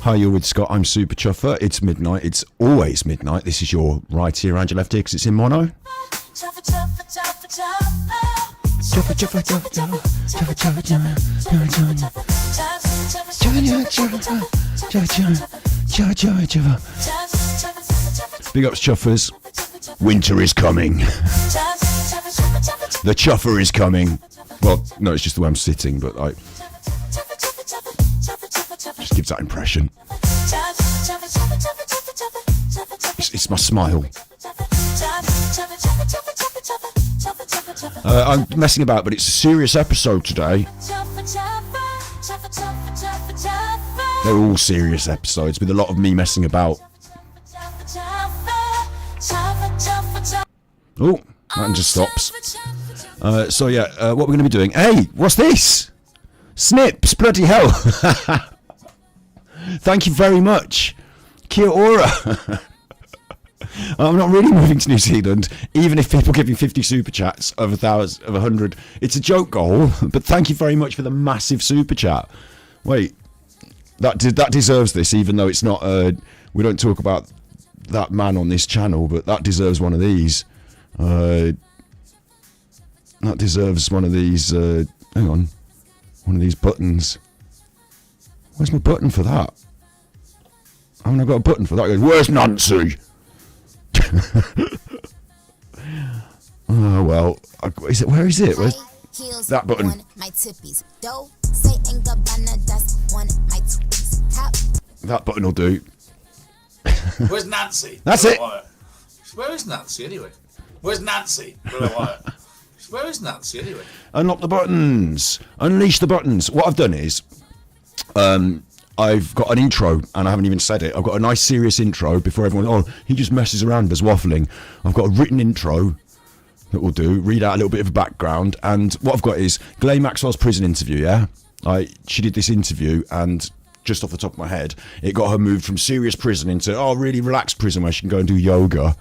Hi, you're with Scott. I'm Super Chuffer. It's midnight. It's always midnight. This is your right ear and your left ear because it's in mono. Chuffer, chuffer, chuffer, chuffer. Chuffer, chuffer, chuffer, chuffer, chuffer, chuffer, chuffer, chuffer. Big ups, Chuffers. Winter is coming. The Chuffer is coming. Well, no, it's just the way I'm sitting, but I just gives that impression. It's my smile. I'm messing about, but it's a serious episode today. They're all serious episodes with a lot of me messing about. Oh, that just stops. So yeah, what we're going to be doing. Hey, what's this? Snips, bloody hell. Thank you very much. Kia ora. I'm not really moving to New Zealand, even if people give me 50 super chats of 1,000, of 100. It's a joke goal, but thank you very much for the massive super chat. Wait, that deserves this, even though it's not. We don't talk about that man on this channel, but that deserves one of these. That deserves one of these. Hang on, one of these buttons. Where's my button for that? Haven't I got a button for that? It goes, where's Nancy? Oh, well. Is it? Where is it? Where's that button? My tippies. Dough, say ain't Gabbana, that's one of my tippies. Top. That button will do. Where's Nancy? That's it. Where is Nancy anyway? Where's Nancy? Where is Nancy anyway? Unlock the buttons. Unleash the buttons. What I've done is, I've got an intro, and I haven't even said it. I've got a nice serious intro before everyone, oh, he just messes around, does waffling. I've got a written intro that will do, read out a little bit of a background, and what I've got is Ghislaine Maxwell's prison interview, yeah? She did this interview, and just off the top of my head, it got her moved from serious prison into, really relaxed prison where she can go and do yoga.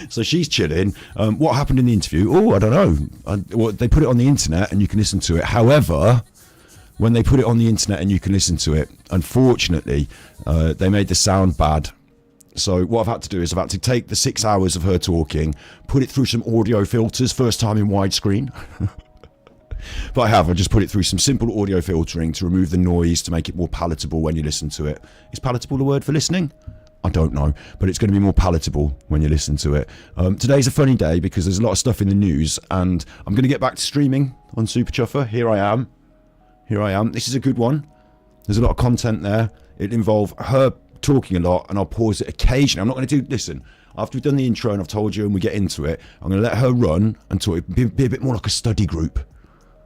So she's chilling. What happened in the interview? Oh, I don't know. They put it on the internet and you can listen to it. However, when they put it on the internet and you can listen to it, unfortunately, they made the sound bad. So what I've had to do is I've had to take the 6 hours of her talking, put it through some audio filters, first time in widescreen. But I just put it through some simple audio filtering to remove the noise, to make it more palatable when you listen to it. Is palatable the word for listening? I don't know, but it's going to be more palatable when you listen to it. Today's a funny day because there's a lot of stuff in the news, and I'm going to get back to streaming on Super Chuffer. Here I am. This is a good one. There's a lot of content there. It involves her talking a lot, and I'll pause it occasionally. I'm not going to do, listen, after we've done the intro and I've told you and we get into it, I'm going to let her run and talk. Be a bit more like a study group.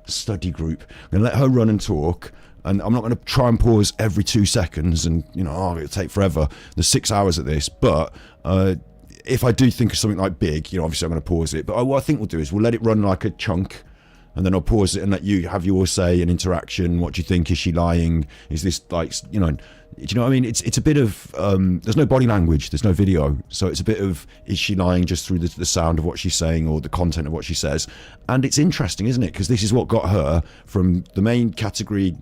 I'm going to let her run and talk, and I'm not going to try and pause every 2 seconds and, it'll take forever. There's 6 hours of this, but if I do think of something like big, obviously I'm going to pause it. But what I think we'll do is we'll let it run like a chunk, and then I'll pause it and let you have your say and interaction. What do you think? Is she lying? Is this like, do you know what I mean? It's a bit of, there's no body language, there's no video. So it's a bit of, is she lying just through the sound of what she's saying or the content of what she says? And it's interesting, isn't it? Because this is what got her from the main category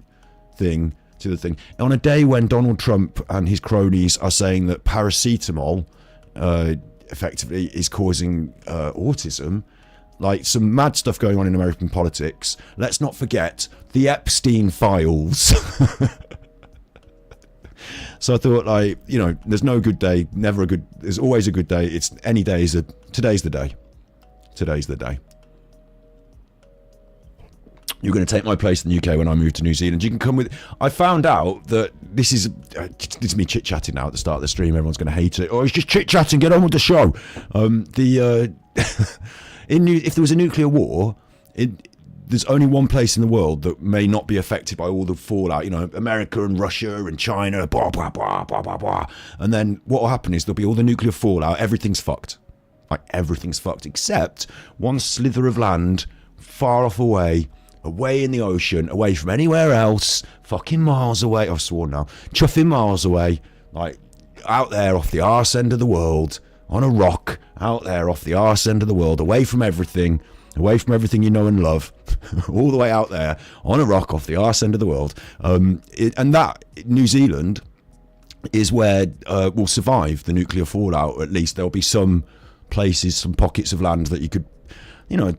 thing to the thing. On a day when Donald Trump and his cronies are saying that paracetamol effectively is causing autism, like some mad stuff going on in American politics. Let's not forget the Epstein files. So I thought, there's no good day, there's always a good day. It's any day today's the day. Today's the day. You're going to take my place in the UK when I move to New Zealand. You can come with. I found out that this is me chit chatting now at the start of the stream. Everyone's going to hate it. Oh, it's just chit chatting. Get on with the show. If there was a nuclear war, there's only one place in the world that may not be affected by all the fallout. America and Russia and China, blah blah blah blah blah blah. And then what will happen is there'll be all the nuclear fallout. Everything's fucked. Like everything's fucked except one slither of land far off away in the ocean, away from anywhere else, fucking miles away. I've sworn now, chuffing miles away, like out there off the arse end of the world, on a rock, out there off the arse end of the world, away from everything you know and love, all the way out there, on a rock off the arse end of the world. And that, New Zealand, is where will survive the nuclear fallout. At least there'll be some places, some pockets of land that you could,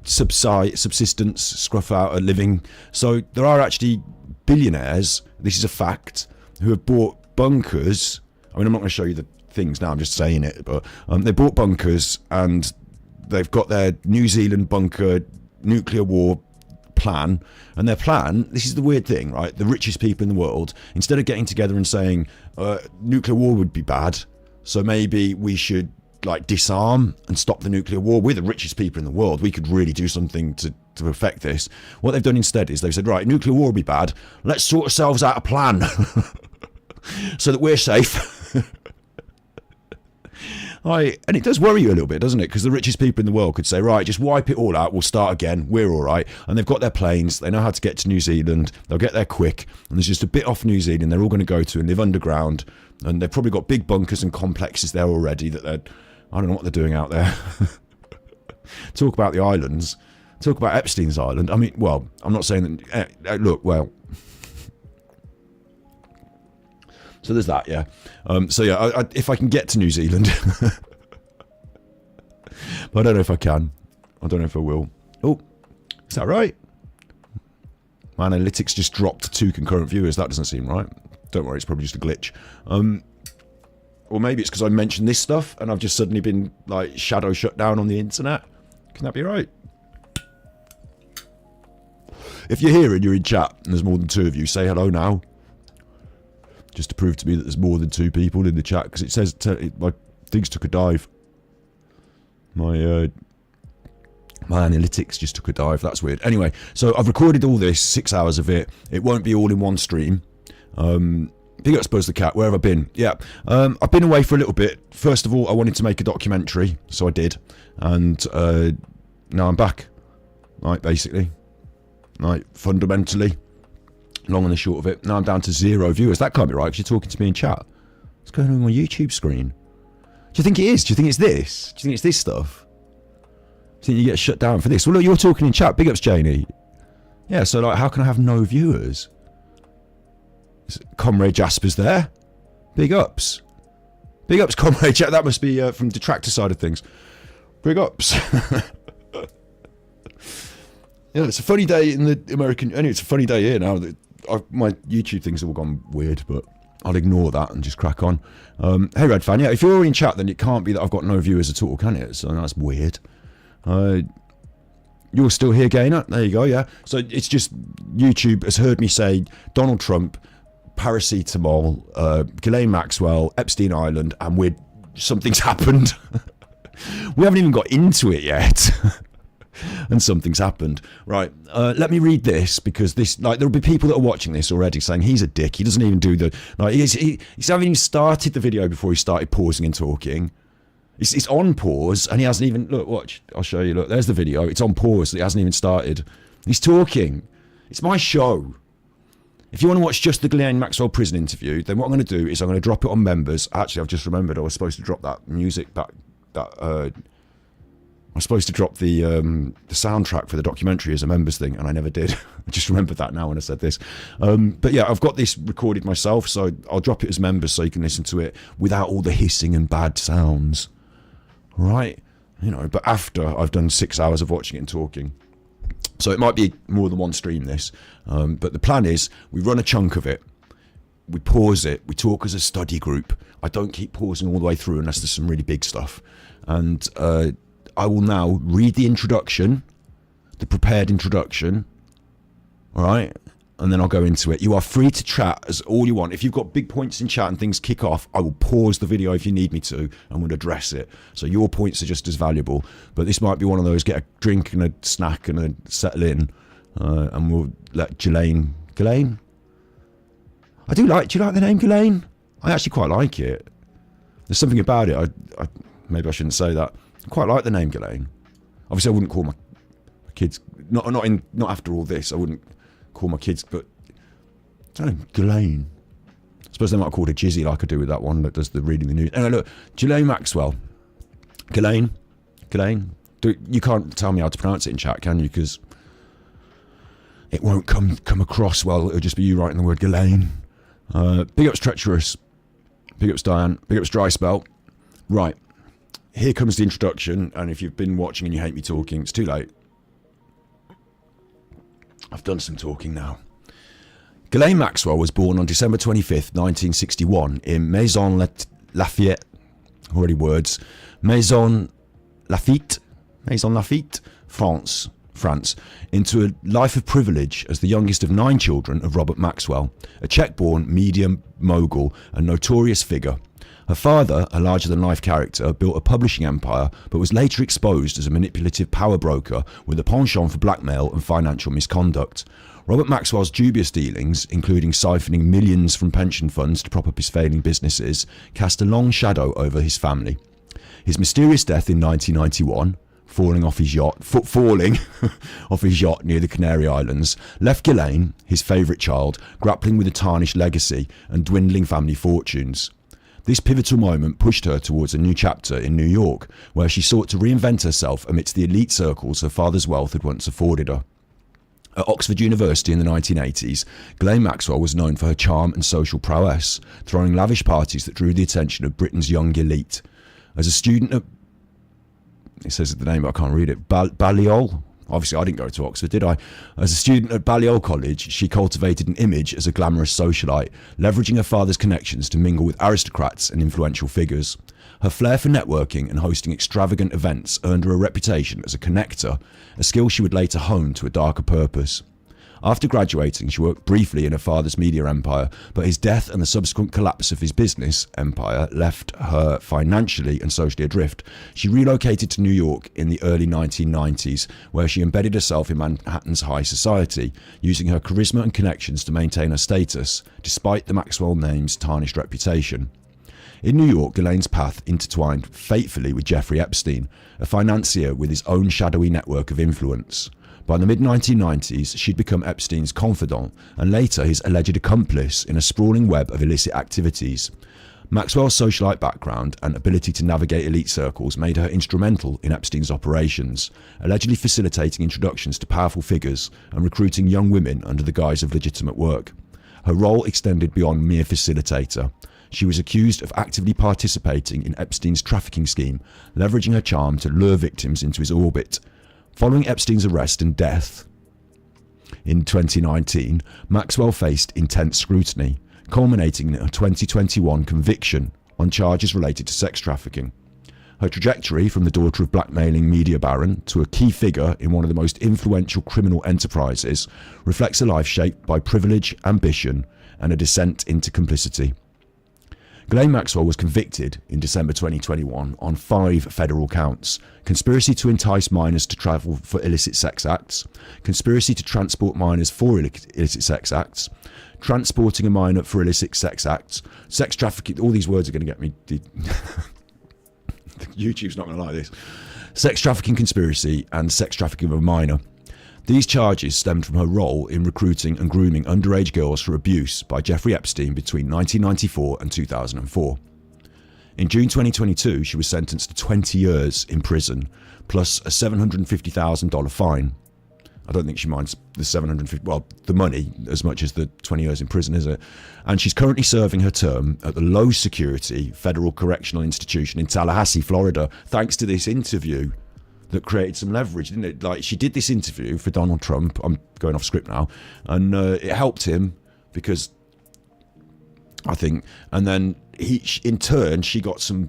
subsistence, scruff out a living. So there are actually billionaires, this is a fact, who have bought bunkers. I mean, I'm not going to show you the things now, I'm just saying it, but they bought bunkers and they've got their New Zealand bunker nuclear war plan. And their plan, this is the weird thing, right? The richest people in the world, instead of getting together and saying nuclear war would be bad, so maybe we should disarm and stop the nuclear war. We're the richest people in the world, we could really do something to affect this. What they've done instead is they've said, right, nuclear war would be bad, let's sort ourselves out a plan so that we're safe. And it does worry you a little bit, doesn't it? Because the richest people in the world could say, right, just wipe it all out, we'll start again, we're all right. And they've got their planes, they know how to get to New Zealand, they'll get there quick, and there's just a bit off New Zealand they're all going to go to and live underground, and they've probably got big bunkers and complexes there already that I don't know what they're doing out there. Talk about the islands, talk about Epstein's island. I mean, well, I'm not saying that, look, well, so there's that, yeah. If I can get to New Zealand, but I don't know if I can. I don't know if I will. Oh, is that right? My analytics just dropped to 2 concurrent viewers. That doesn't seem right. Don't worry, it's probably just a glitch. Or maybe it's because I mentioned this stuff and I've just suddenly been like shadow shut down on the internet. Can that be right? If you're here and you're in chat and there's more than 2 of you, say hello now. Just to prove to me that there's more than 2 people in the chat, because it says my things took a dive. My analytics just took a dive. That's weird. Anyway, so I've recorded all this, 6 hours of it. It won't be all in one stream. Big up Spurs the Cat. Where have I been? Yeah, I've been away for a little bit. First of all, I wanted to make a documentary, so I did, and now I'm back. Like, basically, like, fundamentally, long and the short of it. Now I'm down to 0 viewers. That can't be right, because you're talking to me in chat. What's going on my YouTube screen? Do you think it is? Do you think it's this? Do you think it's this stuff? Do you think you get shut down for this? Well, look, you're talking in chat. Big ups, Janie. Yeah, so like, how can I have no viewers? Comrade Jasper's there. Big ups. Big ups, Comrade Jasper. That must be from detractor side of things. Big ups. Yeah, it's a funny day in the American... Anyway, it's a funny day here now. My YouTube things have all gone weird, but I'll ignore that and just crack on. Hey, Red Fan. Yeah, if you're already in chat, then it can't be that I've got no viewers at all, can it? So that's weird. You're still here, Gainer? There you go, yeah. So it's just YouTube has heard me say Donald Trump, paracetamol, Ghislaine Maxwell, Epstein Island, and something's happened. We haven't even got into it yet. And something's happened. Right, let me read this, because this, like, there'll be people that are watching this already saying he's a dick. He doesn't even do the, like, he's haven't even started the video before he started pausing and talking. It's on pause, and he hasn't even, look, watch, I'll show you, look, there's the video, it's on pause, it hasn't even started. He's talking. It's my show. If you want to watch just the Ghislaine Maxwell prison interview, then what I'm going to do is I'm going to drop it on members. Actually, I've just remembered I was supposed to drop that music back, I was supposed to drop the soundtrack for the documentary as a members thing, and I never did. I just remembered that now when I said this. But yeah, I've got this recorded myself, so I'll drop it as members so you can listen to it without all the hissing and bad sounds. Right? You know, but after I've done 6 hours of watching it and talking. So it might be more than one stream, this. But the plan is, we run a chunk of it, we pause it, we talk as a study group. I don't keep pausing all the way through unless there's some really big stuff. And I will now read the introduction, the prepared introduction, all right? And then I'll go into it. You are free to chat as all you want. If you've got big points in chat and things kick off, I will pause the video if you need me to, and we'll address it. So your points are just as valuable. But this might be one of those, get a drink and a snack and a settle in, and we'll let Ghislaine? Do you like the name Ghislaine? I actually quite like it. There's something about it. I maybe I shouldn't say that. I quite like the name Ghislaine. Obviously, I wouldn't call my kids, not after all this, I wouldn't call my kids, but I don't know, Ghislaine. I suppose they might have called her Jizzy, like I do with that one that does the reading the news. Anyway, look, Ghislaine Maxwell. Ghislaine. You can't tell me how to pronounce it in chat, can you? Because it won't come across well. It'll just be you writing the word Ghislaine. Big ups Treacherous. Big ups Diane. Big ups Dry Spell. Right. Here comes the introduction, and if you've been watching and you hate me talking, it's too late. I've done some talking now. Ghislaine Maxwell was born on December 25th, 1961 in Maison Lafayette, already words, Maison Lafitte, France, into a life of privilege as the youngest of 9 children of Robert Maxwell, a Czech-born media mogul and notorious figure. Her father, a larger-than-life character, built a publishing empire, but was later exposed as a manipulative power broker with a penchant for blackmail and financial misconduct. Robert Maxwell's dubious dealings, including siphoning millions from pension funds to prop up his failing businesses, cast a long shadow over his family. His mysterious death in 1991, falling off his yacht near the Canary Islands, left Ghislaine, his favourite child, grappling with a tarnished legacy and dwindling family fortunes. This pivotal moment pushed her towards a new chapter in New York, where she sought to reinvent herself amidst the elite circles her father's wealth had once afforded her. At Oxford University in the 1980s, Ghislaine Maxwell was known for her charm and social prowess, throwing lavish parties that drew the attention of Britain's young elite. As a student at, it says the name, but I can't read it, Balliol Obviously, I didn't go to Oxford, did I? As a student at Balliol College, she cultivated an image as a glamorous socialite, leveraging her father's connections to mingle with aristocrats and influential figures. Her flair for networking and hosting extravagant events earned her a reputation as a connector, a skill she would later hone to a darker purpose. After graduating, she worked briefly in her father's media empire, but his death and the subsequent collapse of his business empire left her financially and socially adrift. She relocated to New York in the early 1990s, where she embedded herself in Manhattan's high society, using her charisma and connections to maintain her status, despite the Maxwell name's tarnished reputation. In New York, Ghislaine's path intertwined fatefully with Jeffrey Epstein, a financier with his own shadowy network of influence. By the mid-1990s, she'd become Epstein's confidant and later his alleged accomplice in a sprawling web of illicit activities. Maxwell's socialite background and ability to navigate elite circles made her instrumental in Epstein's operations, allegedly facilitating introductions to powerful figures and recruiting young women under the guise of legitimate work. Her role extended beyond mere facilitator. She was accused of actively participating in Epstein's trafficking scheme, leveraging her charm to lure victims into his orbit. Following Epstein's arrest and death in 2019, Maxwell faced intense scrutiny, culminating in a 2021 conviction on charges related to sex trafficking. Her trajectory from the daughter of blackmailing media baron to a key figure in one of the most influential criminal enterprises reflects a life shaped by privilege, ambition, and a descent into complicity. Ghislaine Maxwell was convicted in December 2021 on 5 federal counts: conspiracy to entice minors to travel for illicit sex acts, conspiracy to transport minors for illicit sex acts, transporting a minor for illicit sex acts, sex trafficking. All these words are going to get me. YouTube's not going to like this. Sex trafficking conspiracy and sex trafficking of a minor. These charges stemmed from her role in recruiting and grooming underage girls for abuse by Jeffrey Epstein between 1994 and 2004. In June 2022, she was sentenced to 20 years in prison, plus a $750,000 fine. I don't think she minds the money as much as the 20 years in prison, is it? And she's currently serving her term at the low security federal correctional institution in Tallahassee, Florida, thanks to this interview that created some leverage, didn't it? Like, she did this interview for Donald Trump. I'm going off script now, and it helped him because I think, and then in turn, she got some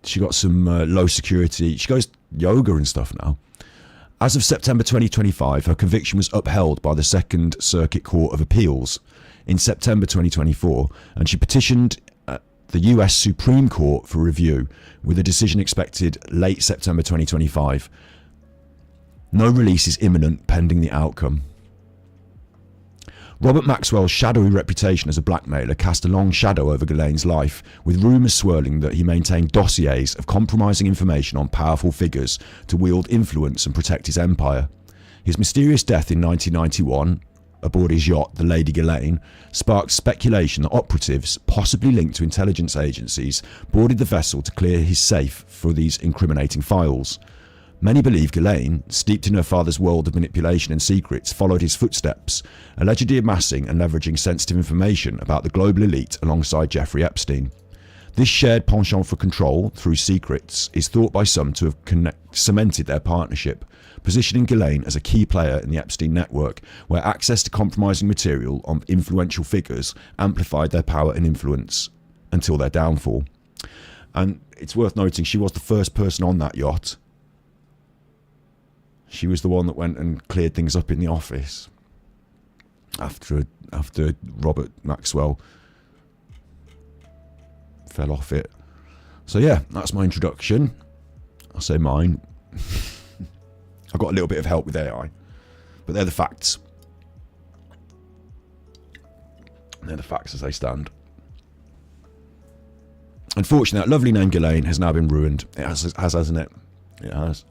low security. She goes yoga and stuff now. As of September 2025, her conviction was upheld by the Second Circuit Court of Appeals in September 2024, and she petitioned the US Supreme Court for review, with a decision expected late September 2025. No release is imminent pending the outcome. Robert Maxwell's shadowy reputation as a blackmailer cast a long shadow over Ghislaine's life, with rumours swirling that he maintained dossiers of compromising information on powerful figures to wield influence and protect his empire. His mysterious death in 1991, aboard his yacht, the Lady Ghislaine, sparked speculation that operatives, possibly linked to intelligence agencies, boarded the vessel to clear his safe for these incriminating files. Many believe Ghislaine, steeped in her father's world of manipulation and secrets, followed his footsteps, allegedly amassing and leveraging sensitive information about the global elite alongside Jeffrey Epstein. This shared penchant for control through secrets is thought by some to have cemented their partnership, positioning Ghislaine as a key player in the Epstein network, where access to compromising material on influential figures amplified their power and influence until their downfall. And it's worth noting, she was the first person on that yacht. She was the one that went and cleared things up in the office after Robert Maxwell fell off it. So yeah, that's my introduction. I say mine. I got a little bit of help with AI, but they're the facts. They're the facts as they stand. Unfortunately, that lovely name Ghislaine has now been ruined. It has, hasn't it? It has.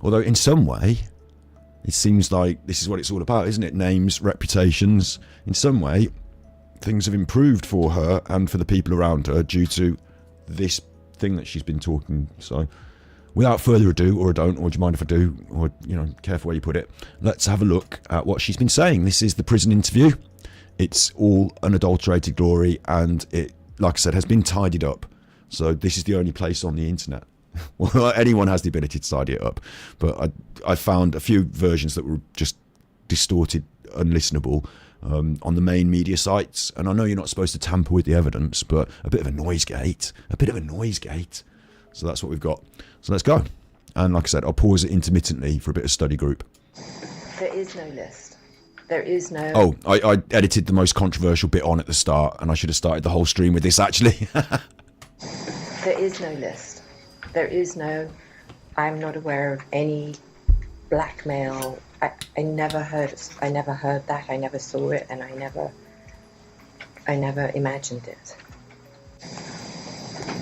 Although in some way, it seems like this is what it's all about, isn't it? Names, reputations. In some way, things have improved for her and for the people around her due to this thing that she's been talking. So without further ado, or I don't, or do you mind if I do, or, you know, careful where you put it, let's have a look at what she's been saying. This is the prison interview. It's all unadulterated glory, and it, like I said, has been tidied up. So this is the only place on the internet Well, anyone has the ability to tidy it up, but I found a few versions that were just distorted, unlistenable on the main media sites. And I know you're not supposed to tamper with the evidence, but a bit of a noise gate. So that's what we've got. So let's go. And like I said, I'll pause it intermittently for a bit of study group. There is no list. There is no... Oh, I edited the most controversial bit on at the start, and I should have started the whole stream with this, actually. There is no list. There is no... I'm not aware of any blackmail. I never heard that. I never saw it, and I never imagined it.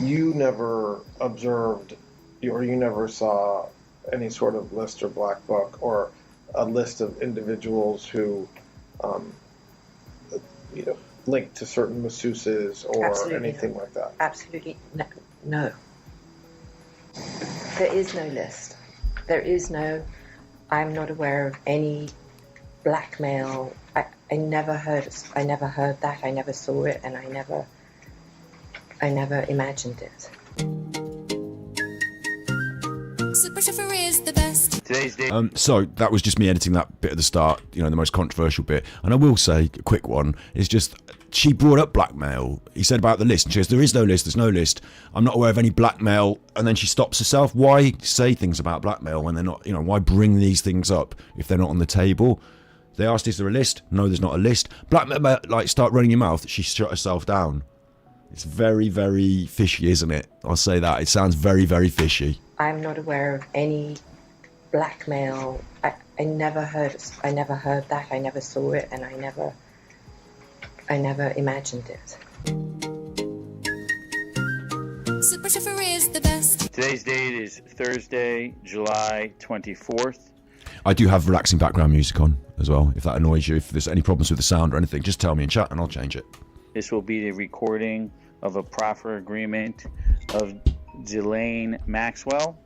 You never observed, or you never saw any sort of list or black book or a list of individuals who, linked to certain masseuses or Absolutely anything not. like that. Absolutely no. There is no list. There is no... I'm not aware of any blackmail. I never heard that. I never saw it, and I never imagined it. Super Chauffeur is the best. Today's date. So that was just me editing that bit at the start, the most controversial bit. And I will say, a quick one, is just she brought up blackmail. He said about the list, and she goes, there is no list, there's no list. I'm not aware of any blackmail. And then she stops herself. Why say things about blackmail when they're not, why bring these things up if they're not on the table? They asked, is there a list? No, there's not a list. Blackmail, start running your mouth. She shut herself down. It's very, very fishy, isn't it? I'll say that. It sounds very, very fishy. I'm not aware of any blackmail. I never heard that. I never saw it, and I never imagined it. Super Chauffeur is the best. Today's date is Thursday, July 24th. I do have relaxing background music on as well. If that annoys you, if there's any problems with the sound or anything, just tell me in chat and I'll change it. This will be the recording of a proffer agreement of Ghislaine Maxwell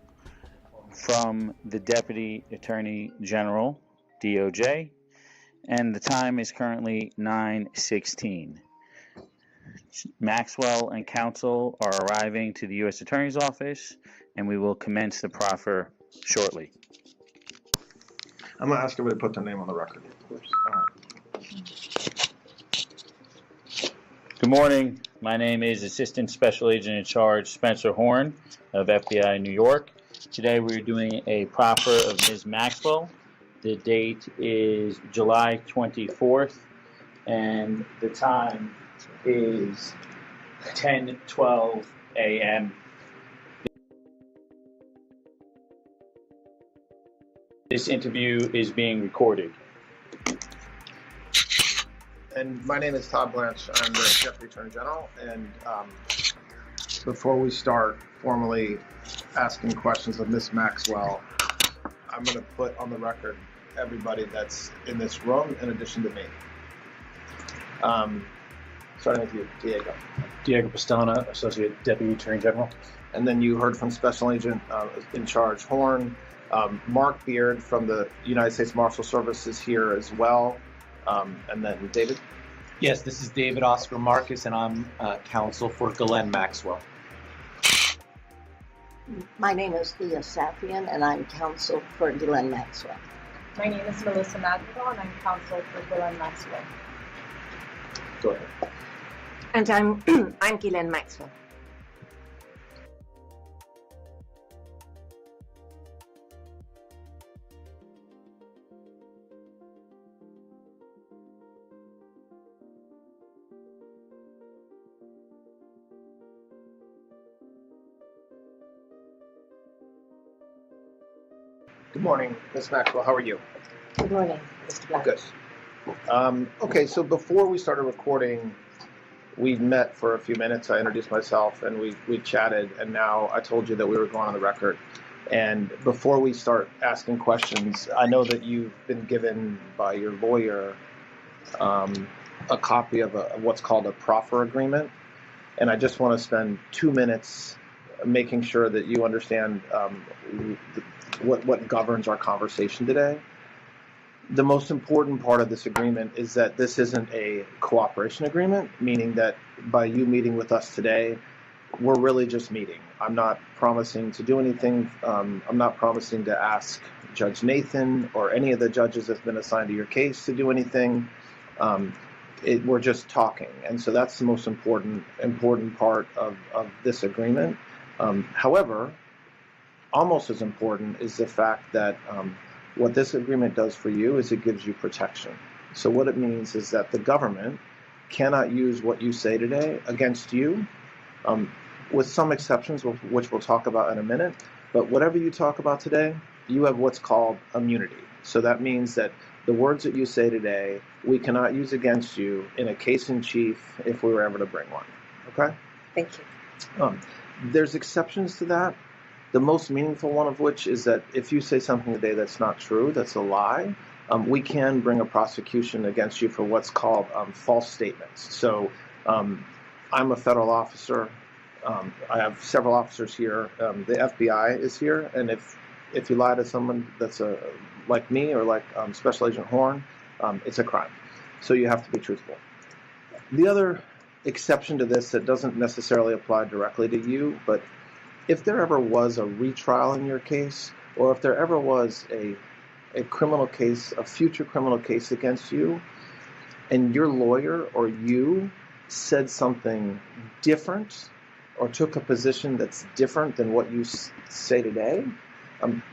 from the Deputy Attorney General, DOJ, and the time is currently 9:16. Maxwell and counsel are arriving to the U.S. Attorney's Office, and we will commence the proffer shortly. I'm going to ask everybody to put their name on the record. Good morning. My name is Assistant Special Agent in Charge Spencer Horn of FBI New York. Today we're doing a proffer of Ms. Maxwell. The date is July 24th, and the time is 10:12 a.m. This interview is being recorded. And my name is Todd Blanche. I'm the Deputy Attorney General. And before we start formally asking questions of Ms. Maxwell, I'm going to put on the record everybody that's in this room in addition to me. Starting with you, Diego. Diego Pastana, Associate Deputy Attorney General. And then you heard from Special Agent in Charge Horn. Mark Beard from the United States Marshal Service is here as well. And then David. Yes, this is David Oscar Marcus, and I'm counsel for Ghislaine Maxwell. My name is Leah Safian, and I'm counsel for Ghislaine Maxwell. My name is Melissa Madrigal, and I'm counsel for Ghislaine Maxwell. Go ahead. And I'm Ghislaine Maxwell. Good morning, Ms. Maxwell. How are you? Good morning, Mr. Black. Good. Okay, so before we started recording, we met for a few minutes. I introduced myself and we chatted, and now I told you that we were going on the record. And before we start asking questions, I know that you've been given by your lawyer a copy of what's called a proffer agreement. And I just want to spend 2 minutes making sure that you understand what governs our conversation today. The most important part of this agreement is that this isn't a cooperation agreement, meaning that by you meeting with us today, we're really just meeting. I'm not promising to do anything. I'm not promising to ask Judge Nathan or any of the judges that's been assigned to your case to do anything. We're just talking, and so that's the most important part of this agreement. However, almost as important is the fact that what this agreement does for you is it gives you protection. So what it means is that the government cannot use what you say today against you, with some exceptions, which we'll talk about in a minute. But whatever you talk about today, you have what's called immunity. So that means that the words that you say today, we cannot use against you in a case in chief if we were ever to bring one. Okay? Thank you. There's exceptions to that. The most meaningful one of which is that if you say something today that's not true, that's a lie, we can bring a prosecution against you for what's called false statements. So I'm a federal officer. I have several officers here. The FBI is here, and if you lie to someone that's like me or like Special Agent Horn, it's a crime. So you have to be truthful. The other exception to this that doesn't necessarily apply directly to you, but if there ever was a retrial in your case, or if there ever was a criminal case, a future criminal case against you, and your lawyer or you said something different or took a position that's different than what you say today,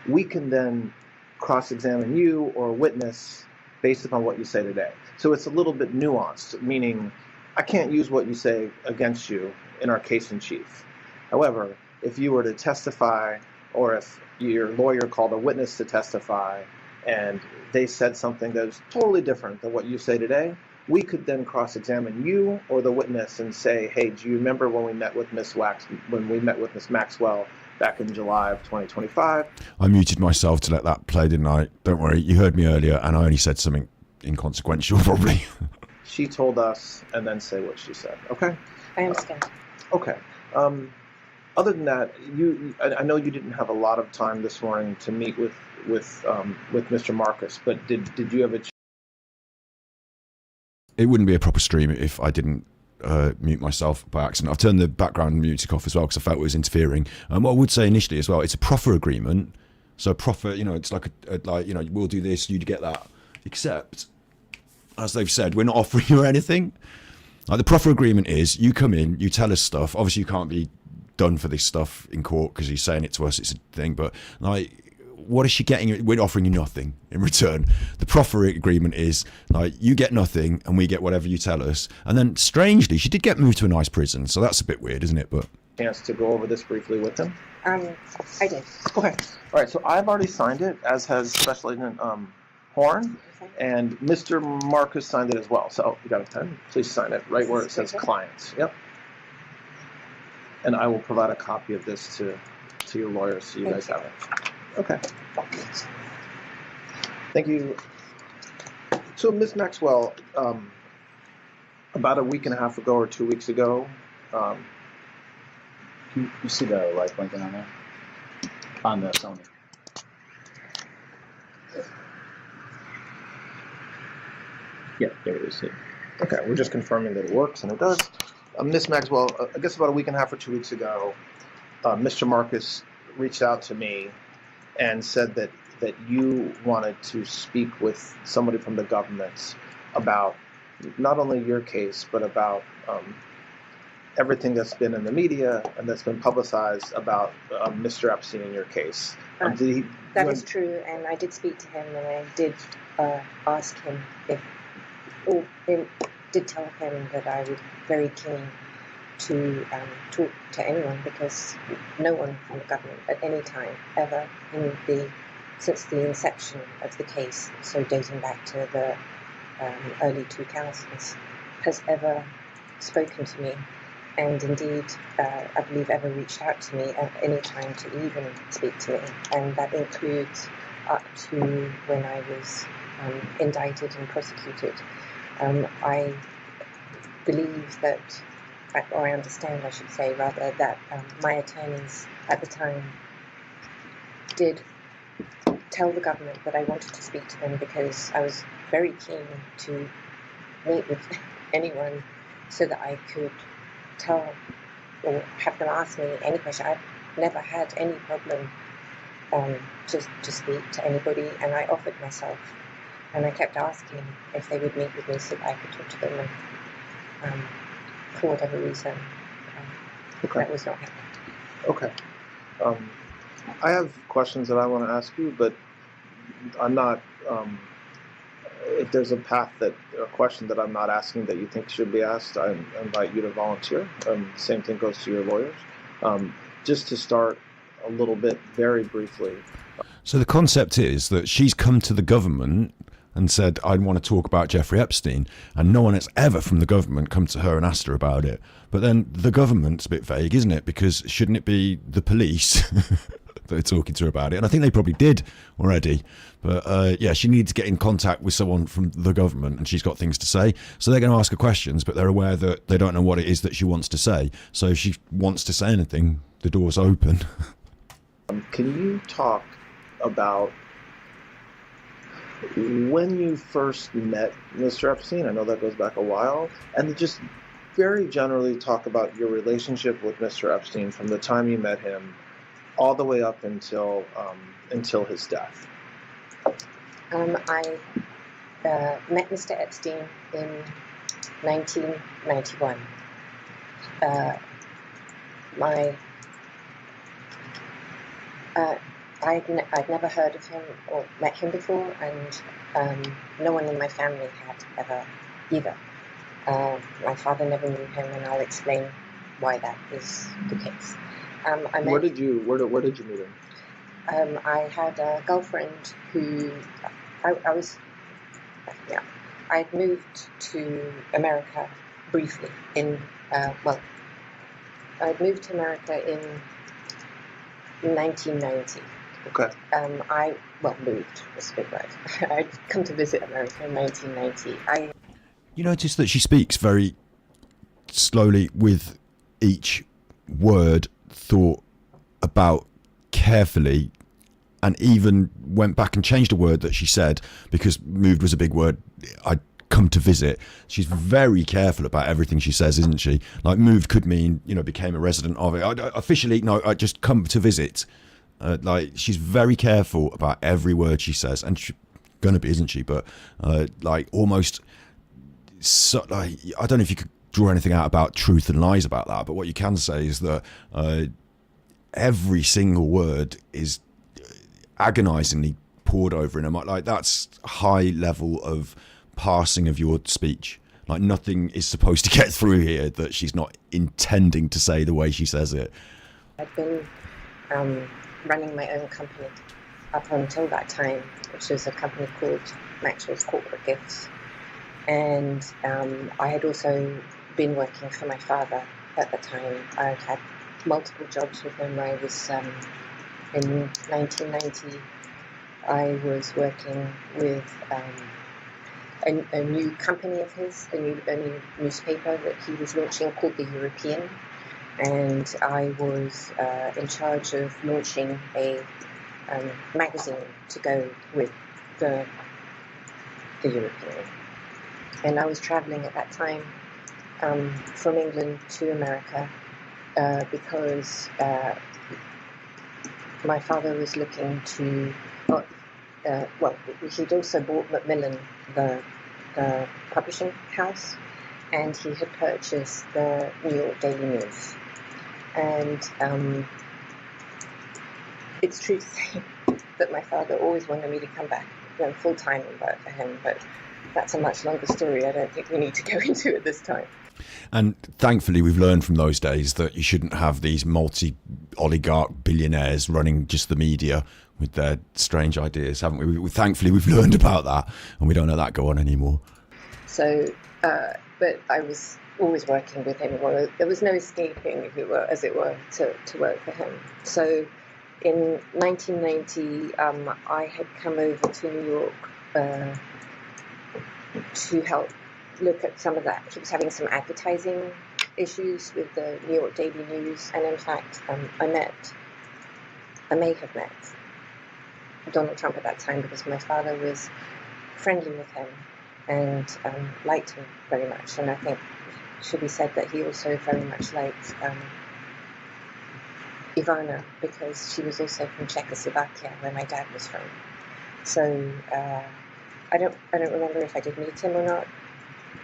we can then cross-examine you or a witness based upon what you say today. So it's a little bit nuanced, meaning I can't use what you say against you in our case in chief. However, if you were to testify, or if your lawyer called a witness to testify and they said something that was totally different than what you say today, we could then cross-examine you or the witness and say, hey, do you remember when we met with Miss Maxwell back in July of 2025? I muted myself to let that play, didn't I? Don't worry, you heard me earlier, and I only said something inconsequential, probably. She told us, and then say what she said. Okay? I understand. Okay. Other than that, I know you didn't have a lot of time this morning to meet with Mr. Marcus, but did you have a? It wouldn't be a proper stream if I didn't mute myself by accident. I've turned the background music off as well because I felt it was interfering. What I would say initially as well, it's a proffer agreement. So proffer, it's like we'll do this, you'd get that. Except, as they've said, we're not offering you anything. Like the proffer agreement is, you come in, you tell us stuff. Obviously, you can't be done for this stuff in court because he's saying it to us, it's a thing, but like, what is she getting? We're offering you nothing in return. The proffer agreement is like, you get nothing and we get whatever you tell us. And then strangely, she did get moved to a nice prison, so that's a bit weird, isn't it? But chance to go over this briefly with him? I did. Okay. All right, so I've already signed it, as has Special Agent Horn, and Mr. Marcus signed it as well. So you got a pen? Please sign it right where it says clients. Yep. And I will provide a copy of this to your lawyers so you guys have it. Okay. Thank you. So, Ms. Maxwell, about a week and a half ago or 2 weeks ago, You see the light blinking on there? On the Sony. Yep, there it is. okay, we're just confirming that it works, and it does. Ms. Maxwell, I guess about a week and a half or 2 weeks ago, Mr. Marcus reached out to me and said that you wanted to speak with somebody from the government about not only your case, but about everything that's been in the media and that's been publicized about Mr. Epstein in your case. That is true, and I did speak to him, and I did ask him did tell him that I was very keen to talk to anyone, because no one from the government at any time ever since the inception of the case, so dating back to the early 2000s, has ever spoken to me, and indeed I believe ever reached out to me at any time to even speak to me, and that includes up to when I was indicted and prosecuted. I believe that, or I understand, I should say, rather, that my attorneys at the time did tell the government that I wanted to speak to them because I was very keen to meet with anyone so that I could tell or have them ask me any question. I've never had any problem to speak to anybody, and I offered myself, and I kept asking if they would meet with me so that I could talk to them, and for whatever reason, Okay. that was not happening. Okay. I have questions that I want to ask you, but I'm not. If there's a question that I'm not asking that you think should be asked, I invite you to volunteer. Same thing goes to your lawyers. Just to start a little bit, very briefly. So the concept is that she's come to the government and said, I want to talk about Jeffrey Epstein, and no one has ever from the government come to her and asked her about it. But then the government's a bit vague, isn't it? Because shouldn't it be the police that are talking to her about it? And I think they probably did already. But yeah, she needs to get in contact with someone from the government, and she's got things to say. So they're going to ask her questions, but they're aware that they don't know what it is that she wants to say. So if she wants to say anything, the door's open. Can you talk about when you first met Mr. Epstein? I know that goes back a while. And just very generally talk about your relationship with Mr. Epstein from the time you met him all the way up until his death. I met Mr. Epstein in 1991. I'd never heard of him or met him before, and no one in my family had ever either. My father never knew him, and I'll explain why that is the case. Where did you meet him? I had a girlfriend who I'd moved to America briefly I'd moved to America in 1990. Okay. Moved was a big word. I'd come to visit America in 1990. You notice that she speaks very slowly, with each word thought about carefully, and even went back and changed a word that she said because moved was a big word. I'd come to visit. She's very careful about everything she says, isn't she? Like moved could mean, became a resident of it. Officially, no, I just come to visit. Like she's very careful about every word she says, and she's gonna be, isn't she? But almost, so, I don't know if you could draw anything out about truth and lies about that, but what you can say is that every single word is agonizingly poured over in her mind. Like that's high level of passing of your speech. Like nothing is supposed to get through here that she's not intending to say the way she says it. I'd been running my own company up until that time, which was a company called Maxwell's Corporate Gifts. And I had also been working for my father at the time. I had multiple jobs with him. I was, in 1990, I was working with a new company of his, a new newspaper that he was launching called The European. And I was in charge of launching a magazine to go with the European. And I was traveling at that time from England to America because my father was looking to, he'd also bought Macmillan, the publishing house, and he had purchased the New York Daily News. And it's true to say that my father always wanted me to come back full-time and work for him, but that's a much longer story. I don't think we need to go into it this time. And thankfully, we've learned from those days that you shouldn't have these multi-oligarch billionaires running just the media with their strange ideas, haven't we? Thankfully, we've learned about that, and we don't let that go on anymore. So, but I was always working with him. Well, there was no escaping, if it were, as it were, to work for him. So, in 1990, I had come over to New York to help look at some of that. He was having some advertising issues with the New York Daily News, and in fact, I may have met Donald Trump at that time because my father was friendly with him and liked him very much. And I think it should be said that he also very much liked Ivana, because she was also from Czechoslovakia, where my dad was from. So I don't remember if I did meet him or not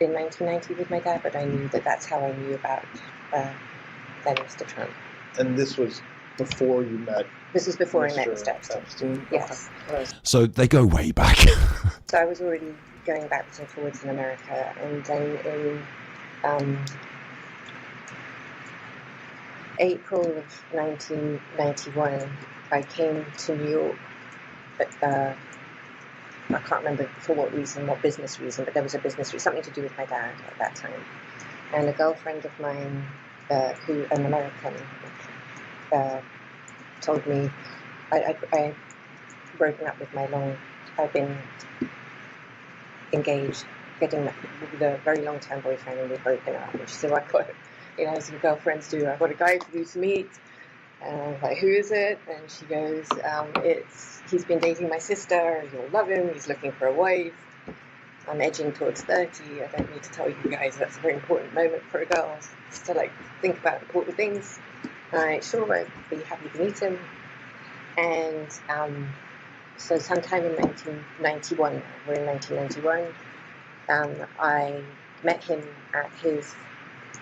in 1990 with my dad, but I knew that that's how I knew about then Mr. Trump. And this was before you met. This was before I met Mr. Mr. Epstein. Okay. Yes. So they go way back. So I was already going backwards and forwards in America, and then in April of 1991, I came to New York. But, I can't remember for what reason, what business reason, but there was a business reason, something to do with my dad at that time. And a girlfriend of mine, who an American, told me I broken up with I'd been engaged, getting with a very long-term boyfriend, and we'd broken up. And she said, well, I've got, as your girlfriends do, I've got a guy for you to meet. And I was like, who is it? And she goes, he's been dating my sister, you'll love him, he's looking for a wife. I'm edging towards 30, I don't need to tell you guys, that's a very important moment for a girl, just to think about important things. Sure, I'd be happy to meet him. And so sometime in 1991, we're in 1991, I met him at his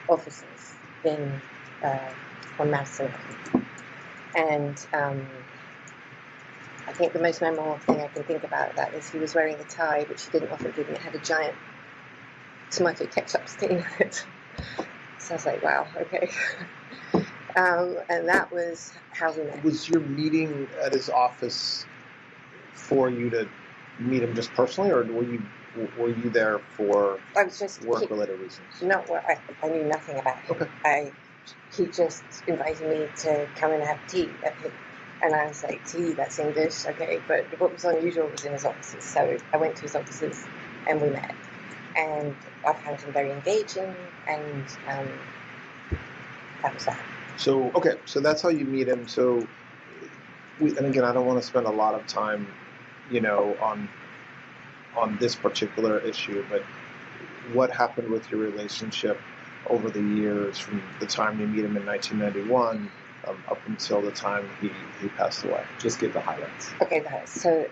offices on Madison Avenue. And I think the most memorable thing I can think about that is he was wearing a tie, which he didn't often do, and it had a giant tomato ketchup stain on it. So I was like, wow, okay. And that was how we met. Was your meeting at his office for you to meet him just personally, or were you there for work-related reasons? No, I knew nothing about him. Okay. He just invited me to come and have tea at him. And I was like, tea, that's English, okay. But what was unusual was in his offices. So I went to his offices and we met. And I found him very engaging, and that was that. So that's how you meet him. So, and again, I don't want to spend a lot of time, on this particular issue, but what happened with your relationship over the years from the time you meet him in 1991 up until the time he passed away? Just give the highlights. Okay, so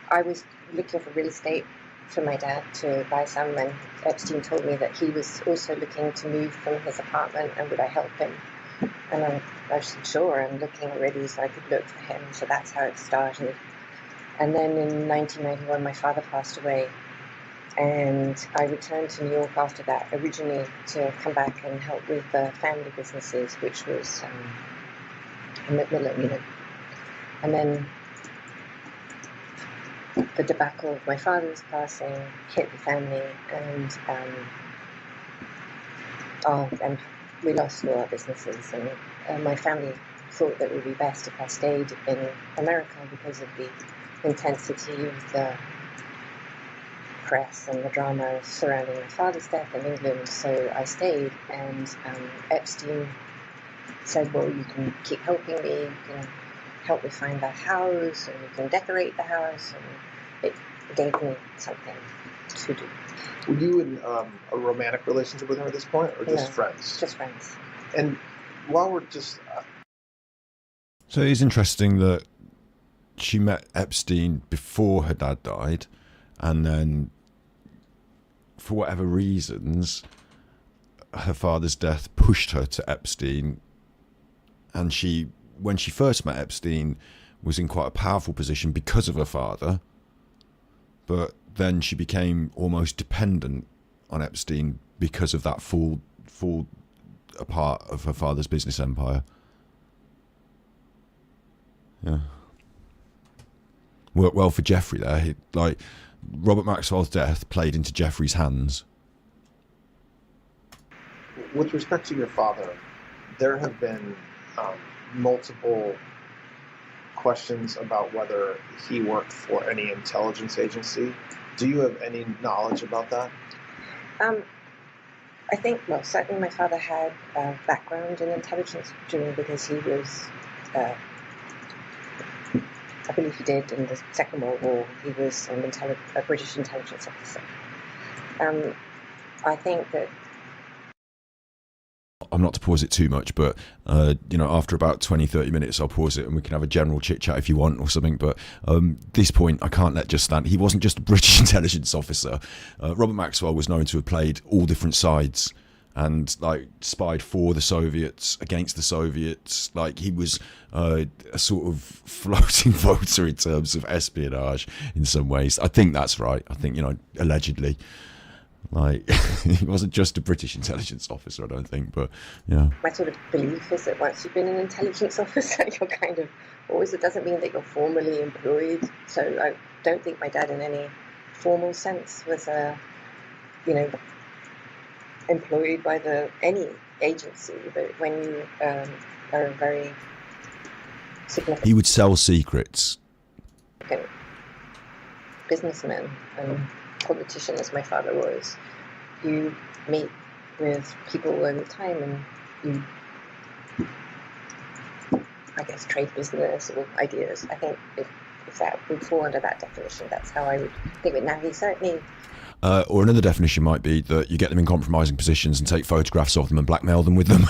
I was looking for real estate for my dad to buy some, and Epstein told me that he was also looking to move from his apartment, and would I help him? And I said, sure, I'm looking already, so I could look for him. So that's how it started. And then in 1991, my father passed away, and I returned to New York after that, originally to come back and help with family businesses, which was a Macmillan unit. And then the debacle of my father's passing hit the family, and we lost all our businesses, and my family thought that it would be best if I stayed in America because of the intensity of the press and the drama surrounding my father's death in England. So I stayed, and Epstein said, well, you can keep helping me, you can help me find that house, and you can decorate the house, and it gave me something to do. Were you in a romantic relationship with him at this point, or just friends? Just friends. And while we're just... So it's interesting that she met Epstein before her dad died, and then for whatever reasons, her father's death pushed her to Epstein, and when she first met Epstein, was in quite a powerful position because of her father, but then she became almost dependent on Epstein because of that fall apart of her father's business empire. Yeah. Worked well for Jeffrey there. Robert Maxwell's death played into Jeffrey's hands. With respect to your father, there have been multiple questions about whether he worked for any intelligence agency. Do you have any knowledge about that? I think, well, certainly my father had a background in intelligence because he was, I believe he did in the Second World War. He was a British intelligence officer. I think that I'm not to pause it too much, but after about 20-30 minutes I'll pause it and we can have a general chit chat if you want or something. But this point I can't let just stand. He wasn't just a British intelligence officer. Robert Maxwell was known to have played all different sides and spied for the Soviets, against the Soviets. He was a sort of floating voter in terms of espionage in some ways. I think that's right. I think, allegedly. He wasn't just a British intelligence officer, I don't think, but yeah. My sort of belief is that once you've been an intelligence officer, you're kind of always, it doesn't mean that you're formally employed. So I don't think my dad in any formal sense was, employed by any agency, but when you are a very significant... He would sell secrets. ...businessman and politician as my father was, you meet with people over time and you, I guess, trade business or ideas. I think if that would fall under that definition, that's how I would think of it. Now, he certainly... or another definition might be that you get them in compromising positions and take photographs of them and blackmail them with them.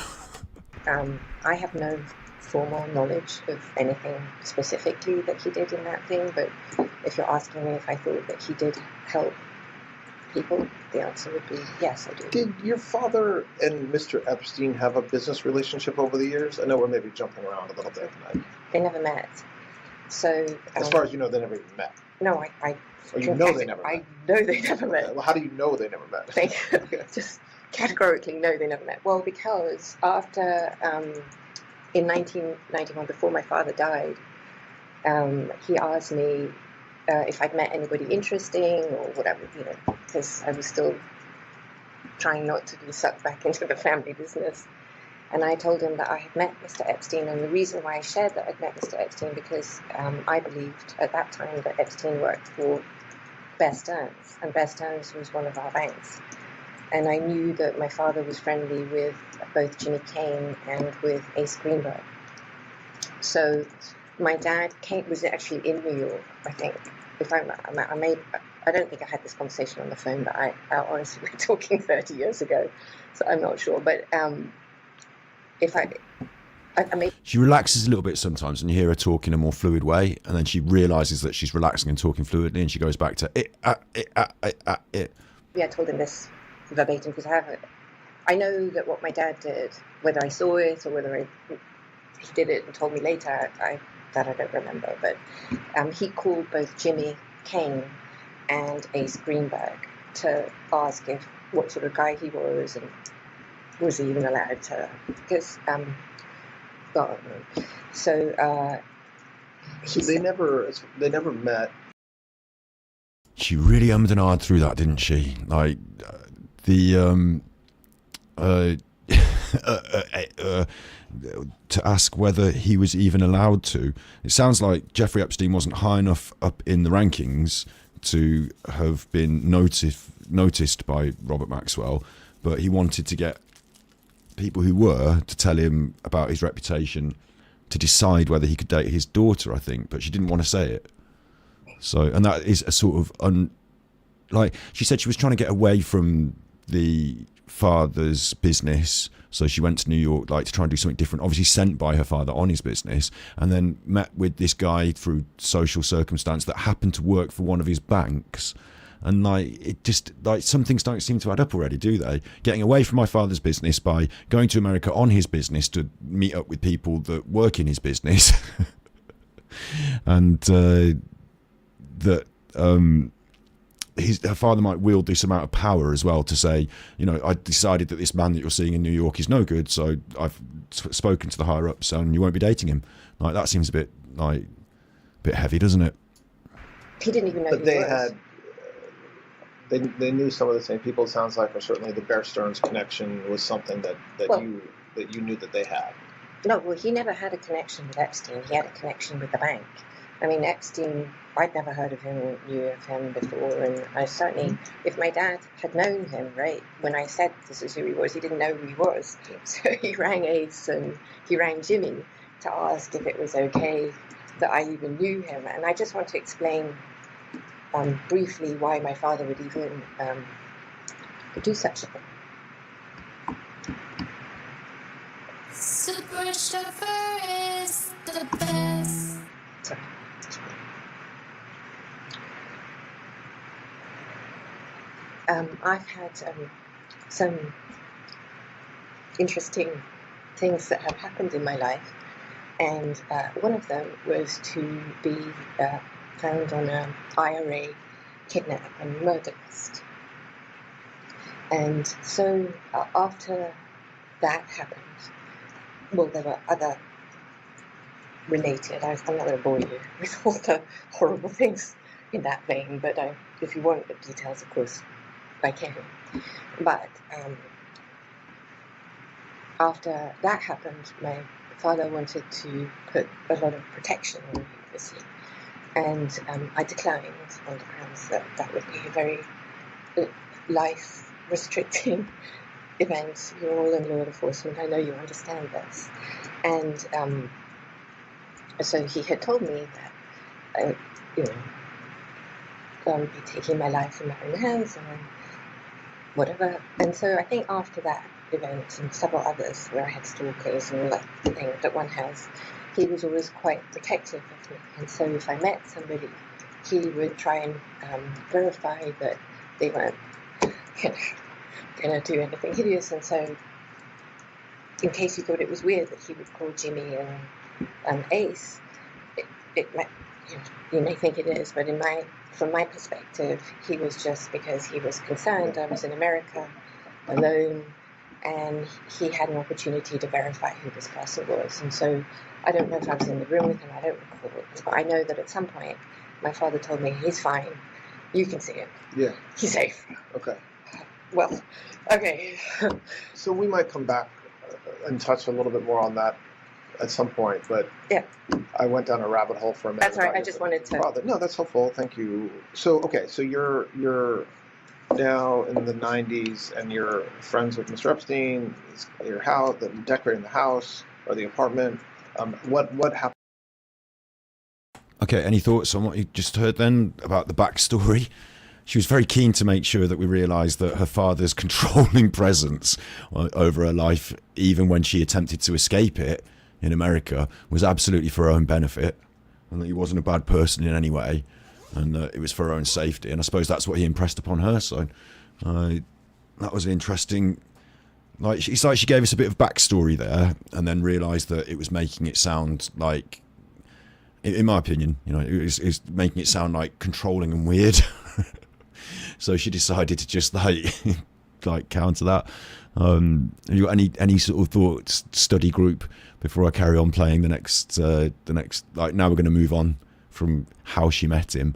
I have no formal knowledge of anything specifically that he did in that thing, but if you're asking me if I thought that he did help people, the answer would be yes, I do. Did your father and Mr. Epstein have a business relationship over the years? I know we're maybe jumping around a little bit tonight. They never met. So as far as you know, they never even met. No, I or you know they never met. I know they never met. Okay. Well, how do you know they never met? Just categorically no, they never met. Well, because after in 1991, before my father died, he asked me if I'd met anybody interesting or whatever, because I was still trying not to be sucked back into the family business. And I told him that I had met Mr. Epstein, and the reason why I shared that I'd met Mr. Epstein because I believed at that time that Epstein worked for Bear Stearns, and Bear Stearns was one of our banks. And I knew that my father was friendly with both Jimmy Kane and with Ace Greenberg. So my dad was actually in New York, I think. I don't think I had this conversation on the phone, but I honestly, we're talking 30 years ago, so I'm not sure. But if I may... She relaxes a little bit sometimes, and you hear her talk in a more fluid way, and then she realises that she's relaxing and talking fluidly, and she goes back to it. Yeah, I told him this verbatim because I know that what my dad did, whether I saw it or whether he did it and told me later, I don't remember, but he called both Jimmy Kane and Ace Greenberg to ask what sort of guy he was and was he even allowed to, because so they never met. She really ummed and ahed through that, didn't she? To ask whether he was even allowed to. It sounds like Jeffrey Epstein wasn't high enough up in the rankings to have been noticed by Robert Maxwell, but he wanted to get people who were to tell him about his reputation to decide whether he could date his daughter, I think, but she didn't want to say it. So, and that is a sort of she said she was trying to get away from the father's business, so she went to New York to try and do something different, obviously sent by her father on his business, and then met with this guy through social circumstance that happened to work for one of his banks. And it just some things don't seem to add up already, do they? Getting away from my father's business by going to America on his business to meet up with people that work in his business, and that her father might wield this amount of power as well to say, I decided that this man that you're seeing in New York is no good, so I've spoken to the higher ups and you won't be dating him. That seems a bit heavy, doesn't it? He didn't even know. But they knew some of the same people. It sounds like, or certainly the Bear Stearns connection was something that you knew that they had. No, well, he never had a connection with Epstein. He had a connection with the bank. I mean, Epstein, I'd never heard of him or knew of him before, and I certainly, if my dad had known him, right, when I said this is who he was, he didn't know who he was. So he rang Ace and he rang Jimmy to ask if it was okay that I even knew him. And I just want to explain briefly why my father would even do such a thing. Super chauffeur is the best. Sorry. I've had some interesting things that have happened in my life, and one of them was to be found on an IRA kidnap and murder list. And so after that happened, well, there were other related, I'm not going to bore you with all the horrible things in that vein, but if you want the details, of course, I can. But after that happened, my father wanted to put a lot of protection on me, obviously, and I declined on the grounds that that would be a very life-restricting event. You're all in law enforcement, I know you understand this. And so he had told me that, I would be taking my life in my own hands and whatever. And so I think after that event and several others where I had stalkers and all that thing that one has, he was always quite protective of me. And so if I met somebody, he would try and verify that they weren't going to do anything hideous. And so in case you thought it was weird that he would call Jimmy and Ace, it might, you may think it is, but from my perspective, he was just because he was concerned I was in America alone, and he had an opportunity to verify who this person was. And so I don't know if I was in the room with him, I don't recall, but I know that at some point my father told me, he's fine, you can see him. Yeah. He's safe. Okay. Well, okay. So we might come back and touch a little bit more on that at some point, but Yeah. I went down a rabbit hole for a minute. That's all right, about I just your wanted to- father. No, that's helpful. Thank you. So, okay, so you're now in the 90s and you're friends with Mr. Epstein, your house, decorating the house or the apartment. What happened? Okay, any thoughts on what you just heard then about the backstory? She was very keen to make sure that we realised that her father's controlling presence over her life, even when she attempted to escape it in America, was absolutely for her own benefit, and that he wasn't a bad person in any way, and that it was for her own safety. And I suppose that's what he impressed upon her. So that was interesting. It's like she gave us a bit of backstory there, and then realised that it was making it sound like, in my opinion, it was making it sound like controlling and weird. So she decided to just like counter that. Have you got any sort of thoughts, study group, before I carry on playing the next like, now we're going to move on from how she met him.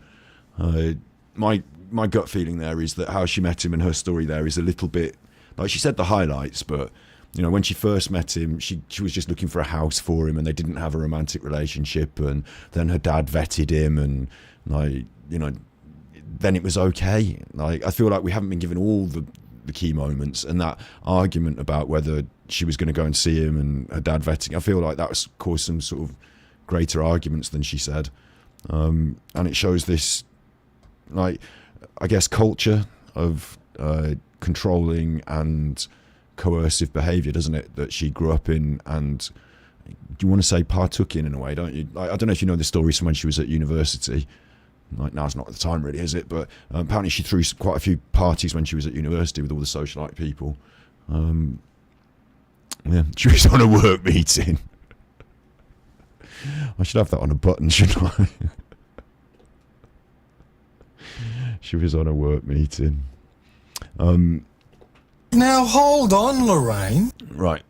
My gut feeling there is that how she met him and her story there is a little bit, like she said the highlights, but when she first met him, she was just looking for a house for him, and they didn't have a romantic relationship, and then her dad vetted him, and then it was okay. Like, I feel like we haven't been given all the key moments, and that argument about whether she was going to go and see him and her dad vetting, I feel like that's caused some sort of greater arguments than she said. And it shows this, like, I guess, culture of controlling and coercive behaviour, doesn't it, that she grew up in, and do you want to say partook in a way, don't you? Like, I don't know if you know the stories from when she was at university. Like, now's not the time really, is it? But apparently she threw quite a few parties when she was at university with all the socialite people. Yeah, she was on a work meeting. I should have that on a button, shouldn't I? She was on a work meeting. Now hold on, Lorraine. Right.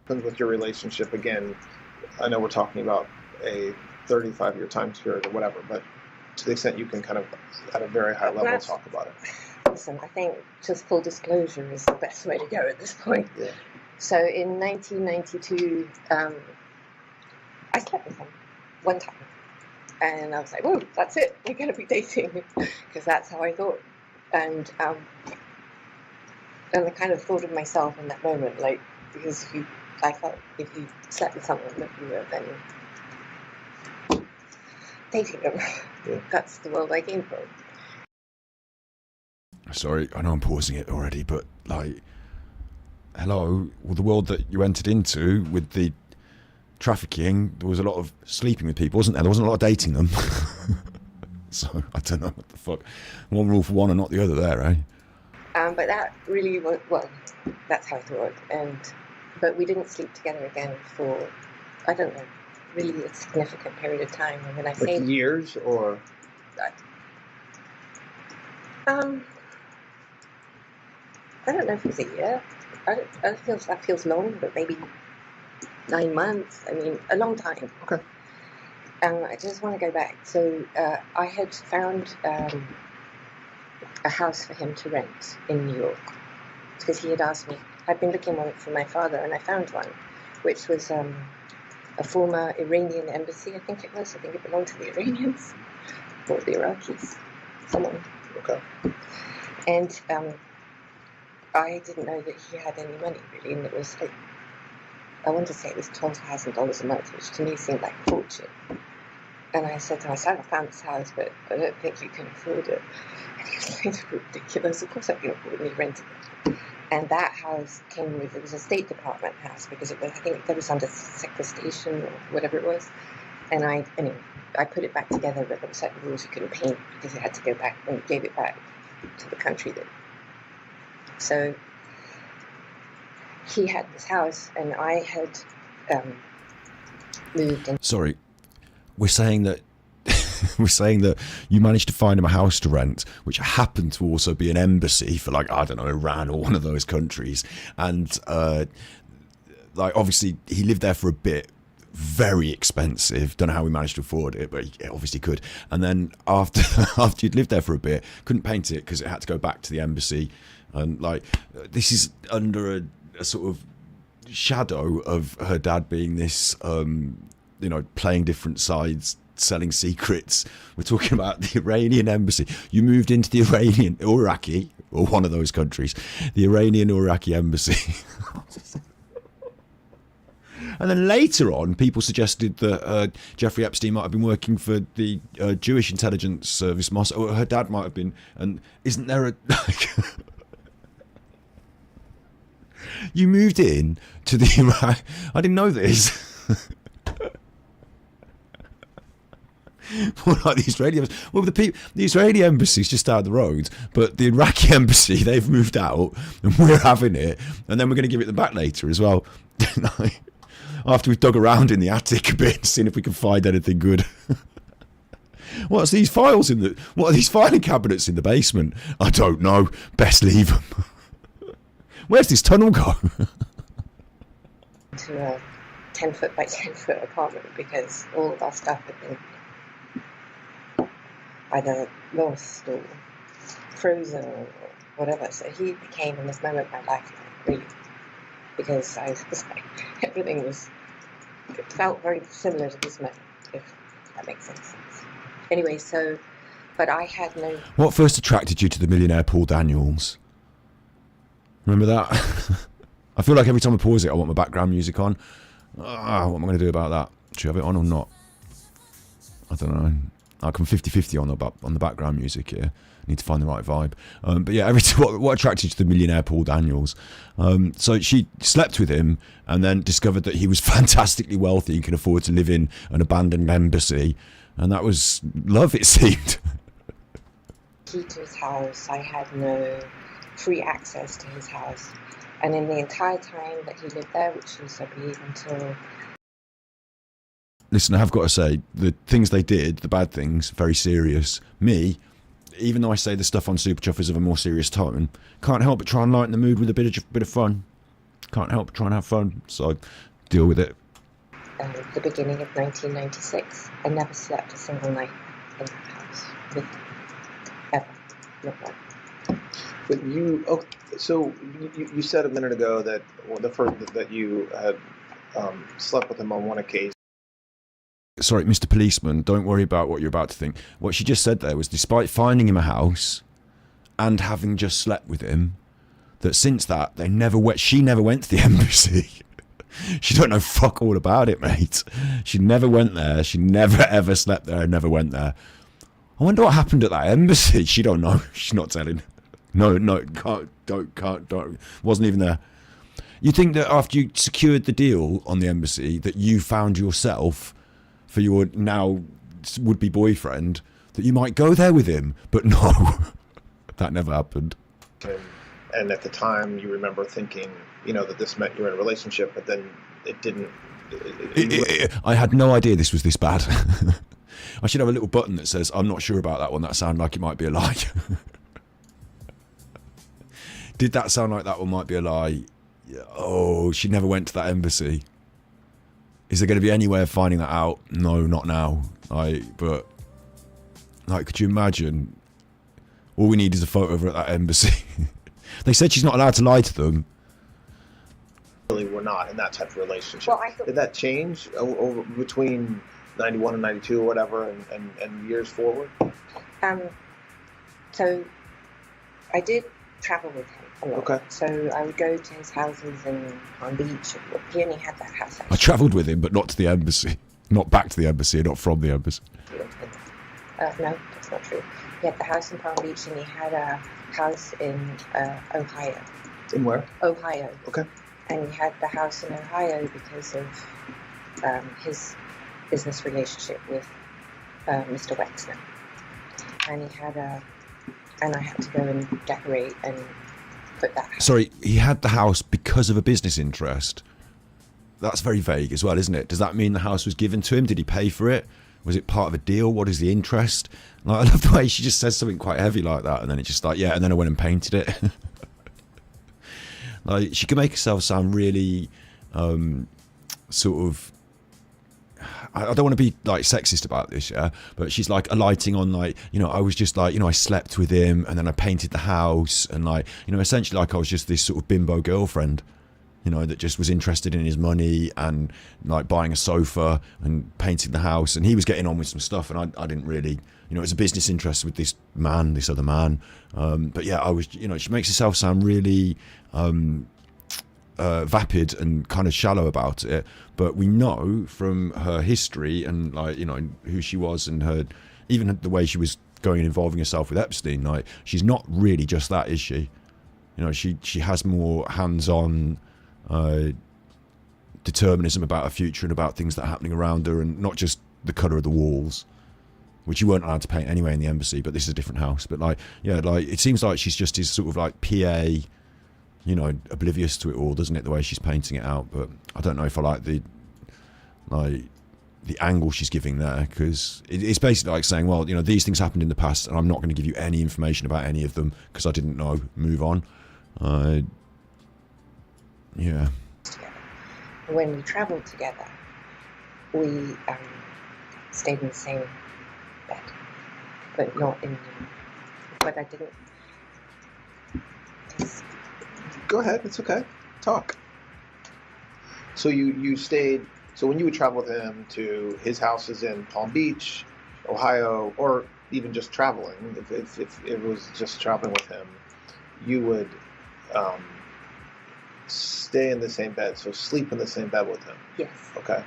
With your relationship again, I know we're talking about a 35-year time period or whatever, but to the extent you can kind of at a very high level talk about it. Listen, I think just full disclosure is the best way to go at this point. Yeah. So in 1992, I slept with him one time, and I was like, "Whoa, that's it. We're going to be dating," because that's how I thought. And I kind of thought of myself in that moment, like, because I felt if you slept with someone that you were then dating them. Yeah. That's the world I came from. Sorry, I know I'm pausing it already, but like, hello, well, the world that you entered into with the trafficking, there was a lot of sleeping with people, wasn't there? There wasn't a lot of dating them. So I don't know what the fuck. One rule for one and not the other there, eh? But that really was, well, that's how I thought. But we didn't sleep together again for, I don't know, really a significant period of time. And when I say Like years or? I don't know if it was a year. I don't feel that feels long, but maybe 9 months. I mean, a long time. Okay. I just want to go back. So I had found a house for him to rent in New York because he had asked me. I'd been looking for my father, and I found one, which was a former Iranian embassy. I think it was. I think it belonged to the Iranians or the Iraqis. Someone. Okay. And I didn't know that he had any money really, and it was like, I want to say it was $12,000 a month, which to me seemed like a fortune. And I said to myself, I found this house, but I don't think you can afford it. And he was like, it's ridiculous. Of course I can afford it. And he rented it. And that house came with, it was a State Department house because it was, I think that was under sequestration or whatever it was. And I put it back together, but there were certain rules you couldn't paint because it had to go back, and he gave it back to the country that. So he had this house, and I had moved in. Sorry, we're saying that you managed to find him a house to rent, which happened to also be an embassy for, like, I don't know, Iran or one of those countries, and like obviously he lived there for a bit. Very expensive. Don't know how we managed to afford it, but he obviously could. And then after you'd lived there for a bit, couldn't paint it because it had to go back to the embassy. And like, this is under a sort of shadow of her dad being this, playing different sides, selling secrets. We're talking about the Iranian embassy. You moved into the Iranian or Iraqi, or one of those countries, the Iranian or Iraqi embassy. And then later on, people suggested that Jeffrey Epstein might have been working for the Jewish intelligence service, Mossad, or her dad might have been. And isn't there a... You moved in to the Iraq... I didn't know this. Well, like the Israeli embassy. Well, the Israeli embassy's just down the road, but the Iraqi embassy, they've moved out, and we're having it, and then we're going to give it them back later as well. After we've dug around in the attic a bit, seeing if we can find anything good. What are these filing cabinets in the basement? I don't know. Best leave them. Where's this tunnel go? To a 10-foot by 10-foot apartment because all of our stuff had been either lost or frozen or whatever. So he became, in this moment of my life, really, because I was like, everything was, it felt very similar to this moment, if that makes any sense. Anyway, so, but I had no... What first attracted you to the millionaire Paul Daniels? Remember that? I feel like every time I pause it, I want my background music on. What am I going to do about that? Should I have it on or not? I don't know. I come 50-50 on the background music here. I need to find the right vibe. But yeah, what attracted you to the millionaire Paul Daniels? So she slept with him and then discovered that he was fantastically wealthy and could afford to live in an abandoned embassy. And that was love, it seemed. Key to his house, I had no free access to his house. And in the entire time that he lived there, which was, I believe, until... Listen, I have got to say, the things they did, the bad things, very serious. Me, even though I say the stuff on Super Chuff is of a more serious tone, can't help but try and lighten the mood with a bit of fun. Can't help but try and have fun, so deal with it. The beginning of 1996, I never slept a single night in that house with him, ever, not one. But you said a minute ago that you had slept with him on one occasion. Sorry, Mr. Policeman, don't worry about what you're about to think. What she just said there was, despite finding him a house and having just slept with him, that since that she never went to the embassy. She don't know fuck all about it, mate. She never went there. She never ever slept there. Never went there. I wonder what happened at that embassy. She don't know. She's not telling. No, can't. Wasn't even there. You think that after you secured the deal on the embassy that you found yourself for your now would-be boyfriend, that you might go there with him, but no, that never happened. And at the time, you remember thinking, that this meant you were in a relationship, but then it didn't. I had no idea this was this bad. I should have a little button that says, I'm not sure about that one. That sounded like it might be a lie. Did that sound like that one might be a lie? Oh, she never went to that embassy. Is there going to be any way of finding that out? No, not now. But could you imagine? All we need is a photo of her at that embassy. They said she's not allowed to lie to them. Really, we're not in that type of relationship. Well, Did that change over between 91 and 92 or whatever and years forward? So I did travel with him a lot. Okay. So I would go to his houses in Palm Beach. He only had that house. I travelled with him, but not to the embassy. Not back to the embassy, not from the embassy. No, that's not true. He had the house in Palm Beach and he had a house in Ohio. In where? Ohio. Okay. And he had the house in Ohio because of his business relationship with Mr. Wexner. And he had and I had to go and decorate and put that house. Sorry, he had the house because of a business interest. That's very vague as well, isn't it? Does that mean the house was given to him? Did he pay for it? Was it part of a deal? What is the interest? I love the way she just says something quite heavy like that, and then it's just like, yeah, and then I went and painted it. She can make herself sound really sort of, I don't want to be sexist about this, yeah, but she's alighting on I was just I slept with him and then I painted the house and essentially I was just this sort of bimbo girlfriend, that just was interested in his money and buying a sofa and painting the house, and he was getting on with some stuff and I didn't really, it was a business interest with this other man, but yeah, I was, she makes herself sound really vapid and kind of shallow about it, but we know from her history and who she was and her, even the way she was going and involving herself with Epstein, she's not really just that, is she? She has more hands-on determinism about her future and about things that are happening around her, and not just the colour of the walls, which you weren't allowed to paint anyway in the embassy, but this is a different house. But it seems like she's just his sort of PA, oblivious to it all, doesn't it, the way she's painting it out? But I don't know if I like the angle she's giving there, because it's basically saying, well, these things happened in the past and I'm not going to give you any information about any of them because I didn't know, move on. Yeah. When we traveled together, we stayed in the same bed, but not in. But I didn't. Go ahead. It's okay. Talk. So you stayed. So when you would travel with him to his houses in Palm Beach, Ohio, or even just traveling, if it was just traveling with him, you would stay in the same bed. So sleep in the same bed with him. Yes. Okay.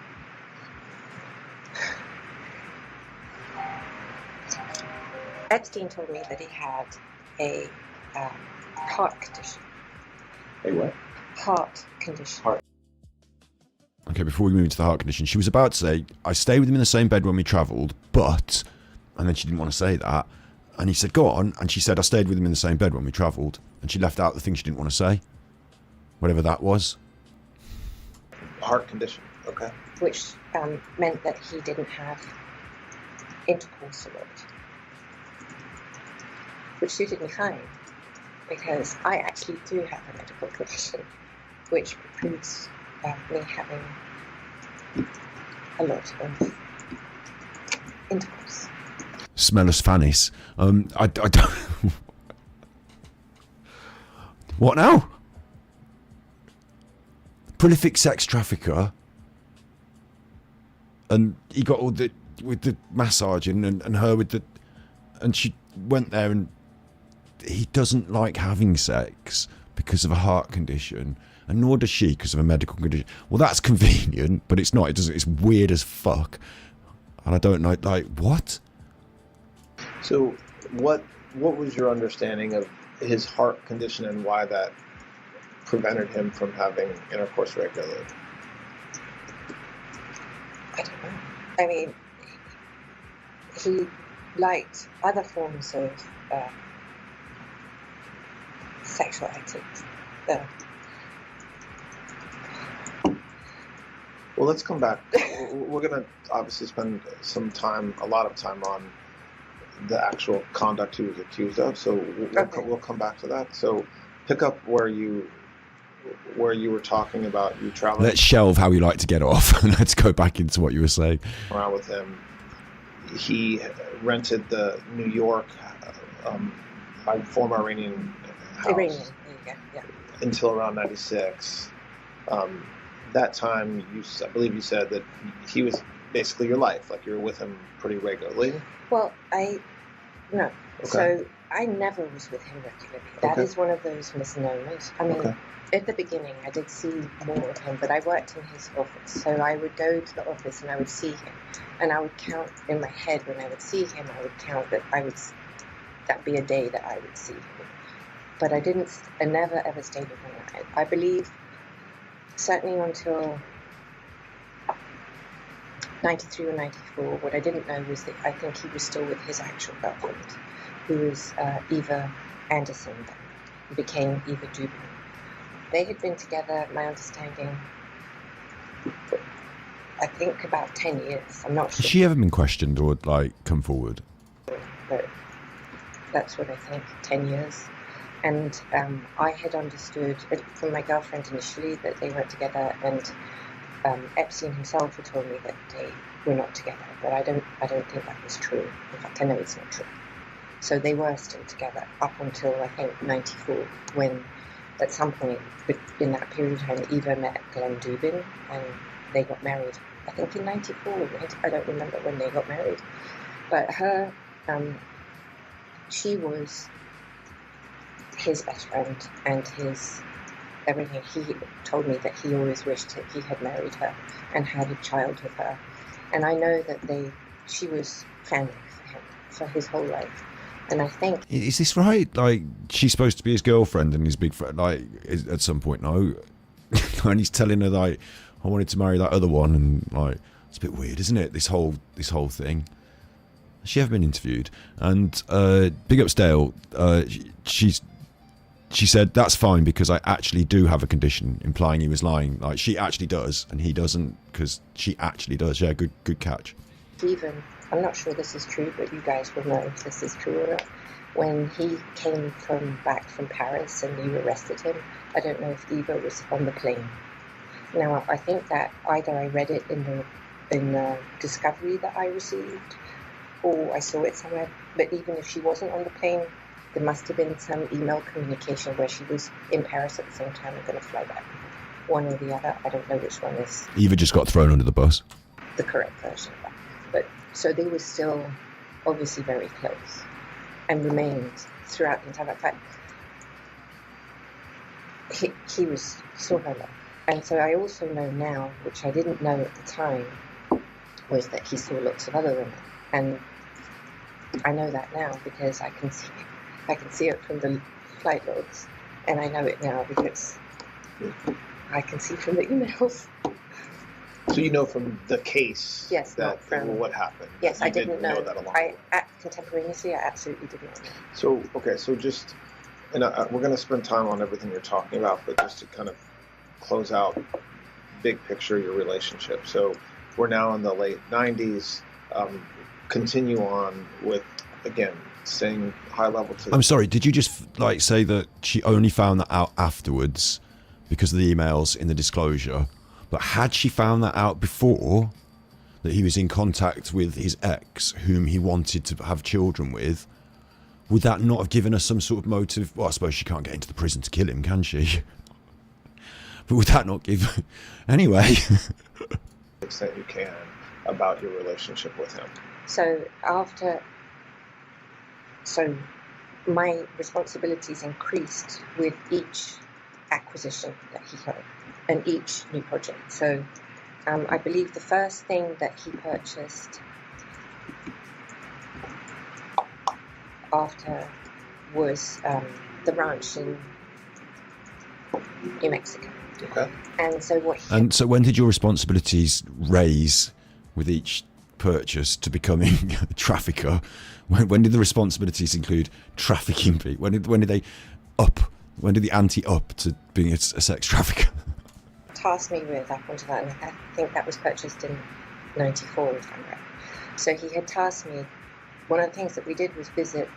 Epstein told me that he had a heart condition. A what? Heart condition. Okay, before we move into the heart condition, she was about to say, I stayed with him in the same bed when we travelled, but, and then she didn't want to say that, and he said, go on, and she said, I stayed with him in the same bed when we travelled, and she left out the thing she didn't want to say, whatever that was. Heart condition, okay. Which meant that he didn't have intercourse a lot, which suited me fine, because I actually do have a medical condition, which precludes me having a lot of intercourse. Smell-us fannies. I don't... What now? Prolific sex trafficker, and he got all the with the massaging and her with the, and she went there, and he doesn't like having sex because of a heart condition, and nor does she because of a medical condition. Well, that's convenient, but it's not. It doesn't. It's weird as fuck, and I don't know. What? So what was your understanding of his heart condition and why that prevented him from having intercourse regularly? I don't know. I mean, he liked other forms of sexual activity. Well, let's come back. We're going to obviously spend a lot of time on the actual conduct he was accused of. So we'll come back to that. So pick up where you were talking about you traveling. Let's shelve how we like to get off and let's go back into what you were saying. Around with him. He rented the New York former Iranian house. Iranian, there you go, yeah. Until around 96. That time, I believe you said that he was basically your life, like you were with him pretty regularly. Well, no. Okay. So I never was with him regularly. That is one of those misnomers. I mean, at the beginning, I did see more of him, but I worked in his office. So I would go to the office and I would see him. And I would count in my head when I would see him, I would count that that'd be a day that I would see him. But I never ever stayed with him. I believe, certainly until 93 or 94, what I didn't know was that I think he was still with his actual girlfriend, who was Eva Anderson, then, who became Eva Dubin. They had been together, my understanding, I think about 10 years. I'm not sure. Has she ever been questioned or come forward? But that's what I think, 10 years. And I had understood from my girlfriend initially that they weren't together, and Epstein himself had told me that they were not together, but I don't think that was true. In fact, I know it's not true. So they were still together up until, I think, 94, when at some point in that period of time, Eva met Glenn Dubin, and they got married. I think in 94, I don't remember when they got married. But her, she was his best friend and his everything. He told me that he always wished that he had married her and had a child with her. And I know that she was family for him for his whole life. And I think... Is this right? She's supposed to be his girlfriend and his big friend, at some point, no? And he's telling her, I wanted to marry that other one, and, it's a bit weird, isn't it? This whole thing. Has she ever been interviewed? And, Big Ups Dale, she said, that's fine because I actually do have a condition, implying he was lying. She actually does, and he doesn't, because she actually does. Yeah, good catch. Even, I'm not sure this is true, but you guys will know if this is true or not. When he came back from Paris and you arrested him, I don't know if Eva was on the plane. Now, I think that either I read it in the discovery that I received, or I saw it somewhere, but even if she wasn't on the plane, there must have been some email communication where she was in Paris at the same time and going to fly back. One or the other. I don't know which one is Eva just got thrown under the bus. the correct version of that. But so they were still obviously very close and remained throughout the entire time. He saw her love. And so I also know now, which I didn't know at the time, was that he saw lots of other women. And I know that now because I can see it from the flight logs, and I know it now because I can see from the emails. So you know from the case what happened? Yes, I didn't know that along. Contemporaneously, I absolutely did not know. So, okay, so just, and we're going to spend time on everything you're talking about, but just to kind of close out big picture your relationship. So we're now in the late 90s. Continue on with, again, staying high level to... I'm sorry, did you just say that she only found that out afterwards because of the emails in the disclosure? But had she found that out before, that he was in contact with his ex, whom he wanted to have children with, would that not have given us some sort of motive? Well, I suppose she can't get into the prison to kill him, can she? But would that not give... Anyway. The extent you can about your relationship with him. So my responsibilities increased with each acquisition that he had and each new project. So I believe the first thing that he purchased after was the ranch in New Mexico. Okay. And so what he And so when did your responsibilities raise with each purchase to becoming a trafficker? When did the responsibilities include trafficking people? When did they up? When did the ante up to being a sex trafficker? tasked me with up until that, and I think that was purchased in 94, if I'm right. So he had tasked me, one of the things that we did was visit,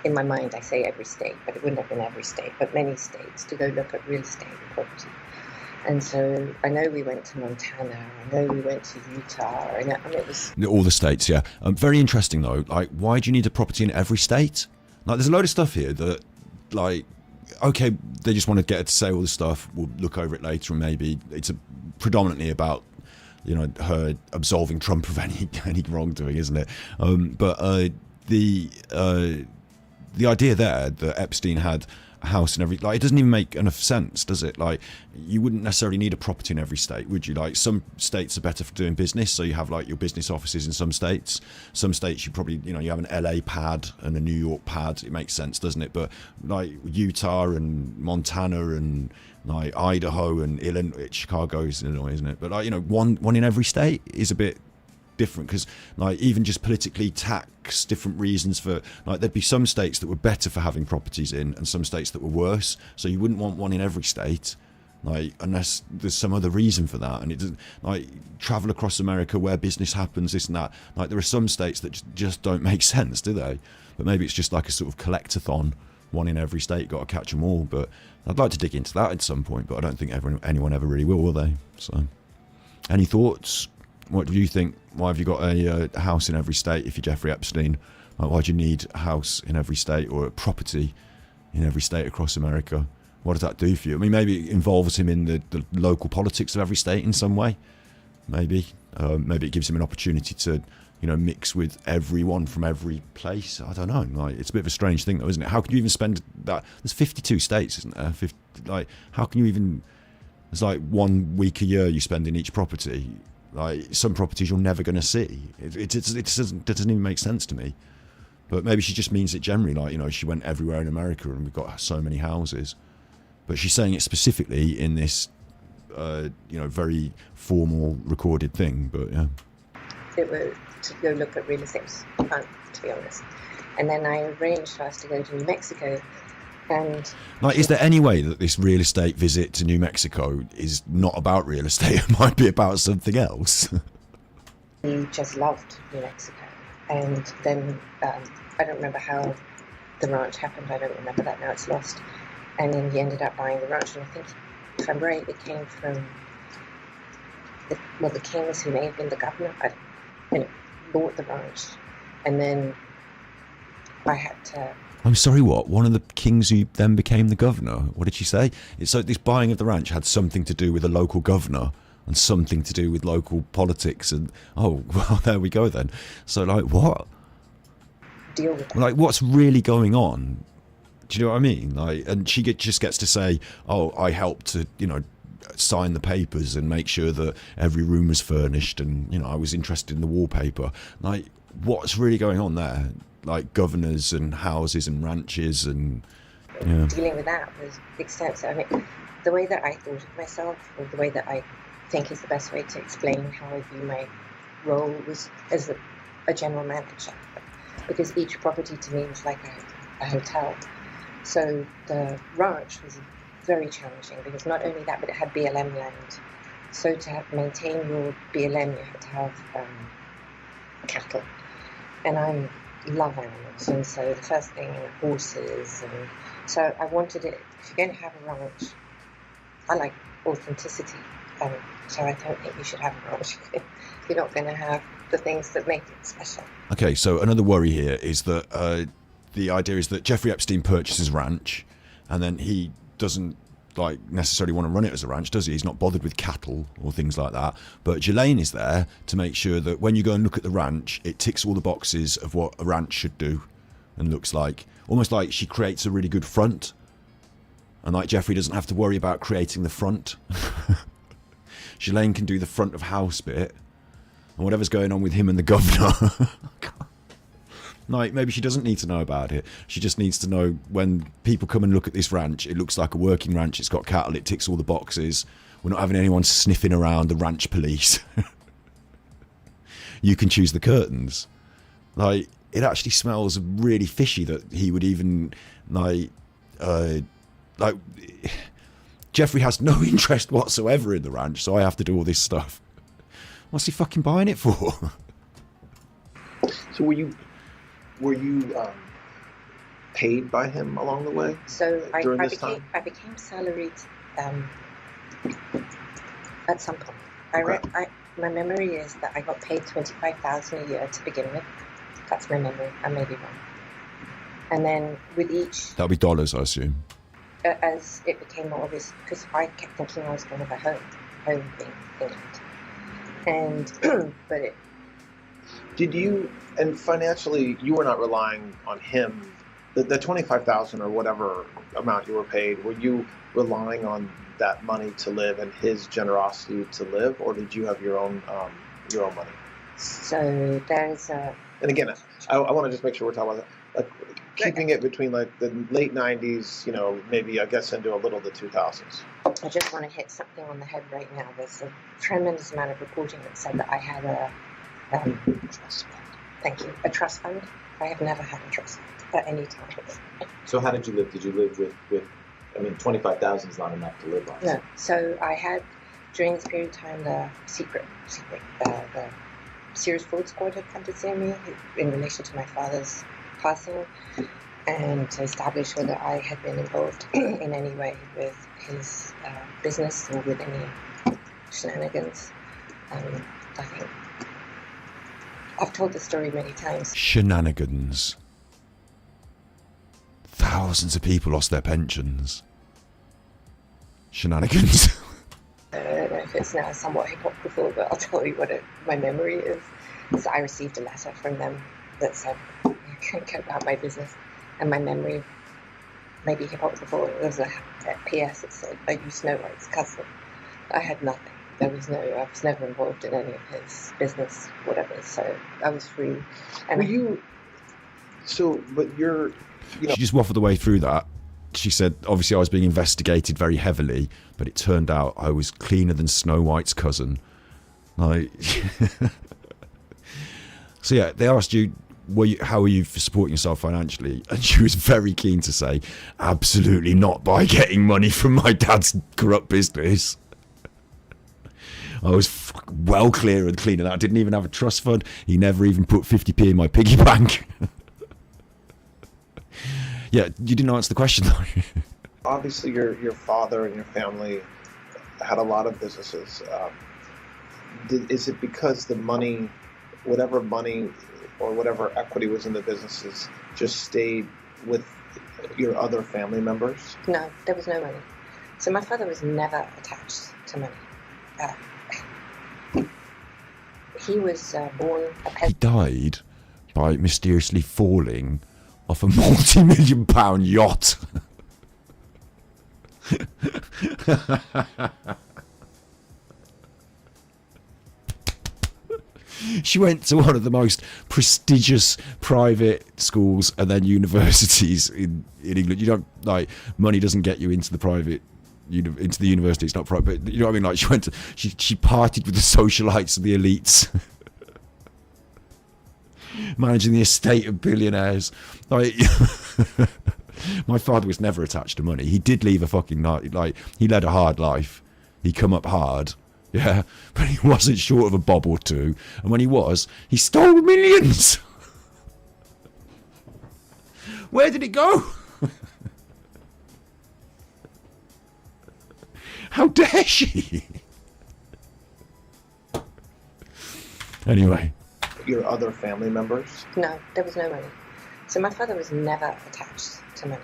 in my mind I say every state, but it wouldn't have been every state, but many states, to go look at real estate and property. And so I know we went to Montana, I know we went to Utah, I mean it was... All the states, yeah. Very interesting though, like why do you need a property in every state? Like there's a load of stuff here that, like, okay, they just want to get her to say all this stuff, we'll look over it later, and maybe it's predominantly about, you know, her absolving Trump of any wrongdoing, isn't it? But the idea there that Epstein had a house in every, like, it doesn't even make enough sense, does it? Like, you wouldn't necessarily need a property in every state, would you? Like, some states are better for doing business, so you have like your business offices in some states. Some states you probably, you know, you have an LA pad and a New York pad. It makes sense, doesn't it? But like Utah and Montana and like Idaho and Illinois, Chicago is Illinois, isn't it? But like, you know, one in every state is a bit different, because like even just politically tax different reasons for, like, there'd be some states that were better for having properties in and some states that were worse, so you wouldn't want one in every state, like, unless there's some other reason for that. And it doesn't, like, travel across America where business happens, this and that, like there are some states that just don't make sense, do they? But maybe it's just like a sort of collectathon, one in every state, got to catch them all. But I'd like to dig into that at some point, but I don't think anyone ever really will they? So any thoughts? What do you think? Why have you got a house in every state if you're Jeffrey Epstein? Like, why do you need a house in every state or a property in every state across America? What does that do for you? I mean, maybe it involves him in the local politics of every state in some way. Maybe it gives him an opportunity to, you know, mix with everyone from every place. I don't know. Like, it's a bit of a strange thing, though, isn't it? How can you even spend that? There's 52 states, isn't there? Like, how can you even? There's like 1 week a year you spend in each property. Like, some properties you're never going to see. It doesn't even make sense to me. But maybe she just means it generally, like, you know, she went everywhere in America and we've got so many houses. But she's saying it specifically in this, you know, very formal recorded thing. But yeah, It was to go look at real estate. It was fun, to be honest. And then I arranged for us to go to New Mexico. And like, is there any way that this real estate visit to New Mexico is not about real estate? It might be about something else. he just loved New Mexico. And then I don't remember how the ranch happened. I don't remember that now. It's lost. And then he ended up buying the ranch. And I think, if I'm right, it came from the kings who may have been the governor. Bought the ranch. And then I had to... I'm sorry, what? One of the kings who then became the governor? What did she say? It's so this buying of the ranch had something to do with a local governor and something to do with local politics. And, oh, well, there we go then. So, like, what? Deal with it. Like, what's really going on? Do you know what I mean? Like, and she just gets to say, oh, I helped to, you know, sign the papers and make sure that every room was furnished, and, you know, I was interested in the wallpaper. Like, what's really going on there? Like, governors and houses and ranches and, yeah. Dealing with that was extensive. I mean, the way that I thought of myself, or the way that I think is the best way to explain how I view my role, was as a general manager, because each property to me was like a hotel. So the ranch was very challenging, because not only that, but it had BLM land. So to maintain your BLM, you had to have cattle. And I love animals, and so the first thing, horses, and so I wanted it. If you're going to have a ranch, I like authenticity, so I don't think you should have a ranch if you're not going to have the things that make it special. Okay, so another worry here is that the idea is that Jeffrey Epstein purchases ranch, and then he doesn't like necessarily want to run it as a ranch, does he? He's not bothered with cattle or things like that. But Ghislaine is there to make sure that when you go and look at the ranch, it ticks all the boxes of what a ranch should do and looks like. Almost like she creates a really good front, and like Jeffrey doesn't have to worry about creating the front. Ghislaine can do the front of house bit, and whatever's going on with him and the governor. Like, maybe she doesn't need to know about it. She just needs to know when people come and look at this ranch, it looks like a working ranch. It's got cattle. It ticks all the boxes. We're not having anyone sniffing around the ranch police. You can choose the curtains. Like, it actually smells really fishy that he would even, like, Jeffrey has no interest whatsoever in the ranch, so I have to do all this stuff. What's he fucking buying it for? So were you paid by him along the way? So I time? became salaried at some point. My memory is that I got paid $25,000 a year to begin with. That's my memory. I may be wrong. And then with each, That'll be dollars, I assume. As it became more obvious, because I kept thinking I was going to have a home thing in it. And but it. Did you, and financially, you were not relying on him, the $25,000 or whatever amount you were paid, were you relying on that money to live and his generosity to live, or did you have your own money? So there's a. And again, I want to just make sure we're talking about that, like keeping it between like the late 90s, you know, maybe I guess into a little of the 2000s. I just want to hit something on the head right now. There's a tremendous amount of reporting that said that I had a trust fund. Thank you. A trust fund. I have never had a trust fund at any time. So how did you live? Did you live with I mean, 25,000 is not enough to live on. No. So I had, during this period of time, the the Sears Fraud Squad had come to see me in relation to my father's passing, and to establish whether I had been involved in any way with his business or with any shenanigans. I think I've told the story many times. Shenanigans. Thousands of people lost their pensions. Shenanigans. I don't know if it's now somewhat hypocritical, but I'll tell you what my memory is. So I received a letter from them that said, you can't go about my business. And my memory may be hypocritical. There was a PS that said, are you Snow White's cousin? I had nothing. I was never involved in any of his business, whatever. So I was free. And but you're, you know. She just waffled away through that. She said, obviously I was being investigated very heavily, but it turned out I was cleaner than Snow White's cousin. Like, so yeah, they asked you, how are you for supporting yourself financially? And she was very keen to say, absolutely not by getting money from my dad's corrupt business. I was well clear and clean of that. I didn't even have a trust fund. He never even put 50p in my piggy bank. Yeah, you didn't answer the question though. Obviously, your father and your family had a lot of businesses. Is it because the money, whatever money or whatever equity was in the businesses, just stayed with your other family members? No, there was no money. So my father was never attached to money. He was born a peasant. He died by mysteriously falling off a multi-million-pound yacht. She went to one of the most prestigious private schools and then universities in England. You don't, like, money doesn't get you into the private, into the university. It's not private. You know what I mean? Like, she partied with the socialites and the elites. Managing the estate of billionaires. Like, my father was never attached to money. He did leave a fucking night. Like, he led a hard life. He come up hard, yeah, but he wasn't short of a bob or two. And when he was, he stole millions. Where did it go? How dare she? Anyway. Your other family members? No, there was no money. So my father was never attached to money.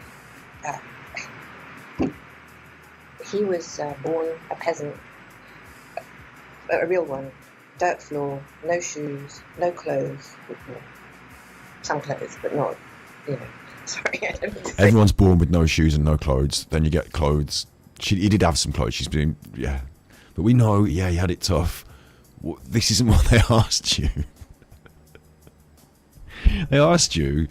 He was born a peasant, a real one. Dirt floor, no shoes, no clothes. Some clothes, but not, sorry. I don't mean to say. Everyone's born with no shoes and no clothes. Then you get clothes. He did have some clothes. She's been, yeah. But we know, yeah, he had it tough. This isn't what they asked you. I asked you,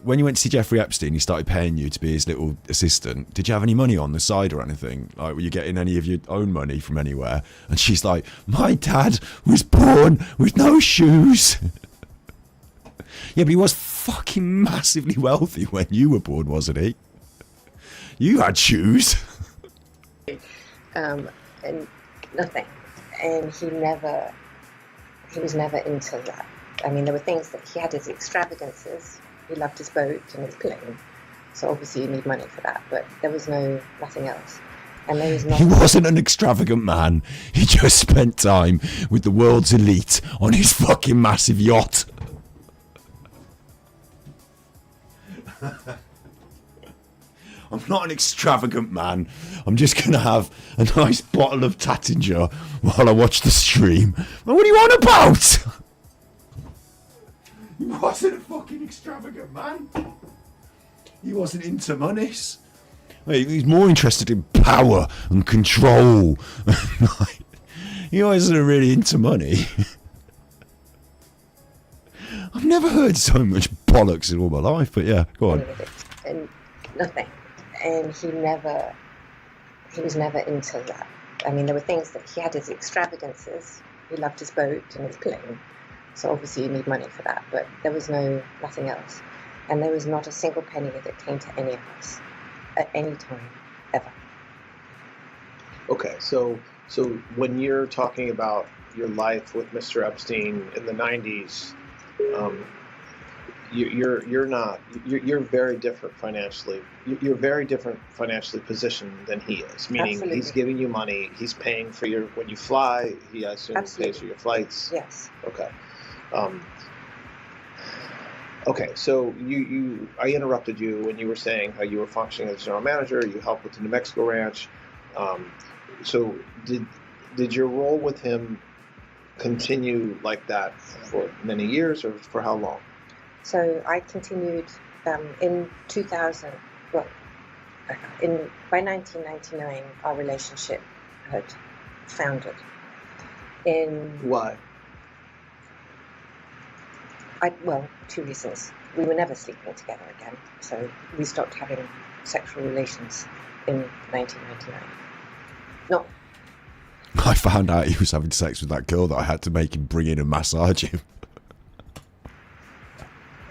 when you went to see Jeffrey Epstein, he started paying you to be his little assistant. Did you have any money on the side or anything? Like, were you getting any of your own money from anywhere? And she's like, my dad was born with no shoes. Yeah, but he was fucking massively wealthy when you were born, wasn't he? You had shoes. And nothing. And he was never into that. I mean, there were things that he had his extravagances. He loved his boat and his plane. So obviously you need money for that, but there was nothing else. And there was He wasn't an extravagant man. He just spent time with the world's elite on his fucking massive yacht. I'm not an extravagant man. I'm just going to have a nice bottle of Tattinger while I watch the stream. Well, what do you want about? He wasn't a fucking extravagant man. He wasn't into monies. He's more interested in power and control. He wasn't really into money. I've never heard so much bollocks in all my life, but yeah, go on. And nothing. And he was never into that. I mean, there were things that he had his extravagances. He loved his boat and his plane. So obviously you need money for that, but there was nothing else. And there was not a single penny that came to any of us at any time, ever. Okay, so when you're talking about your life with Mr. Epstein in the 90s, you're very different financially. You're very different financially positioned than he is. Meaning, Absolutely. He's giving you money. He's paying for when you fly. He, I assume, pays for your flights. Yes. Okay. Okay. So I interrupted you when you were saying how you were functioning as general manager. You helped with the New Mexico ranch. So did your role with him continue like that for many years, or for how long? So I continued in 2000. Well, by 1999, our relationship had foundered. Why? Well, two reasons. We were never sleeping together again, so we stopped having sexual relations in 1999. No. I found out he was having sex with that girl that I had to make him bring in and massage him.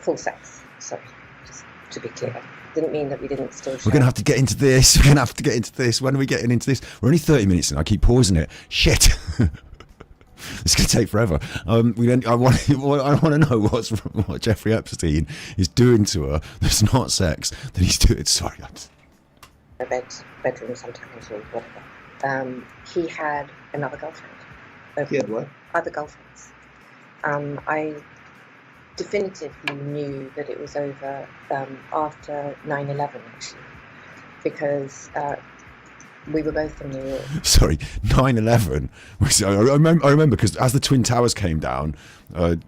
Full sex. Sorry, just to be clear. Didn't mean that we didn't still share. We're going to have to get into this. We're going to have to get into this. When are we getting into this? We're only 30 minutes in. I keep pausing it. Shit. It's going to take forever. I want to know what Jeffrey Epstein is doing to her that's not sex, that he's doing. Sorry. A bedroom sometimes or whatever. He had another girlfriend. He had what? Other girlfriends. I definitively knew that it was over after 9/11, actually, because we were both in New York. Sorry, 9/11. I remember because as the Twin Towers came down, I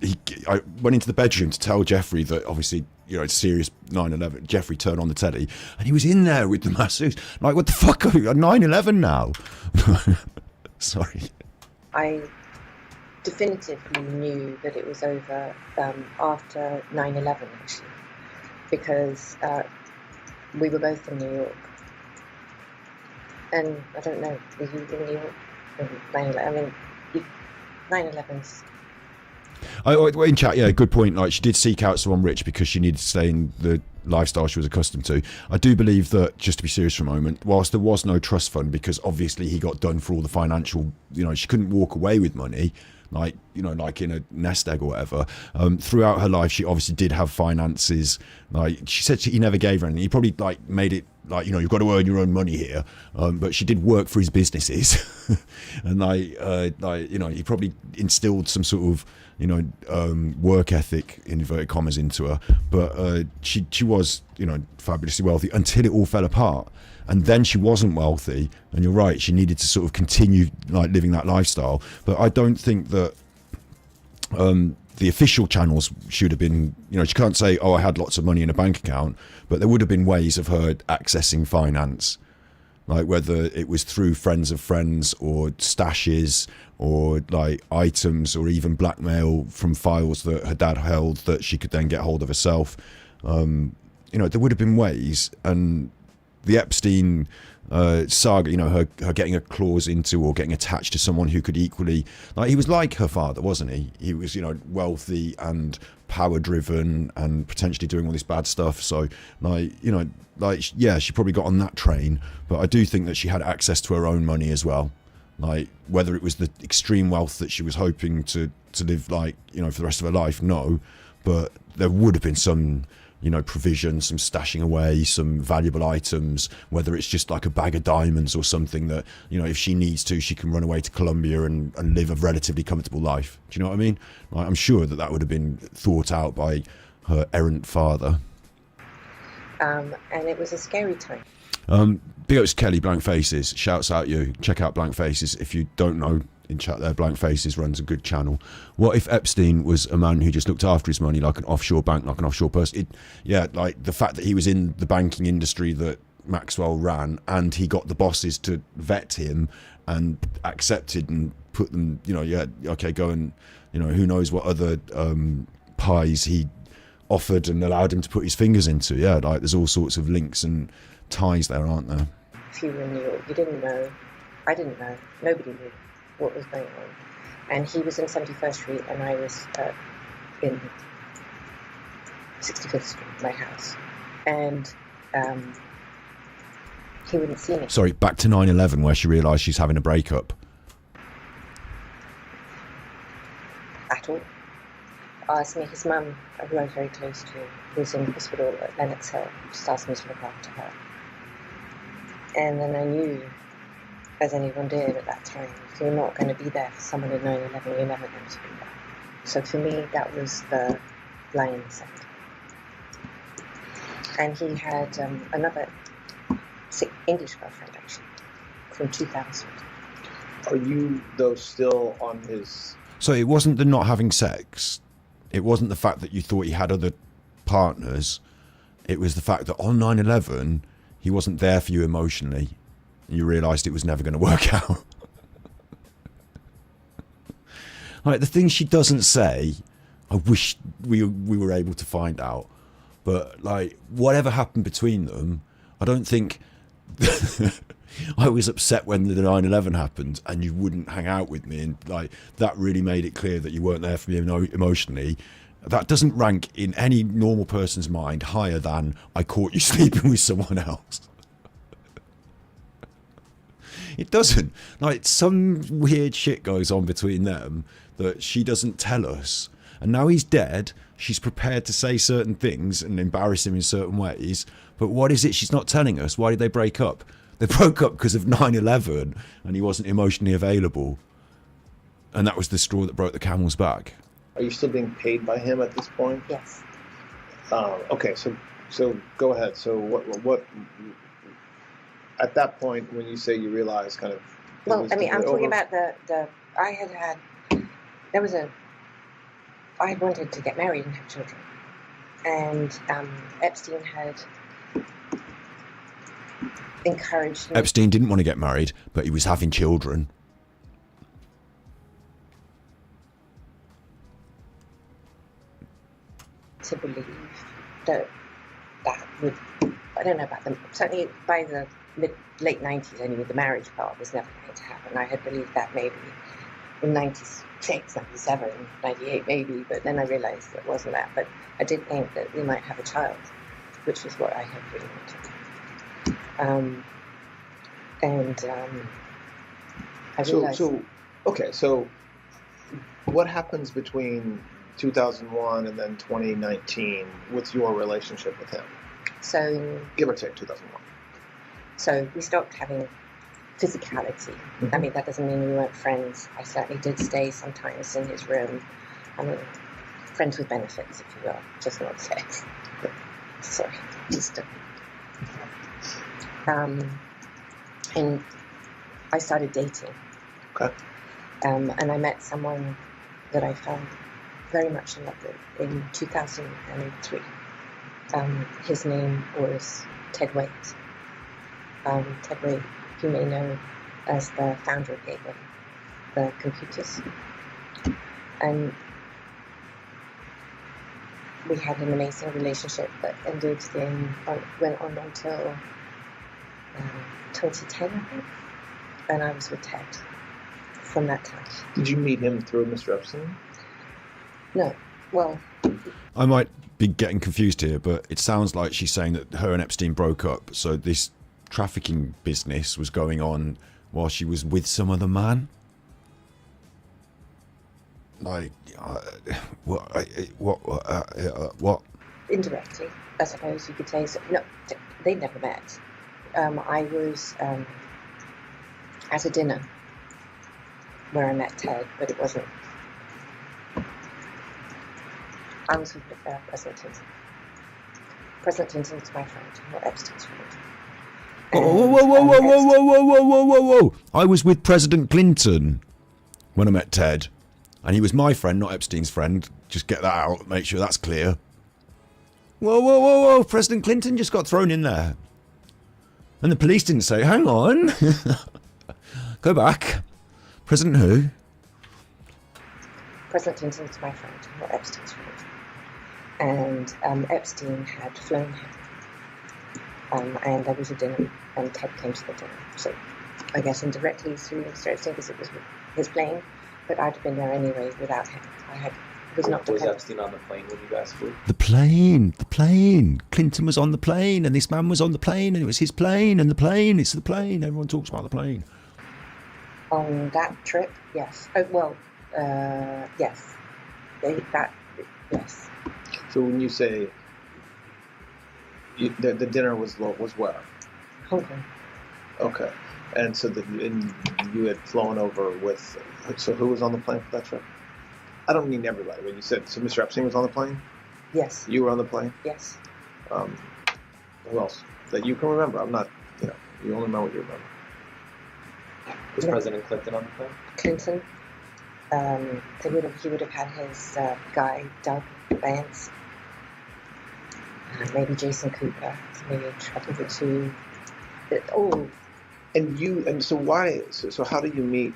went into the bedroom to tell Jeffrey that obviously, it's serious 9/11. Jeffrey turned on the telly and he was in there with the masseuse. Like, what the fuck? 9/11 now? Sorry. I definitively knew that it was over after 9/11, actually, because we were both in New York. And I don't know, were you in New York? 9/11, I mean, 9/11's... In chat, yeah, good point. Like, she did seek out someone rich because she needed to stay in the lifestyle she was accustomed to. I do believe that, just to be serious for a moment, whilst there was no trust fund, because obviously he got done for all the financial, she couldn't walk away with money, like in a nest egg or whatever. Throughout her life, she obviously did have finances. Like, she said he never gave her anything. He probably made it you've got to earn your own money here. But she did work for his businesses, and he probably instilled some sort of work ethic, inverted commas, into her. But she was fabulously wealthy until it all fell apart. And then she wasn't wealthy, and you're right, she needed to sort of continue living that lifestyle. But I don't think that the official channels should have been, she can't say, I had lots of money in a bank account, but there would have been ways of her accessing finance. like whether it was through friends of friends or stashes or like items or even blackmail from files that her dad held that she could then get hold of herself. You know, there would have been ways, and the Epstein saga, you know, her getting a clause into or getting attached to someone who could equally, like, he was like her father, wasn't he? He was, you know, wealthy and power driven and potentially doing all this bad stuff. So, like, you know, like, yeah, she probably got on that train, but I do think that she had access to her own money as well. Like, whether it was the extreme wealth that she was hoping to live, like, you know, for the rest of her life, no, but there would have been some, you know, provision, some stashing away, some valuable items, whether it's just like a bag of diamonds or something that, you know, if she needs to, she can run away to Colombia and live a relatively comfortable life. Do you know what I mean? Like, I'm sure that would have been thought out by her errant father. And it was a scary time. Big ups Kelly, Blank Faces. Shouts out you. Check out Blank Faces. If you don't know, in chat there, Blank Faces runs a good channel. What if Epstein was a man who just looked after his money like an offshore bank, like an offshore person? Yeah, like the fact that he was in the banking industry that Maxwell ran, and he got the bosses to vet him and accepted and put them, you know, yeah, okay, go and, you know, who knows what other pies he offered and allowed him to put his fingers into. Yeah, like there's all sorts of links and ties there, aren't there? If you were in New York, you didn't know. I didn't know. Nobody knew what was going on. And he was in 71st Street and I was in 65th Street, my house. And he wouldn't see me. Sorry, back to 9/11 where she realised she's having a breakup. At all. Asked me, his mum, who I was very close to, was in hospital at Lenox Hill, just asked me to look after her. And then I knew, as anyone did at that time, if you're not going to be there for someone in 9/11, you're never going to be there. So for me, that was the line in the sand. And he had another English girlfriend, actually, from 2000. Are you, though, still on his... So it wasn't the not having sex. It wasn't the fact that you thought he had other partners. It was the fact that on 9/11, he wasn't there for you emotionally. And you realised it was never going to work out. Like, the things she doesn't say, I wish we were able to find out. But, like, whatever happened between them, I don't think... I was upset when the 9/11 happened and you wouldn't hang out with me, and like that really made it clear that you weren't there for me emotionally. That doesn't rank in any normal person's mind higher than I caught you sleeping with someone else. It doesn't. Like, some weird shit goes on between them that she doesn't tell us, and now he's dead. She's prepared to say certain things and embarrass him in certain ways, but what is it she's not telling us? Why did they break up? They broke up because of 9/11 and he wasn't emotionally available. And that was the straw that broke the camel's back. Are you still being paid by him at this point? Yes. Okay, so go ahead. So what at that point when you say you realize kind of... Well, I mean, I'm talking about I wanted to get married and have children. And Epstein had encouraged me. Epstein didn't want to get married, but he was having children. To believe that would, I don't know about them, certainly by the late 90s anyway, the marriage part was never going to happen. I had believed that maybe in 96, 97, 98 maybe, but then I realised it wasn't that. But I did think that we might have a child, which is what I had really wanted. I realized... So what happens between 2001 and then 2019 with your relationship with him? So... Give or take 2001. So we stopped having physicality. I mean, that doesn't mean we weren't friends. I certainly did stay sometimes in his room. I mean, friends with benefits, if you will, just not sex. Sorry, just... and I started dating. Okay. And I met someone that I fell very much in love with in 2003. His name was Ted Waite. Ted Waite you may know as the founder of Gateway, the computers. And we had an amazing relationship that went on until 2010, I think. And I was with Ted from that time. Did you meet him through Mr. Epstein? No. Well, I might be getting confused here, but it sounds like she's saying that her and Epstein broke up, so this trafficking business was going on while she was with some other man. Like, what? indirectly, I suppose you could say. So. No, they never met. I was at a dinner where I met Ted, but it wasn't. I was with President Clinton. President Clinton's my friend, not Epstein's friend. Whoa. I was with President Clinton when I met Ted. And he was my friend, not Epstein's friend. Just get that out, make sure that's clear. Whoa. President Clinton just got thrown in there. And the police didn't say, hang on. Go back. President who? President Clinton's my friend, not Epstein's friend. And Epstein had flown him. And there was a dinner, and Ted came to the dinner. So I guess indirectly through Mr. Epstein, because it was his plane, but I'd have been there anyway without him. Was Epstein on the plane when you guys flew? The plane. Clinton was on the plane, and this man was on the plane, and it was his plane, and it's the plane. Everyone talks about the plane. On that trip, yes. Yes. Yes. So when you say the dinner was where? Hong Kong. Okay. And so you had flown over with. So who was on the plane for that trip? I don't mean everybody. When you said so, Mr. Epstein was on the plane. Yes. You were on the plane. Yes. Who else that you can remember? I'm not. You only know what you remember. Was President Clinton on the plane? Clinton. He would have had his guy Doug Vance. Maybe Jason Cooper. Maybe I think the two. And so why? So how do you meet?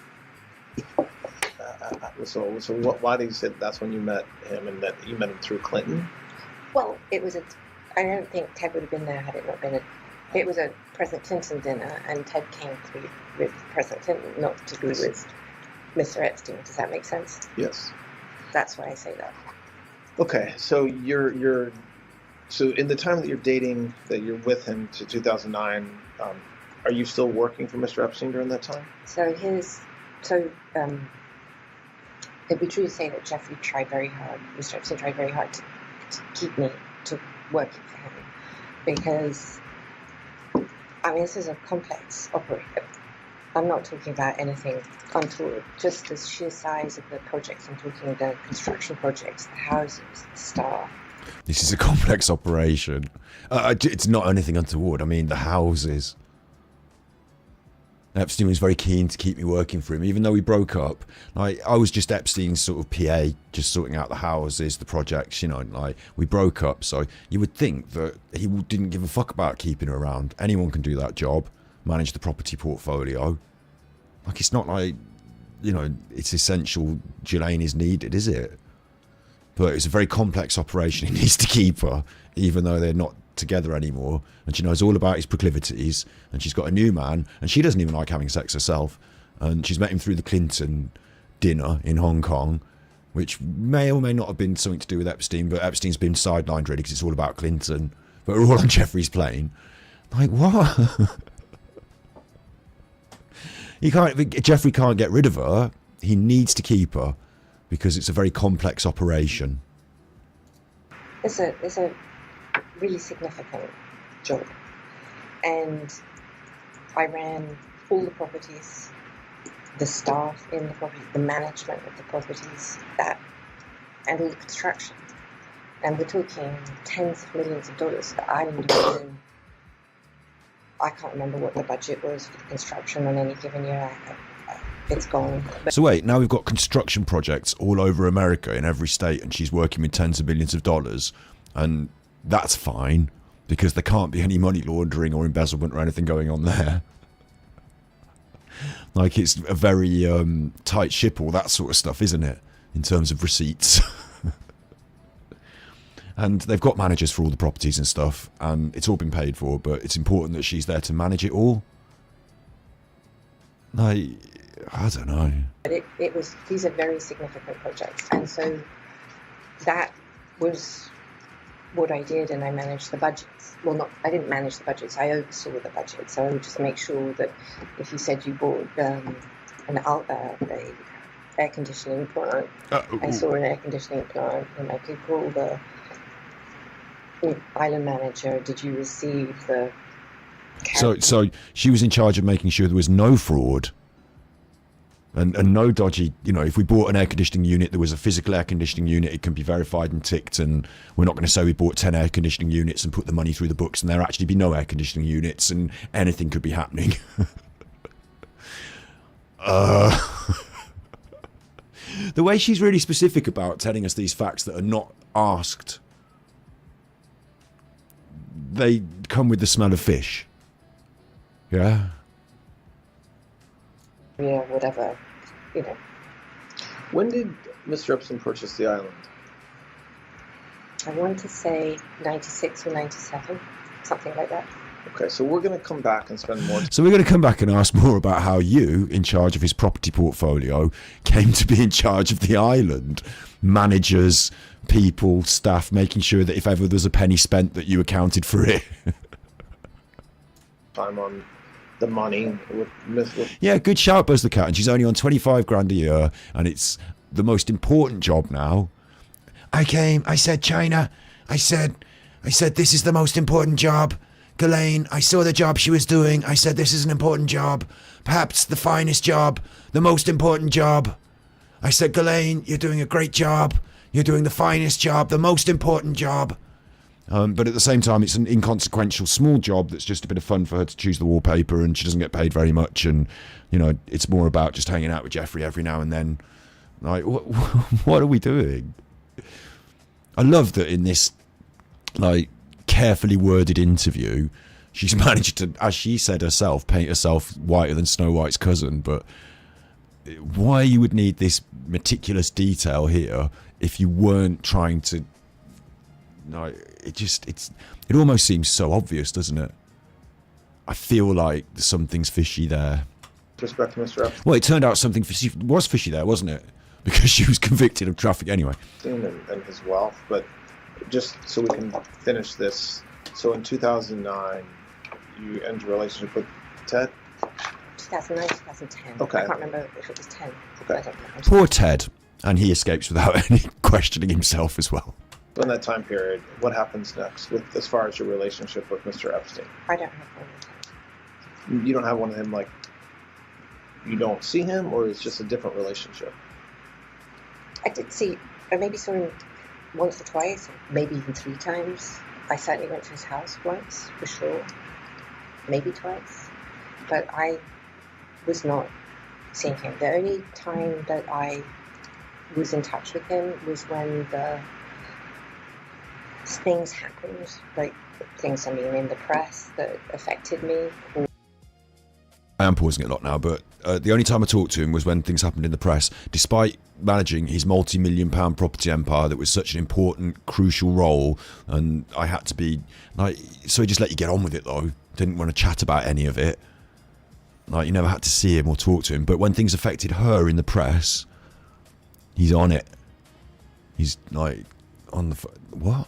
Why did you say that's when you met him, and that you met him through Clinton? Well, it was I don't think Ted would have been there had it not been it was a President Clinton dinner, and Ted came to be with President Clinton, not to be with Mr. Epstein. Does that make sense? Yes. That's why I say that. Okay, so so in the time that you're dating, that you're with him to 2009, are you still working for Mr. Epstein during that time? It'd be true to say that Jeffrey tried very hard, Mr. Epstein tried very hard to keep me to working for him, because, this is a complex operation. I'm not talking about anything untoward, just the sheer size of the projects. I'm talking the construction projects, the houses, the staff. This is a complex operation. It's not anything untoward. The houses. Epstein was very keen to keep me working for him, even though we broke up. I was just Epstein's sort of PA, just sorting out the houses, the projects, we broke up. So you would think that he didn't give a fuck about keeping her around. Anyone can do that job, manage the property portfolio. It's not like, it's essential Ghislaine is needed, is it? But it's a very complex operation. He needs to keep her, even though they're not together anymore, and she knows all about his proclivities, and she's got a new man, and she doesn't even like having sex herself, and she's met him through the Clinton dinner in Hong Kong, which may or may not have been something to do with Epstein, but Epstein's been sidelined really because it's all about Clinton, but we're all on Jeffrey's plane. What? Jeffrey can't get rid of her. He needs to keep her because it's a very complex operation. It's a really significant job, and I ran all the properties, the staff in the property, the management of the properties, and all the construction, and we're talking tens of millions of dollars. The island was in, I can't remember what the budget was for the construction on any given year. It's gone. So wait, now we've got construction projects all over America in every state, and she's working with tens of billions of dollars, and that's fine because there can't be any money laundering or embezzlement or anything going on there. Like, it's a very tight ship, all that sort of stuff, isn't it? In terms of receipts. And they've got managers for all the properties and stuff, and it's all been paid for, but it's important that she's there to manage it all. Like, I don't know. But these are very significant projects, and so that was what I did, and I managed the budgets. Well, I didn't manage the budgets, I oversaw the budget, so I would just make sure that if you said you bought a air conditioning plant, I saw an air conditioning plant, and I could call the island manager, did you receive the... So she was in charge of making sure there was no fraud and no dodgy, if we bought an air conditioning unit, there was a physical air conditioning unit, it can be verified and ticked, and we're not going to say we bought 10 air conditioning units and put the money through the books and there actually be no air conditioning units and anything could be happening. The way she's really specific about telling us these facts that are not asked, they come with the smell of fish. Yeah? Yeah, whatever, When did Mr. Epstein purchase the island? I want to say 96 or 97, something like that. Okay, so we're going to come back and spend more time. So we're going to come back and ask more about how you, in charge of his property portfolio, came to be in charge of the island. Managers, people, staff, making sure that if ever there's a penny spent that you accounted for it. Time on the money with Yeah, good shout, Buzz the Cat. And she's only on 25 grand a year, and it's the most important job now. I said, China, I said this is the most important job. Ghislaine, I saw the job she was doing. I said, this is an important job. Perhaps the finest job, the most important job. I said, Ghislaine, you're doing a great job. You're doing the finest job, the most important job. But at the same time, it's an inconsequential small job that's just a bit of fun for her to choose the wallpaper, and she doesn't get paid very much. And, it's more about just hanging out with Jeffrey every now and then. Like, what are we doing? I love that in this, carefully worded interview, she's managed to, as she said herself, paint herself whiter than Snow White's cousin. But why you would need this meticulous detail here if you weren't trying to... it almost seems so obvious, doesn't it? I feel like something's fishy there. Respect to Mr. Epstein. Well, it turned out something was fishy there, wasn't it? Because she was convicted of traffic anyway. And his wealth, but just so we can finish this. So in 2009, you end your relationship with Ted? 2009, 2010. Okay. I can't remember if it was 10. Okay. I don't know. Poor Ted. And he escapes without any questioning himself as well. In that time period, what happens next as far as your relationship with Mr. Epstein? I don't have one of them. You don't have one of him, you don't see him, or it's just a different relationship? I did see, I maybe saw him once or twice, maybe even 3 times. I certainly went to his house once, for sure. Maybe twice. But I was not seeing him. The only time that I was in touch with him was when the things happened, things, in the press that affected me. I am pausing it a lot now, but the only time I talked to him was when things happened in the press. Despite managing his multi-million-pound property empire that was such an important, crucial role, and I had to be so he just let you get on with it though. Didn't want to chat about any of it. You never had to see him or talk to him. But when things affected her in the press, he's on it. He's on the what?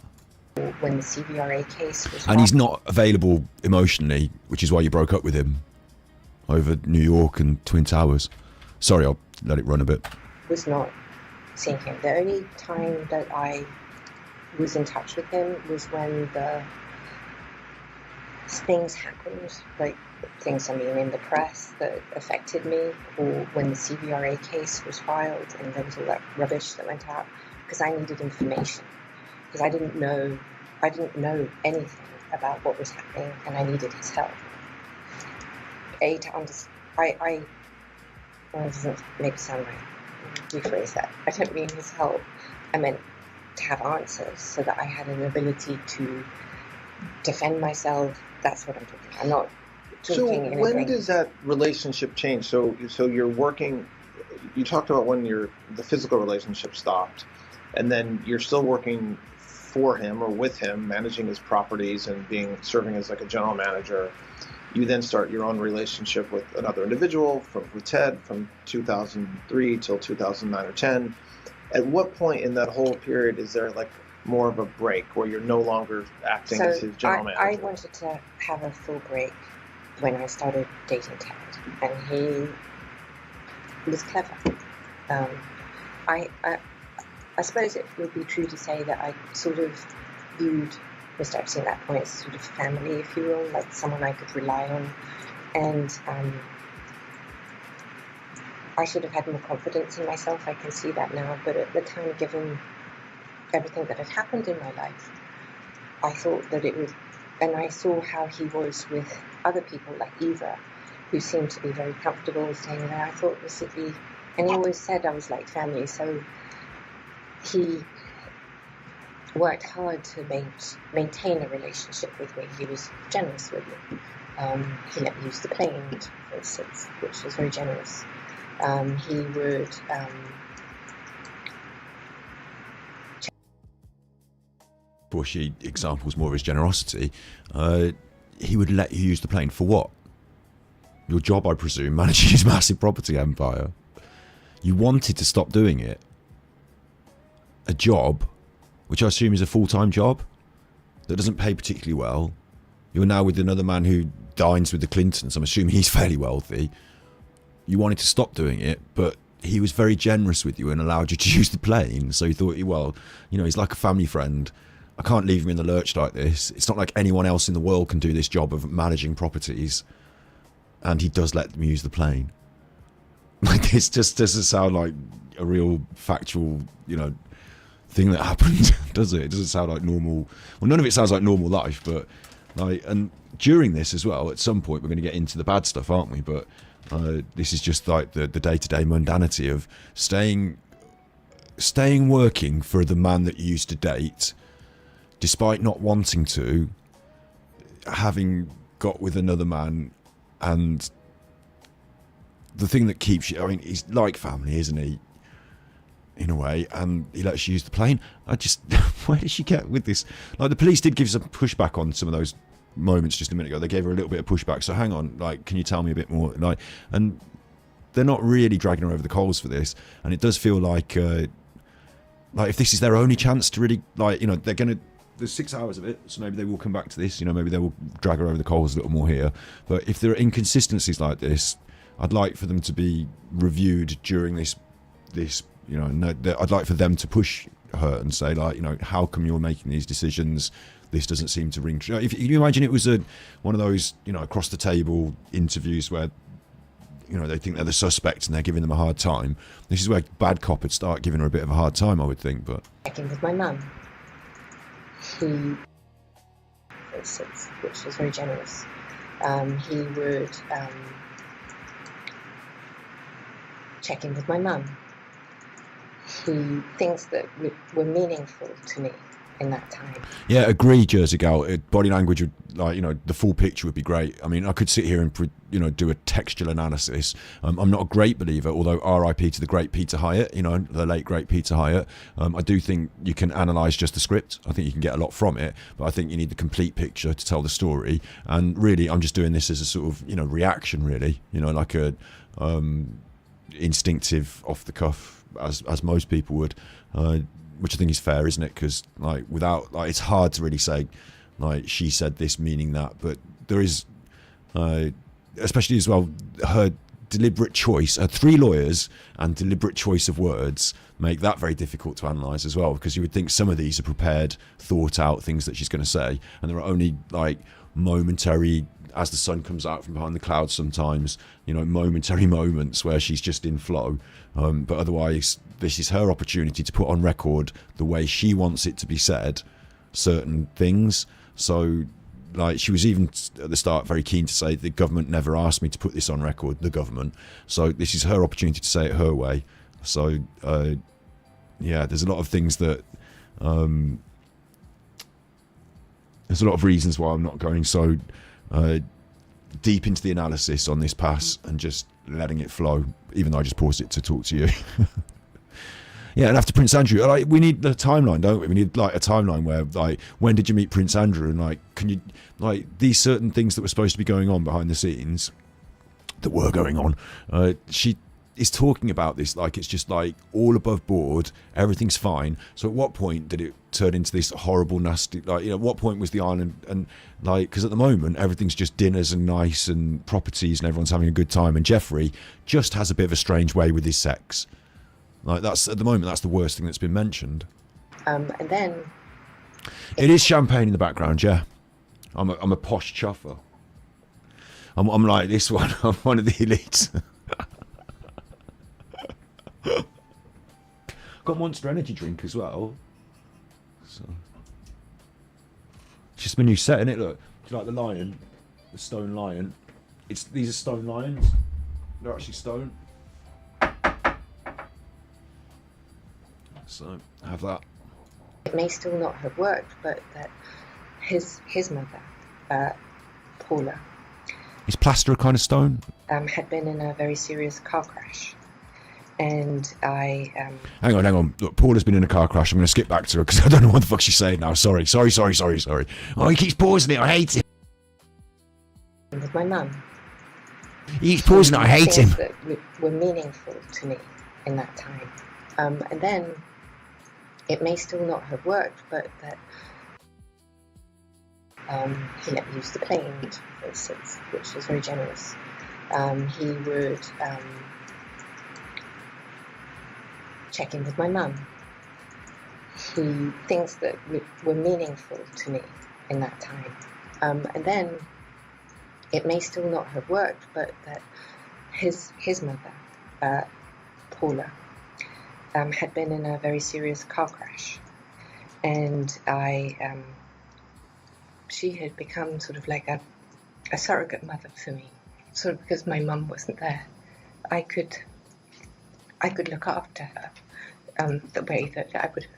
When the CVRA case was and he's not available emotionally, which is why you broke up with him over New York and Twin Towers. Sorry, I'll let it run a bit. Was not seeing him. The only time that I was in touch with him was when the things happened, things, in the press that affected me, or when the CVRA case was filed and there was all that rubbish that went out, because I needed information. Because I didn't know anything about what was happening, and I needed his help. Well, it doesn't maybe sound right. Rephrase that. I don't mean his help. I meant to have answers so that I had an ability to defend myself. That's what I'm talking about. I'm not So talking and when agreeing. does that relationship change? So you're working. You talked about when the physical relationship stopped, and then you're still working for him or with him, managing his properties and serving as like a general manager. You then start your own relationship with another individual, with Ted, from 2003 till 2009 or 10. At what point in that whole period is there like more of a break where you're no longer acting as his general manager? I wanted to have a full break when I started dating Ted, and he was clever. I suppose it would be true to say that I sort of viewed Mr. Epstein at that point as sort of family, if you will, like someone I could rely on. And I should have had more confidence in myself. I can see that now. But at the time, given everything that had happened in my life, I thought that it would, and I saw how he was with other people like Eva, who seemed to be very comfortable staying there. I thought this would be, and he always said I was like family, so he worked hard to maintain a relationship with me. He was generous with me. He let me use the plane, for instance, which was very generous. He would Bushy examples more of his generosity. He would let you use the plane for what? Your job, I presume, managing his massive property empire. You wanted to stop doing it. A job, which I assume is a full-time job, that doesn't pay particularly well. You're now with another man who dines with the Clintons. I'm assuming he's fairly wealthy. You wanted to stop doing it, but he was very generous with you and allowed you to use the plane. So you thought, well, you know, he's like a family friend. I can't leave him in the lurch like this. It's not like anyone else in the world can do this job of managing properties. And he does let them use the plane. Like, this just doesn't sound like a real factual, you know, thing that happened, does it? It doesn't sound like normal. Well, none of it sounds like normal life, but like, and during this as well, at some point we're going to get into the bad stuff, aren't we? But this is just like the day-to-day mundanity of staying working for the man that you used to date, despite not wanting to, having got with another man. And the thing that keeps you, I mean, he's like family, isn't he? In a way, and he lets you use the plane. Where did she get with this? Like, the police did give some pushback on some of those moments just a minute ago. They gave her a little bit of pushback. So hang on, like, can you tell me a bit more? Like, and they're not really dragging her over the coals for this. And it does feel like if this is their only chance to really, like, you know, there's 6 hours of it, so maybe they will come back to this. You know, maybe they will drag her over the coals a little more here. But if there are inconsistencies like this, I'd like for them to be reviewed during this. You know, I'd like for them to push her and say, like, you know, how come you're making these decisions? This doesn't seem to ring true. If you imagine it was one of those, you know, across the table interviews where, you know, they think they're the suspect and they're giving them a hard time. This is where bad cop would start giving her a bit of a hard time, I would think. But checking with my mum, he, for instance, which was very generous. He would check in with my mum. Things that were meaningful to me in that time. Yeah, agree, Jersey Gal. Body language would, like, you know, the full picture would be great. I mean, I could sit here and, you know, do a textual analysis. I'm not a great believer, although R.I.P. to the great Peter Hyatt, you know, the late great Peter Hyatt. I do think you can analyse just the script. I think you can get a lot from it, but I think you need the complete picture to tell the story. And really, I'm just doing this as a sort of, you know, reaction, really. You know, like a instinctive, off the cuff, as most people would, which I think is fair, isn't it? Because, like, without, like, it's hard to really say, like, she said this meaning that, but there is, especially as well, her deliberate choice, her 3 lawyers and deliberate choice of words make that very difficult to analyse as well, because you would think some of these are prepared, thought out things that she's going to say, and there are only, like, momentary, as the sun comes out from behind the clouds sometimes, you know, momentary moments where she's just in flow. But otherwise, this is her opportunity to put on record the way she wants it to be said, certain things. So, like, she was even at the start very keen to say the government never asked me to put this on record, the government. So this is her opportunity to say it her way. So, yeah, there's a lot of things that... there's a lot of reasons why I'm not going so... deep into the analysis on this pass and just letting it flow, even though I just paused it to talk to you. Yeah, and after Prince Andrew, like, we need the timeline, don't we? We need like a timeline where, like, when did you meet Prince Andrew, and like, can you, like, these certain things that were supposed to be going on behind the scenes, that were going on. She is talking about this like it's just like all above board, everything's fine. So at what point did it turn into this horrible, nasty, like, you know, what point was the island, and like, because at the moment everything's just dinners and nice and properties and everyone's having a good time, and Jeffrey just has a bit of a strange way with his sex. Like, that's, at the moment, that's the worst thing that's been mentioned. And then... It is champagne in the background, yeah. I'm a posh chuffer. I'm like this one. I'm one of the elites. Got Monster Energy drink as well. So, it's just my new set, innit? Look, do you like the lion? The stone lion. These are stone lions. They're actually stone. So, have that. It may still not have worked, but that his mother, Paula, Is plaster a kind of stone? had been in a very serious car crash. And I... Hang on. Look, Paula's been in a car crash. I'm going to skip back to her because I don't know what the fuck she's saying now. Sorry. Oh, he keeps pausing it. I hate it. With my mum. He keeps pausing it. I hate him. Things that were meaningful to me in that time. And then it may still not have worked, but that he let me use the plane, for instance, which was very generous. He would check in with my mum. Things that were meaningful to me in that time. And then it may still not have worked, but that his mother, Paula, had been in a very serious car crash, and she had become sort of like a surrogate mother for me, sort of because my mum wasn't there. I could look after her the way that I would have.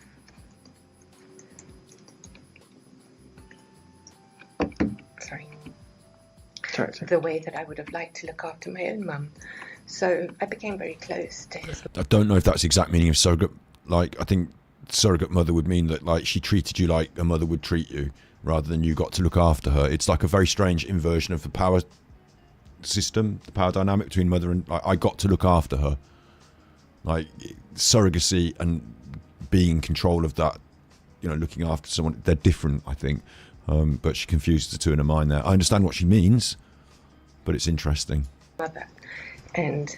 The way that I would have liked to look after my own mum. So I became very close to his... I don't know if that's the exact meaning of surrogate. Like, I think surrogate mother would mean that, like, she treated you like a mother would treat you, rather than you got to look after her. It's like a very strange inversion of the power system, the power dynamic between mother and... Like, I got to look after her. Like, surrogacy and being in control of that, you know, looking after someone, they're different, I think. But she confuses the two in her mind there. I understand what she means, but it's interesting. Mother. And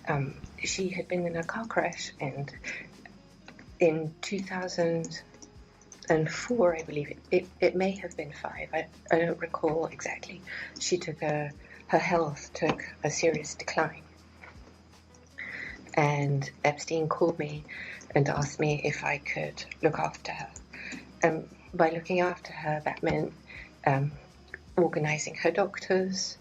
she had been in a car crash, and in 2004, I believe, it may have been 5, I don't recall exactly, she took her health took a serious decline. And Epstein called me and asked me if I could look after her. By looking after her, that meant organising her doctors,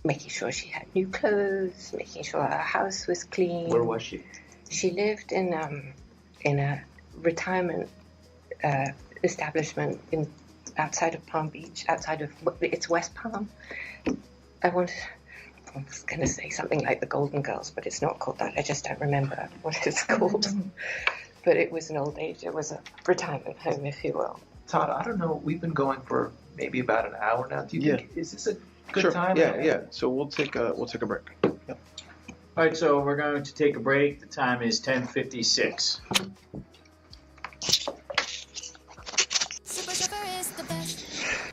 making sure she had new clothes, making sure her house was clean. Where was she? She lived in a retirement establishment outside of Palm Beach, it's West Palm. I was going to say something like the Golden Girls, but it's not called that. I just don't remember what it's called. But it was an old age. It was a retirement home, if you will. Todd, I don't know. We've been going for maybe about an hour now. Do you think, is this a good time? Yeah. So we'll take a break. Yep. All right, so we're going to take a break. The time is 10:56.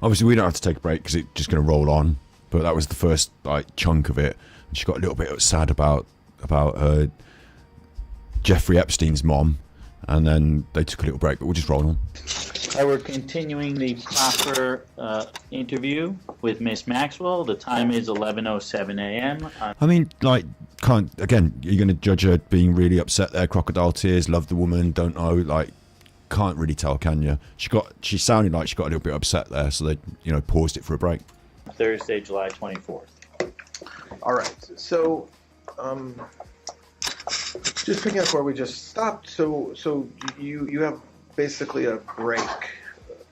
Obviously, we don't have to take a break because it's just going to roll on. But that was the first chunk of it. And she got a little bit sad about Jeffrey Epstein's mom, and then they took a little break. But we'll just roll on. We're continuing the proper interview with Miss Maxwell. The time is 11:07 a.m. I mean, like, you're going to judge her being really upset there, crocodile tears, love the woman, don't know, like, can't really tell, can you? She sounded like she got a little bit upset there, so they, paused it for a break. Thursday, July 24th. All right. So, just picking up where we just stopped. So you have basically a break.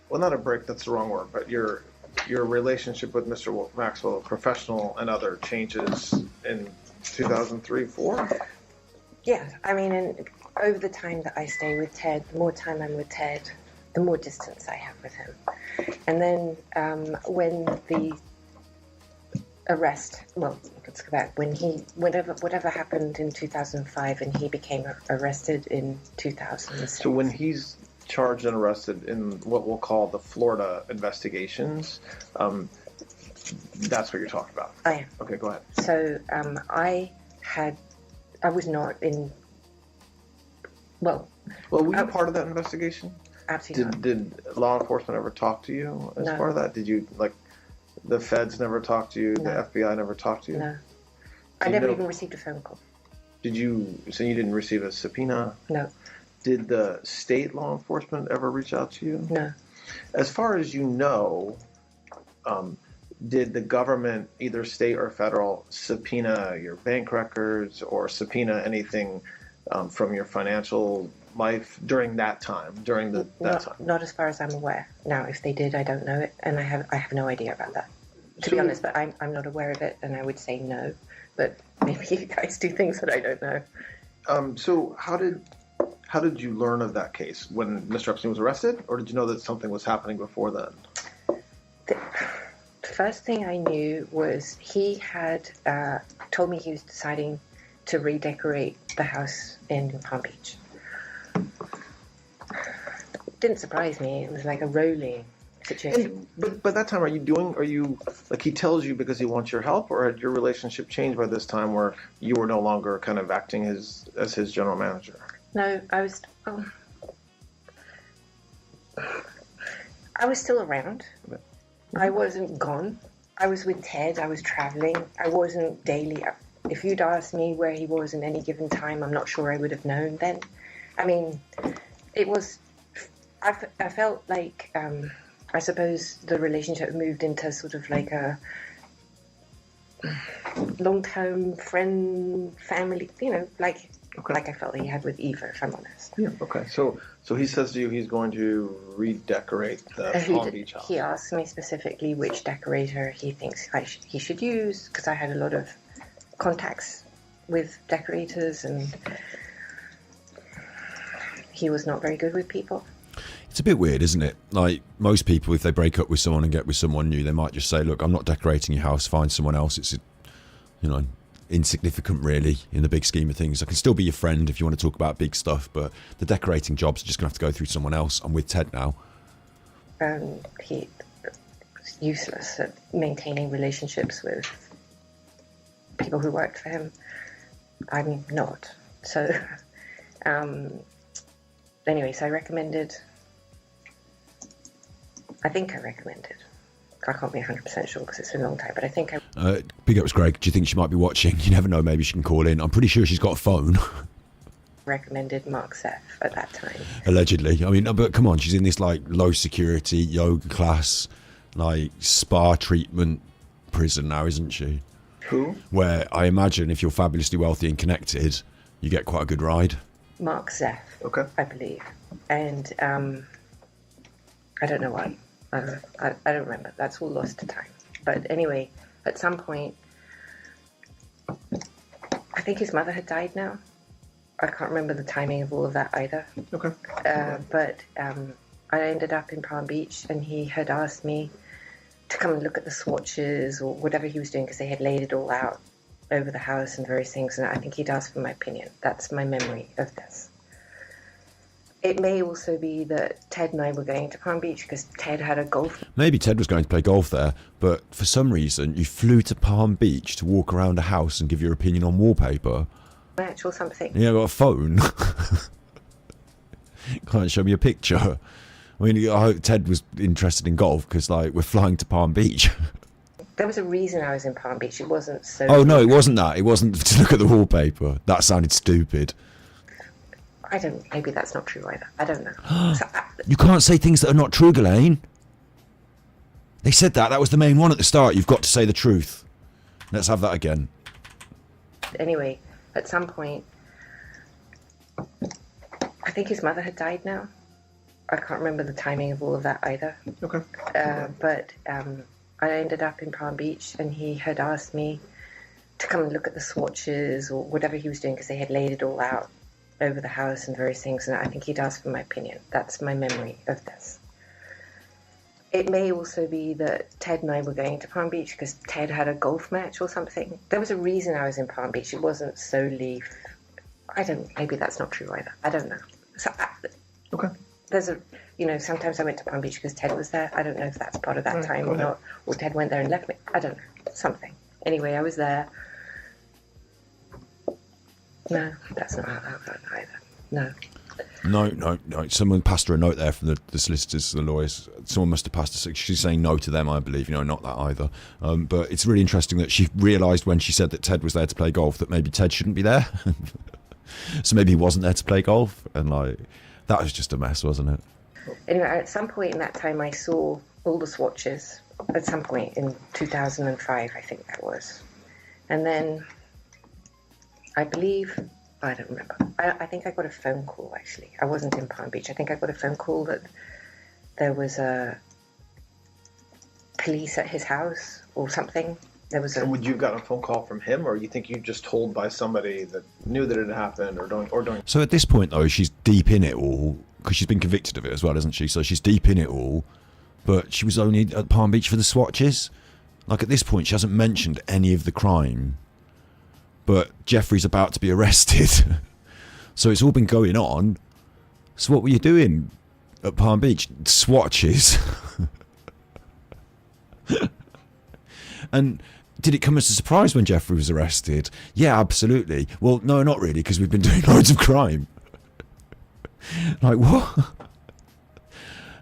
Well, not a break. That's the wrong word. But you're your relationship with Mr. Maxwell, professional and other, changes in 2003, 4? Yeah, I mean, and over the time that I stay with Ted, the more time I'm with Ted, the more distance I have with him. And then when the arrest, well, let's go back, when whatever happened in 2005 and he became arrested in 2006. So when he's charged and arrested in what we'll call the Florida investigations, that's what you're talking about? I am. Okay, go ahead. So I was not in, well, were you part of that investigation? Absolutely not. Did law enforcement ever talk to you as part of that? Did you, like, the feds never talked to you? No. The FBI never talked to you? No. I never even received a phone call. So you didn't receive a subpoena? No. Did the state law enforcement ever reach out to you? No. As far as you know, did the government, either state or federal, subpoena your bank records or subpoena anything from your financial life during that time, that time? Not as far as I'm aware. Now, if they did, I don't know it, and I have no idea about that. To be honest, but I'm not aware of it, and I would say no. But maybe you guys do things that I don't know. So how did you learn of that case? When Mr. Epstein was arrested, or did you know that something was happening before then? The first thing I knew was he had told me he was deciding to redecorate the house in Palm Beach. Didn't surprise me. It was like a rolling situation. But by that time, are you like, he tells you because he wants your help, or had your relationship changed by this time where you were no longer kind of acting as his general manager? No, I was still around. I wasn't gone. I was with Ted. I was traveling. I wasn't daily. If you'd asked me where he was in any given time, I'm not sure I would have known then. I mean, it was... I felt like, I suppose the relationship moved into sort of like a long-term friend, family, like I felt he had with Eva, if I'm honest. Yeah, okay. So he says to you he's going to redecorate the Palm Beach house. He asked me specifically which decorator he thinks he should use, because I had a lot of contacts with decorators, and he was not very good with people. It's a bit weird, isn't it? Like, most people, if they break up with someone and get with someone new, they might just say, look, I'm not decorating your house, find someone else. It's, insignificant, really, in the big scheme of things. I can still be your friend if you want to talk about big stuff, but the decorating jobs are just going to have to go through someone else. I'm with Ted now. He was useless at maintaining relationships with people who worked for him. I'm not. So, anyway, so I recommended... I can't be 100% sure because it's been a long time, but I think I... Big ups, Greg. Do you think she might be watching? You never know, maybe she can call in. I'm pretty sure she's got a phone. recommended Mark Seth at that time. Allegedly. I mean, but come on, she's in this, like, low security yoga class, like, spa treatment prison now, isn't she? Who? Where I imagine if you're fabulously wealthy and connected, you get quite a good ride. Mark Seth, okay, I believe. And I don't know why. I don't remember. That's all lost to time. But anyway, at some point, I think his mother had died now. I can't remember the timing of all of that either. Okay. But I ended up in Palm Beach, and he had asked me to come and look at the swatches or whatever he was doing, because they had laid it all out over the house and various things, and I think he'd asked for my opinion. That's my memory of this. It may also be that Ted and I were going to Palm Beach because Ted had a golf. Maybe Ted was going to play golf there, but for some reason you flew to Palm Beach to walk around a house and give your opinion on wallpaper. Match or something. Yeah, I got a phone. Can't show me a picture. I mean, I hope Ted was interested in golf because, like, we're flying to Palm Beach. There was a reason I was in Palm Beach. It wasn't so... Oh, no, it wasn't that. It wasn't to look at the wallpaper. That sounded stupid. Maybe that's not true either. I don't know. You can't say things that are not true, Ghislaine. They said that. That was the main one at the start. You've got to say the truth. Let's have that again. Anyway, at some point, I think his mother had died now. I can't remember the timing of all of that either. Okay. But I ended up in Palm Beach, and he had asked me to come and look at the swatches or whatever he was doing, because they had laid it all out over the house and various things, and I think he'd asked for my opinion. That's my memory of this. It may also be that Ted and I were going to Palm Beach because Ted had a golf match or something. There was a reason I was in Palm Beach. It wasn't solely... maybe that's not true either. I don't know. So Okay. there's a... sometimes I went to Palm Beach because Ted was there. I don't know if that's part of that time go or ahead. not. Or Ted went there and left me. I don't know. Something. Anyway, I was there. No, that's not how that went either. No. No. Someone passed her a note there from the solicitors, the lawyers. Someone must have passed her. She's saying no to them, I believe. Not that either. But it's really interesting that she realised when she said that Ted was there to play golf that maybe Ted shouldn't be there. So maybe he wasn't there to play golf, and that was just a mess, wasn't it? Anyway, at some point in that time, I saw all the swatches. At some point in 2005, I think that was. And then, I believe, I don't remember. I think I got a phone call, actually. I wasn't in Palm Beach. I think I got a phone call that there was a police at his house or something. There was a... And would you have gotten a phone call from him, or you think you just told by somebody that knew that it had happened, or doing? So at this point, though, she's deep in it all, because she's been convicted of it as well, isn't she? So she's deep in it all, but she was only at Palm Beach for the swatches. At this point, she hasn't mentioned any of the crime, but Jeffrey's about to be arrested. So it's all been going on. So what were you doing at Palm Beach? Swatches. And did it come as a surprise when Jeffrey was arrested? Yeah, absolutely. Well, no, not really, because we've been doing loads of crime. What?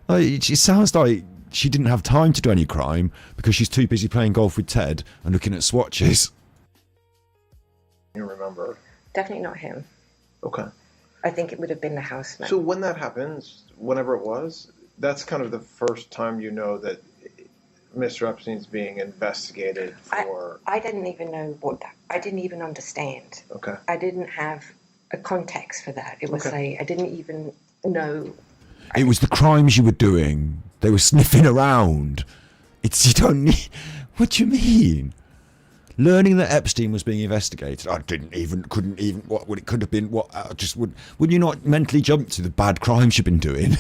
It sounds like she didn't have time to do any crime because she's too busy playing golf with Ted and looking at swatches. You remember? Definitely not him. Okay. I think it would have been the houseman. So when that happens, whenever it was, that's kind of the first time you know that Mr. Epstein's being investigated for... I didn't even know what that... I didn't even understand. Okay. I didn't have a context for that. It was Okay. I didn't even know... It was the crimes you were doing. They were sniffing around. You don't need... What do you mean? Learning that Epstein was being investigated, couldn't even, what would it could have been, would you not mentally jump to the bad crimes you've been doing?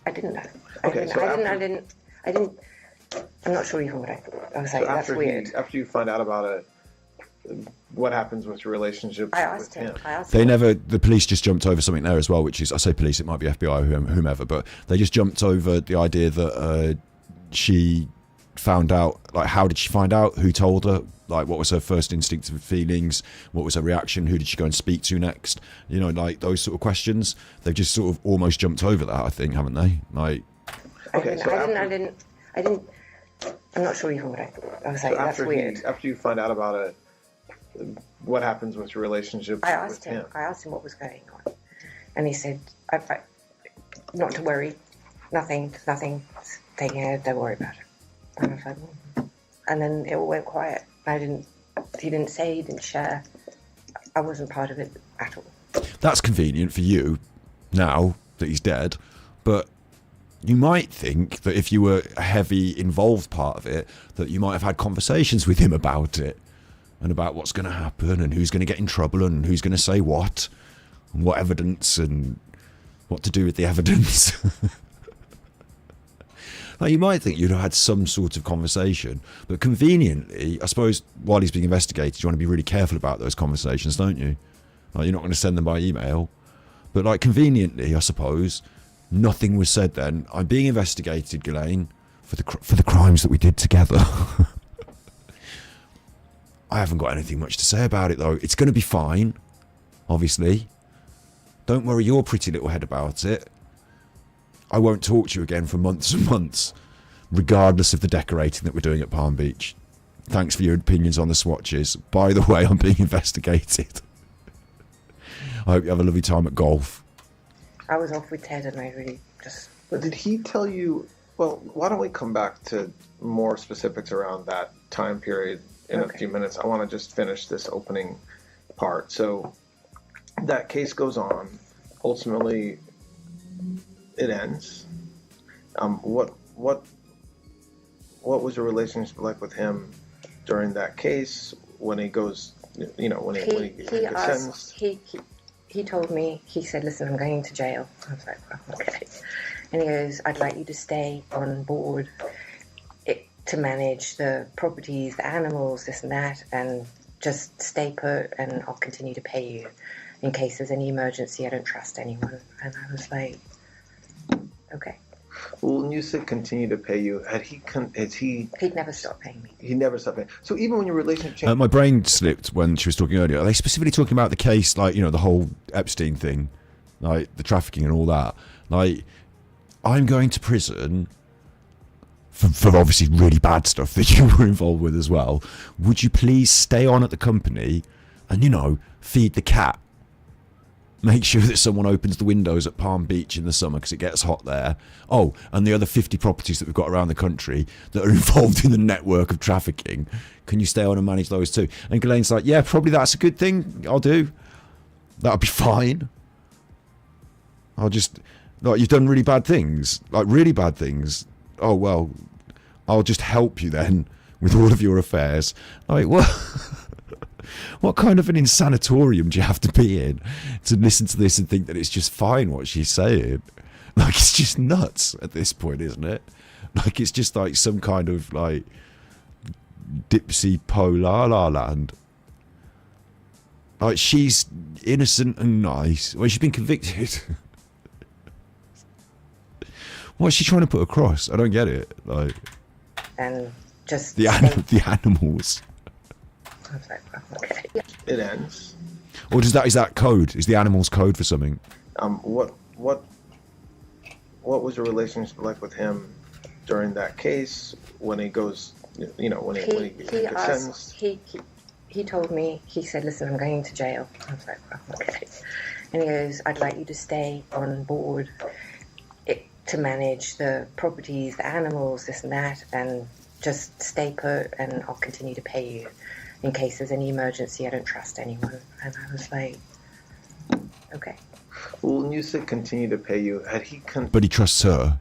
I didn't know. Okay, I didn't, I'm not sure even what I thought. I was like, that's weird. After you find out about it, what happens with your relationship with him? The police just jumped over something there as well, which is, I say police, it might be FBI or whomever, but they just jumped over the idea that she found out, how did she find out, who told her, what was her first instinctive feelings, what was her reaction, who did she go and speak to next, those sort of questions. They've just sort of almost jumped over that, I think, haven't they? I'm not sure even what I thought. I was like, that's weird. After you find out about it, what happens with your relationship with him? I asked him what was going on, and he said, not to worry, nothing, taking it, don't worry about it. And I was like, and then it all went quiet. He didn't say, he didn't share. I wasn't part of it at all. That's convenient for you now that he's dead, but you might think that if you were a heavy involved part of it, that you might have had conversations with him about it and about what's going to happen and who's going to get in trouble and who's going to say what and what evidence and what to do with the evidence. You might think you'd have had some sort of conversation, but conveniently, I suppose, while he's being investigated, you want to be really careful about those conversations, don't you? You're not going to send them by email, but conveniently, I suppose, nothing was said then. I'm being investigated, Ghislaine, for the crimes that we did together. I haven't got anything much to say about it, though. It's going to be fine, obviously. Don't worry your pretty little head about it. I won't talk to you again for months and months, regardless of the decorating that we're doing at Palm Beach. Thanks for your opinions on the swatches. By the way, I'm being investigated. I hope you have a lovely time at golf. I was off with Ted and I really just... But did he tell you... Well, why don't we come back to more specifics around that time period in a few minutes. I want to just finish this opening part. So that case goes on. Ultimately, it ends. What what was your relationship like with him during that case when he goes, you know, when he gets sentenced? He told me, he said, listen, I'm going to jail. I was like, well, okay. And he goes, I'd like you to stay on board to manage the properties, the animals, this and that, and just stay put, and I'll continue to pay you in case there's any emergency. I don't trust anyone. And I was like, okay. Well, when you said continue to pay you, He'd never stop paying me. He never stopped paying. So even when your relationship changed, My brain slipped when she was talking earlier. Are they specifically talking about the case, like, you know, the whole Epstein thing, like the trafficking and all that? Like, I'm going to prison for obviously really bad stuff that you were involved with as well. Would you please stay on at the company and, you know, feed the cat? Make sure that someone opens the windows at Palm Beach in the summer because it gets hot there. Oh, and the other 50 properties that we've got around the country that are involved in the network of trafficking. Can you stay on and manage those too? And Ghislaine's like, yeah, probably that's a good thing. I'll do. That'll be fine. I'll just... Like, you've done really bad things. Like, really bad things. Oh, well, I'll just help you then with all of your affairs. Like, what? What kind of an insanatorium do you have to be in to listen to this and think that it's just fine what she's saying? Like, it's just nuts at this point, isn't it? Like, it's just like some kind of, like, dipsy po la la land. Like, she's innocent and nice. Well, she's been convicted. What's she trying to put across? I don't get it. Like, And just the animals. I was like, well, okay. it ends. Or is that code? Is the animals code for something? What was your relationship like with him during that case when he goes, you know, when he gets sentenced? He told me, he said, listen, I'm going to jail. I was like, well, okay. And he goes, I'd like you to stay on board to manage the properties, the animals, this and that, and just stay put, and I'll continue to pay you in case there's any emergency. I don't trust anyone. And I was like, okay. Well, when you said continue to pay you, But he trusts her.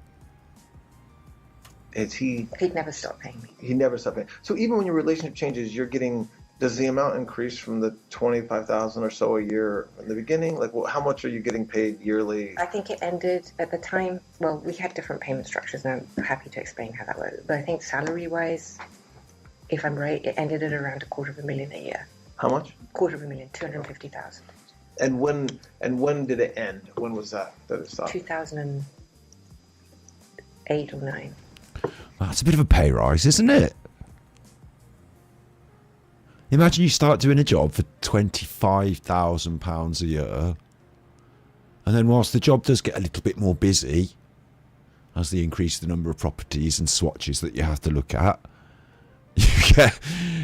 He'd never stop paying me. He never stopped paying. So even when your relationship changes, you're getting... Does the amount increase from the $25,000 or so a year in the beginning? Like, how much are you getting paid yearly? I think it ended at the time. Well, we had different payment structures, and I'm happy to explain how that works. But I think salary-wise, if I'm right, it ended at around $250,000 a year. How much? $250,000, $250,000. And when did it end? When was that it stopped? 2008 or 9. That's a bit of a pay rise, isn't it? Imagine you start doing a job for £25,000 a year, and then whilst the job does get a little bit more busy, as they increase the number of properties and swatches that you have to look at, you get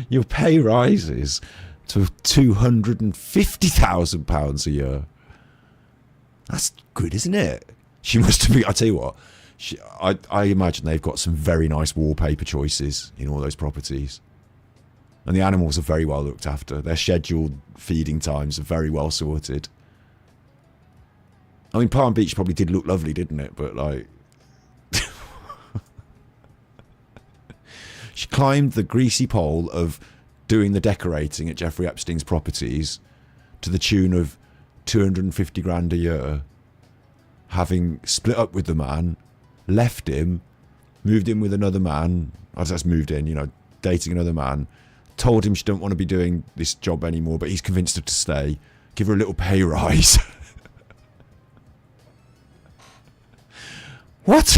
your pay rises to £250,000 a year. That's good, isn't it? She must have been... I tell you what, I imagine they've got some very nice wallpaper choices in all those properties. And the animals are very well looked after. Their scheduled feeding times are very well sorted. I mean, Palm Beach probably did look lovely, didn't it? But, like... She climbed the greasy pole of doing the decorating at Jeffrey Epstein's properties to the tune of 250 grand a year, having split up with the man, left him, moved in with another man, that's moved in, you know, dating another man, told him she don't want to be doing this job anymore, but he's convinced her to stay, give her a little pay rise. What?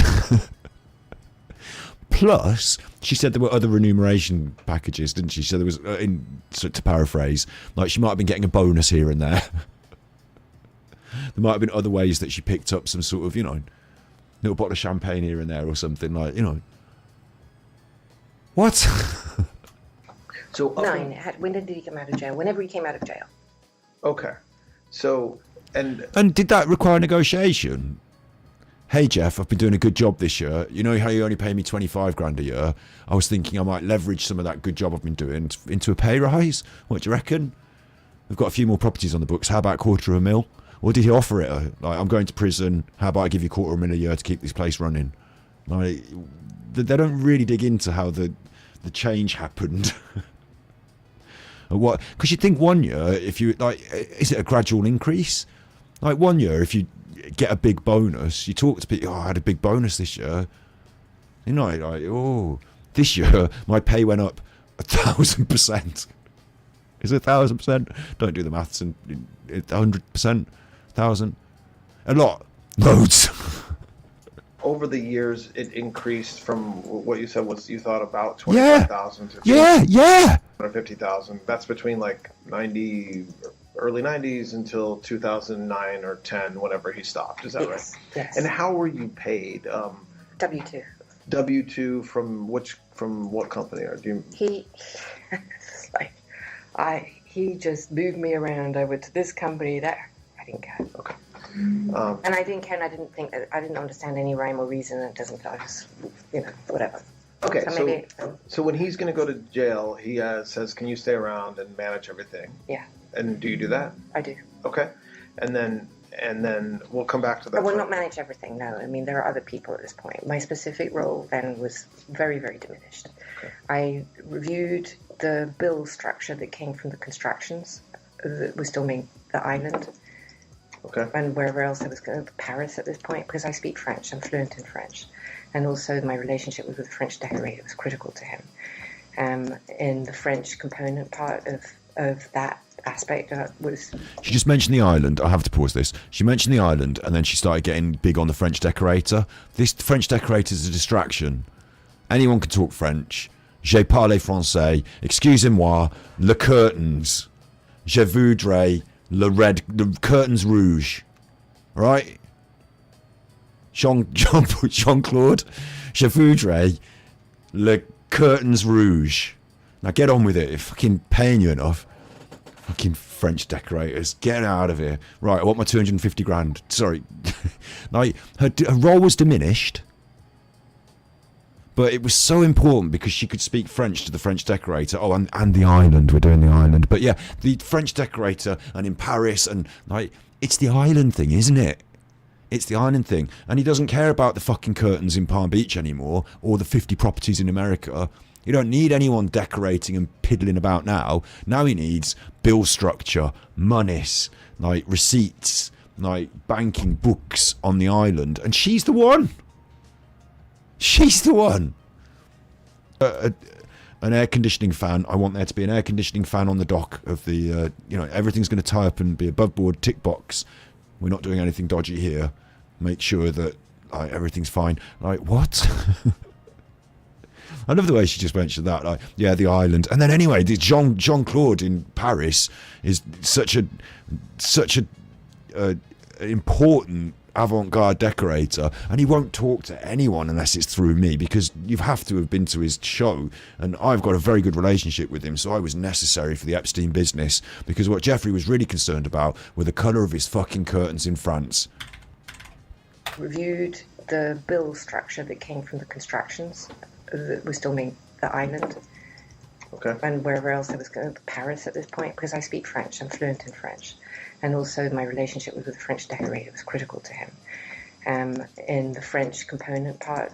Plus, she said there were other remuneration packages, didn't she? So there was, to paraphrase, like she might have been getting a bonus here and there. There might have been other ways that she picked up some sort of, you know, little bottle of champagne here and there or something, like, you know. What? So 9. When did he come out of jail? Whenever he came out of jail. Okay. So, and did that require negotiation? Hey Jeff, I've been doing a good job this year. You know how you only pay me 25 grand a year? I was thinking I might leverage some of that good job I've been doing into a pay rise. What do you reckon? We've got a few more properties on the books. How about $250,000? Or did he offer it? Like, I'm going to prison. How about I give you $250,000 a year to keep this place running? Like, they don't really dig into how the change happened. What? Because you think 1 year, if you like, is it a gradual increase? Like 1 year, if you get a big bonus, you talk to people. Oh, I had a big bonus this year. You know, like, oh, this year my pay went up 1,000%. Is it 1,000%? Don't do the maths. And 100%, 1,000, a lot, loads. Over the years, it increased from what you said was you thought about 25,000 to yeah. 250,000. That's between like early 90s until 2009 or 10, whenever he stopped. Is that right? Yes. And how were you paid? W-2. W-2 from what company? Or do you? He just moved me around over to this company, that. I didn't care. Okay. And I didn't care, and I didn't think that, I didn't understand any rhyme or reason. It doesn't, I was, whatever. Okay, So maybe, so when he's going to go to jail, he says, "Can you stay around and manage everything?" Yeah. And do you do that? I do. Okay. And then we'll come back to that. I will not manage everything, no. I mean, there are other people at this point. My specific role then was very, very diminished. Okay. I reviewed the bill structure that came from the constructions that was storming the island. Okay. And wherever else I was going, Paris at this point, because I speak French, I'm fluent in French. And also my relationship with the French decorator was critical to him. In the French component part of that aspect was... She just mentioned the island. I have to pause this. She mentioned the island, and then she started getting big on the French decorator. This French decorator is a distraction. Anyone can talk French. Je parle français. Excusez-moi. Le curtains. Je voudrais the curtains rouge. Right? Jean-Claude. Je voudrais le curtains rouge. Now get on with it. If fucking paying you enough. Fucking French decorators, get out of here. Right, I want my 250 grand. Sorry. Like, her role was diminished, but it was so important because she could speak French to the French decorator. Oh, and the island, we're doing the island. But yeah, the French decorator, and in Paris, and like, it's the island thing, isn't it? It's the island thing. And he doesn't care about the fucking curtains in Palm Beach anymore, or the 50 properties in America. You don't need anyone decorating and piddling about now. Now he needs bill structure, monies, like receipts, like banking books on the island. And she's the one. She's the one. An air conditioning fan. I want there to be an air conditioning fan on the dock of the, everything's going to tie up and be above board tick box. We're not doing anything dodgy here. Make sure that everything's fine. Like, what? I love the way she just mentioned that. Like, yeah, the island. And then anyway, Jean-Claude in Paris is such a important avant-garde decorator, and he won't talk to anyone unless it's through me, because you have to have been to his show, and I've got a very good relationship with him, so I was necessary for the Epstein business, because what Jeffrey was really concerned about were the colour of his fucking curtains in France. Reviewed the bill structure that came from the constructions that was storming the island. Okay. And wherever else I was going, Paris at this point, because I speak French, I'm fluent in French. And also my relationship with the French decorator was critical to him. In the French component part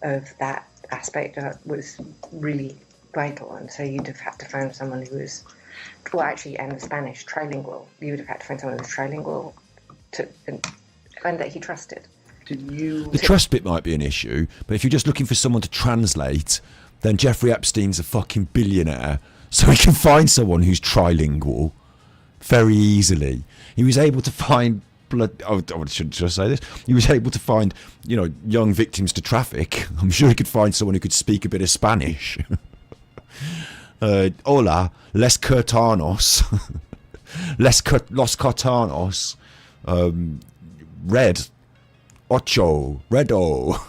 of that aspect was really vital. And so you'd have had to find someone who was, and the Spanish, trilingual. You would have had to find someone who was trilingual and that he trusted. The trust bit might be an issue, but if you're just looking for someone to translate, then Jeffrey Epstein's a fucking billionaire, so he can find someone who's trilingual very easily. He was able to find should I say this? He was able to find, young victims to traffic. I'm sure he could find someone who could speak a bit of Spanish. Hola, les curtanos, los curtanos, red. Ocho, Redo.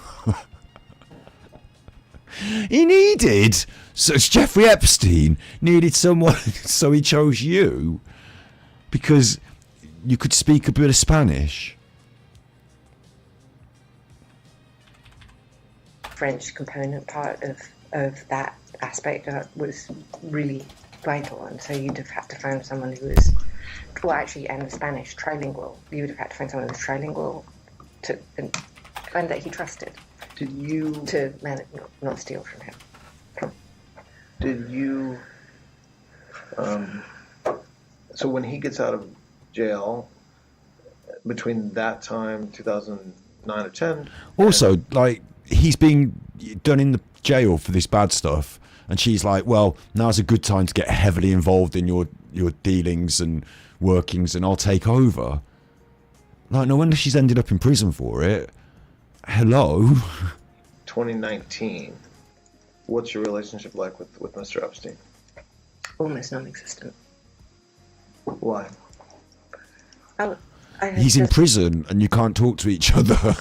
Jeffrey Epstein needed someone, so he chose you because you could speak a bit of Spanish. French component part of that aspect was really vital, and so you'd have had to find someone who was, and the Spanish, trilingual. You would have had to find someone who was trilingual. And that he trusted. Did you to not steal from him. did you so when he gets out of jail between that time 2009 or 10 Also, like, he's being done in the jail for this bad stuff, and she's like, well, now's a good time to get heavily involved in your dealings and workings, and I'll take over. Like, no wonder she's ended up in prison for it. Hello? 2019, what's your relationship like with Mr. Epstein? Almost non-existent. Why? He's in prison and you can't talk to each other.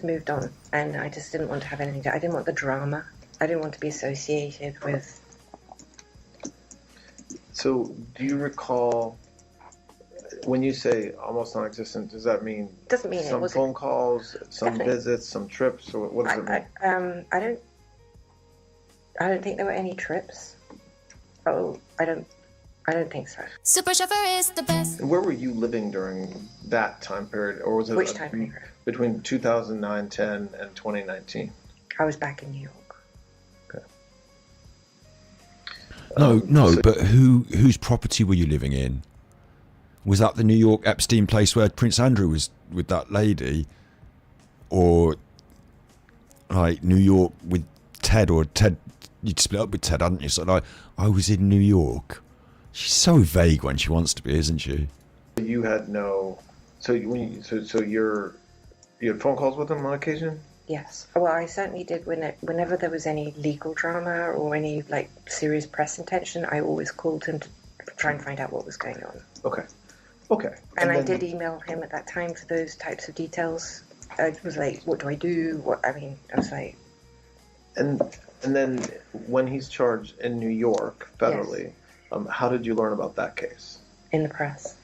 Moved on, and I just didn't want to have anything to. I didn't want the drama. I didn't want to be associated with. So, do you recall when you say almost non-existent? Does that mean Doesn't mean some it phone calls, some Definitely. visits, some trips, or what does it mean? I don't think there were any trips. Oh, I don't think so. Super Chauffeur is the best. Where were you living during that time period, or was it Which time period? between 2009, 10, and 2019? I was back in New York. No, but whose property were you living in? Was that the New York Epstein place where Prince Andrew was with that lady? Or, like, New York with Ted, or Ted, you'd split up with Ted, hadn't you? So, like, I was in New York. She's so vague when she wants to be, isn't she? You had no... So you had phone calls with him on occasion? Yes. Well, I certainly did. Whenever there was any legal drama or any like serious press attention, I always called him to try and find out what was going on. Okay. And I did email him at that time for those types of details. I was like, what do I do? I was like... And then when he's charged in New York federally, how did you learn about that case? In the press.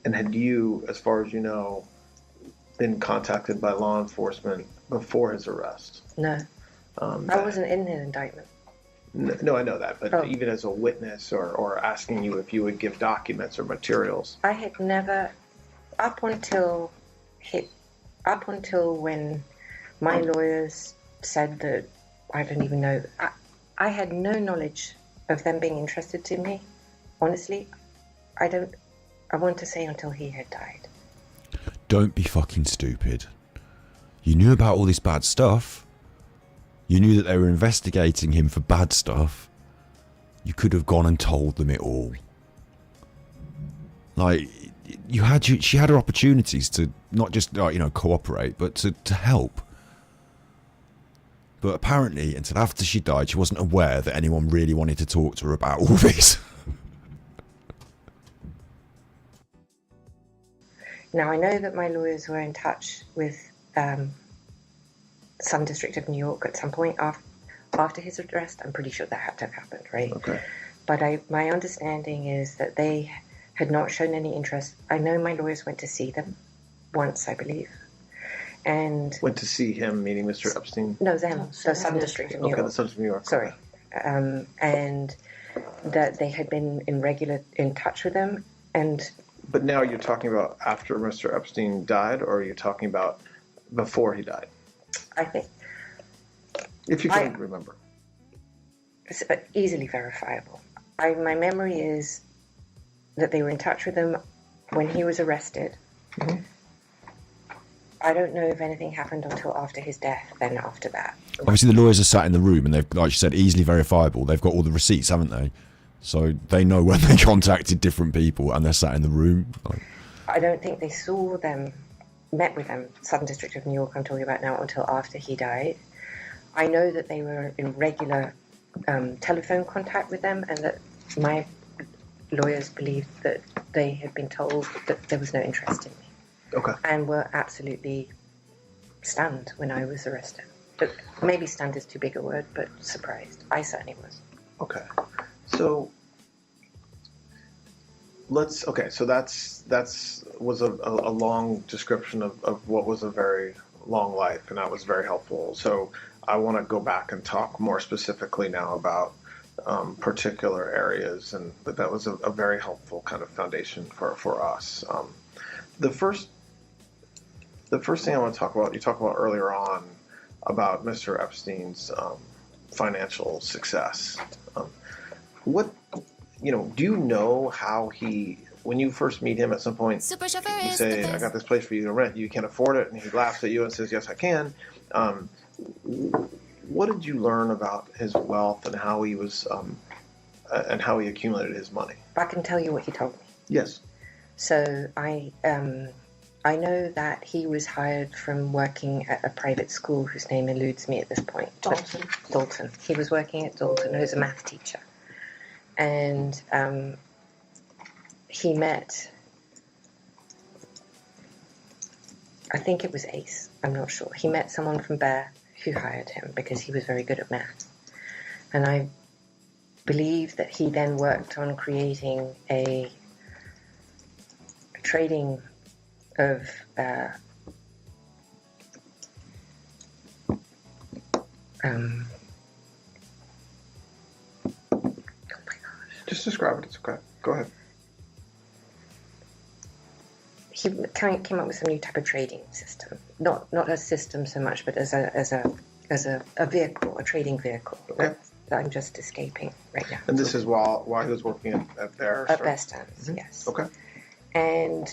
And had you, as far as you know, been contacted by law enforcement before his arrest? No. I wasn't in the indictment. No, I know that, but even as a witness or asking you if you would give documents or materials. I had never, up until when my lawyers said that, I don't even know, I had no knowledge of them being interested in me. Honestly, I want to say until he had died. Don't be fucking stupid. You knew about all this bad stuff. You knew that they were investigating him for bad stuff. You could have gone and told them it all. Like, she had her opportunities to not just, cooperate, but to help. But apparently, until after she died, she wasn't aware that anyone really wanted to talk to her about all this. Now, I know that my lawyers were in touch with some district of New York at some point after his arrest. I'm pretty sure that had to have happened, right? Okay. But my understanding is that they had not shown any interest. I know my lawyers went to see them once, I believe. And went to see him, meaning Mr. Epstein? No, them. So some district of New York. Okay, the Sons of New York. Sorry. And that they had been in touch with them. But now you're talking about after Mr. Epstein died, or are you talking about before he died? I think. If you can remember. It's easily verifiable. My memory is that they were in touch with him when he was arrested. Mm-hmm. I don't know if anything happened until after his death, then after that. Obviously, the lawyers are sat in the room and they've, like you said, easily verifiable. They've got all the receipts, haven't they? So they know when they contacted different people and they're sat in the room. I don't think they saw them, met with them, Southern District of New York I'm talking about now, until after he died. I know that they were in regular telephone contact with them, and that my lawyers believed that they had been told that there was no interest in me. Okay. And were absolutely stunned when I was arrested. But maybe stunned is too big a word, but surprised. I certainly was. Okay. So that's was a long description of what was a very long life, and that was very helpful. So I want to go back and talk more specifically now about particular areas, and that was a very helpful kind of foundation for us. The first thing I want to talk about, you talked about earlier on, about Mr. Epstein's financial success. What, do you know how he, when you first meet him at some point, Super Chauffeur you is say, the I best. got this place for you to rent, you can't afford it, and he laughs at you and says, yes, I can. What did you learn about his wealth and how he was, and how he accumulated his money? I can tell you what he told me. Yes. So I know that he was hired from working at a private school whose name eludes me at this point. Dalton. Dalton. He was working at Dalton as a math teacher. And he met, I think it was Ace, I'm not sure. He met someone from Bear who hired him because he was very good at math. And I believe that he then worked on creating a trading of Just describe it. It's okay. Go ahead. he came up with some new type of trading system. Not a system so much, but as a vehicle, a trading vehicle. Okay. That I'm just escaping right now. And this is while he was working at Bear? At Bear Stearns, yes. Okay. And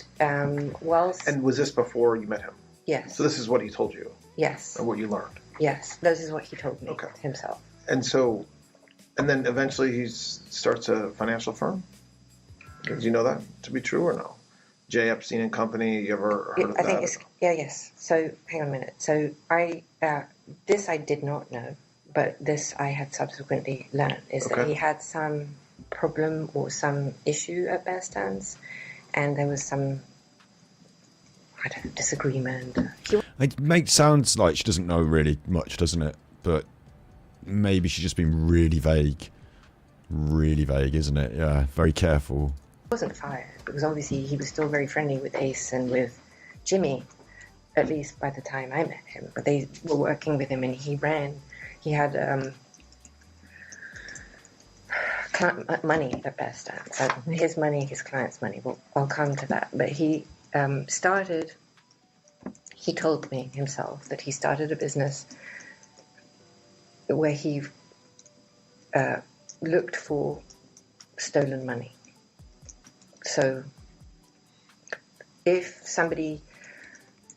whilst... And was this before you met him? Yes. So this is what he told you? Yes. And what you learned? Yes. This is what he told me Okay. himself. And so, and then eventually he starts a financial firm? Did you know that to be true or no? J. Epstein and Company, you ever heard of I that? think it's... Yeah, yes. So, hang on a minute. So, this I did not know, but this I had subsequently learned, is that Okay. he had some problem or some issue at Bear Stearns, and there was some, I don't know, disagreement. It sounds like she doesn't know really much, doesn't it? But maybe she's just been really vague. Really vague, isn't it? Yeah, very careful. Wasn't fired because obviously he was still very friendly with Ace and with Jimmy, at least by the time I met him. But they were working with him, and he had client money at Bear Stearns. So his money, his client's money. Well, I'll come to that. But he told me himself that he started a business where he looked for stolen money. So if somebody,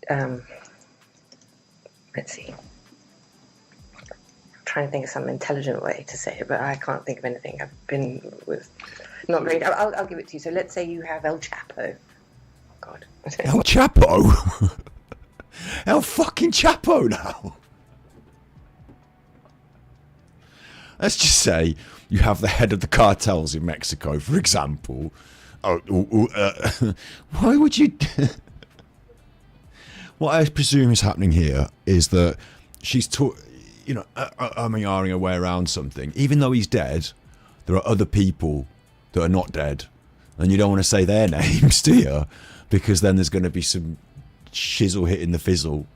let's see, I'm trying to think of some intelligent way to say it, but I can't think of anything. I've been with, not very, I'll give it to you. So let's say you have El Chapo. God. El Chapo? El fucking Chapo now. Let's just say you have the head of the cartels in Mexico, for example. Why would you... What I presume is happening here is that she's umming her way around something. Even though he's dead, there are other people that are not dead. And you don't want to say their names, do you? Because then there's going to be some shizzle hitting the fizzle.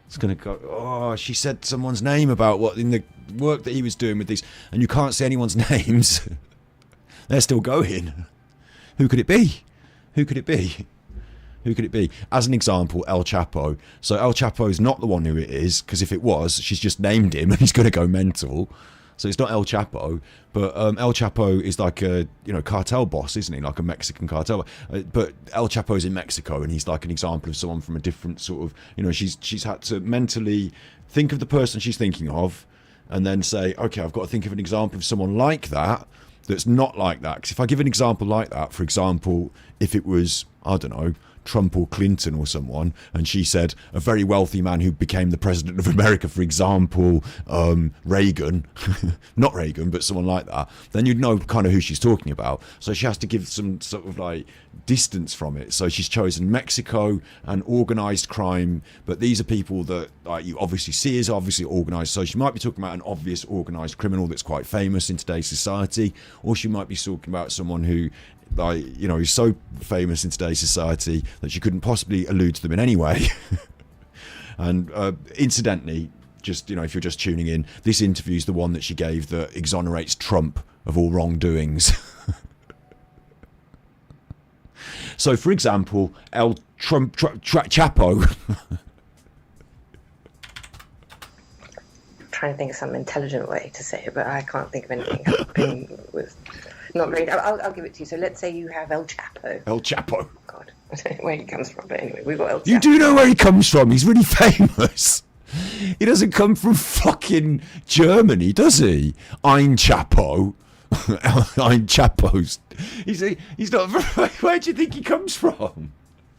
It's going to go, oh, she said someone's name about what in the work that he was doing with these. And you can't say anyone's names. They're still going. Who could it be? Who could it be? Who could it be? As an example, El Chapo. So El Chapo is not the one who it is, because if it was, she's just named him and he's going to go mental. So it's not El Chapo, but El Chapo is like a cartel boss, isn't he? Like a Mexican cartel. But El Chapo's in Mexico, and he's like an example of someone from a different sort of. She's had to mentally think of the person she's thinking of, and then say, okay, I've got to think of an example of someone like that. That's not like that. Because if I give an example like that, for example, if it was, I don't know, Trump or Clinton or someone, and she said a very wealthy man who became the president of America, for example, Reagan, not Reagan, but someone like that, then you'd know kind of who she's talking about. So she has to give some sort of like distance from it. So she's chosen Mexico and organized crime, but these are people that you obviously see as obviously organized. So she might be talking about an obvious organized criminal that's quite famous in today's society, or she might be talking about someone who is so famous in today's society that she couldn't possibly allude to them in any way. And incidentally, just if you're just tuning in, this interview is the one that she gave that exonerates Trump of all wrongdoings. So, for example, El Chapo. trying to think of some intelligent way to say it, but I can't think of anything. I've been with not very. I'll give it to you. So let's say you have El Chapo. El Chapo. God, I don't know where he comes from, but anyway, we've got El Chapo. You do know where he comes from. He's really famous. He doesn't come from fucking Germany, does he? Ein Chapo. Ein Chapo's. He's not. Where do you think he comes from?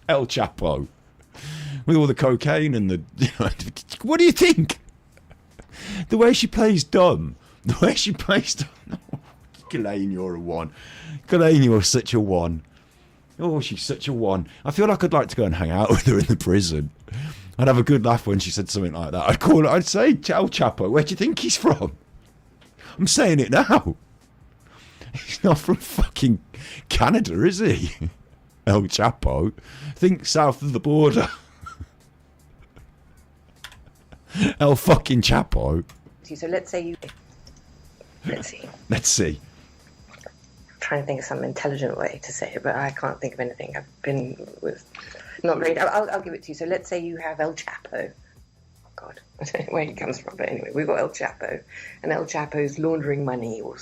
El Chapo. With all the cocaine and the. What do you think? The way she plays dumb. The way she plays dumb. Ghislaine, you're a one. Ghislaine, you're such a one. Oh, she's such a one. I feel like I'd like to go and hang out with her in the prison. I'd have a good laugh when she said something like that. I'd say, El Chapo, where do you think he's from? I'm saying it now. He's not from fucking Canada, is he? El Chapo. Think south of the border. El fucking Chapo. So let's say you. Let's see. Let's see. Trying to think of some intelligent way to say it, but I can't think of anything. I've been with not very. I'll give it to you. So let's say you have El Chapo. God, I don't know where he comes from, but anyway, we've got El Chapo, and El Chapo's laundering money, or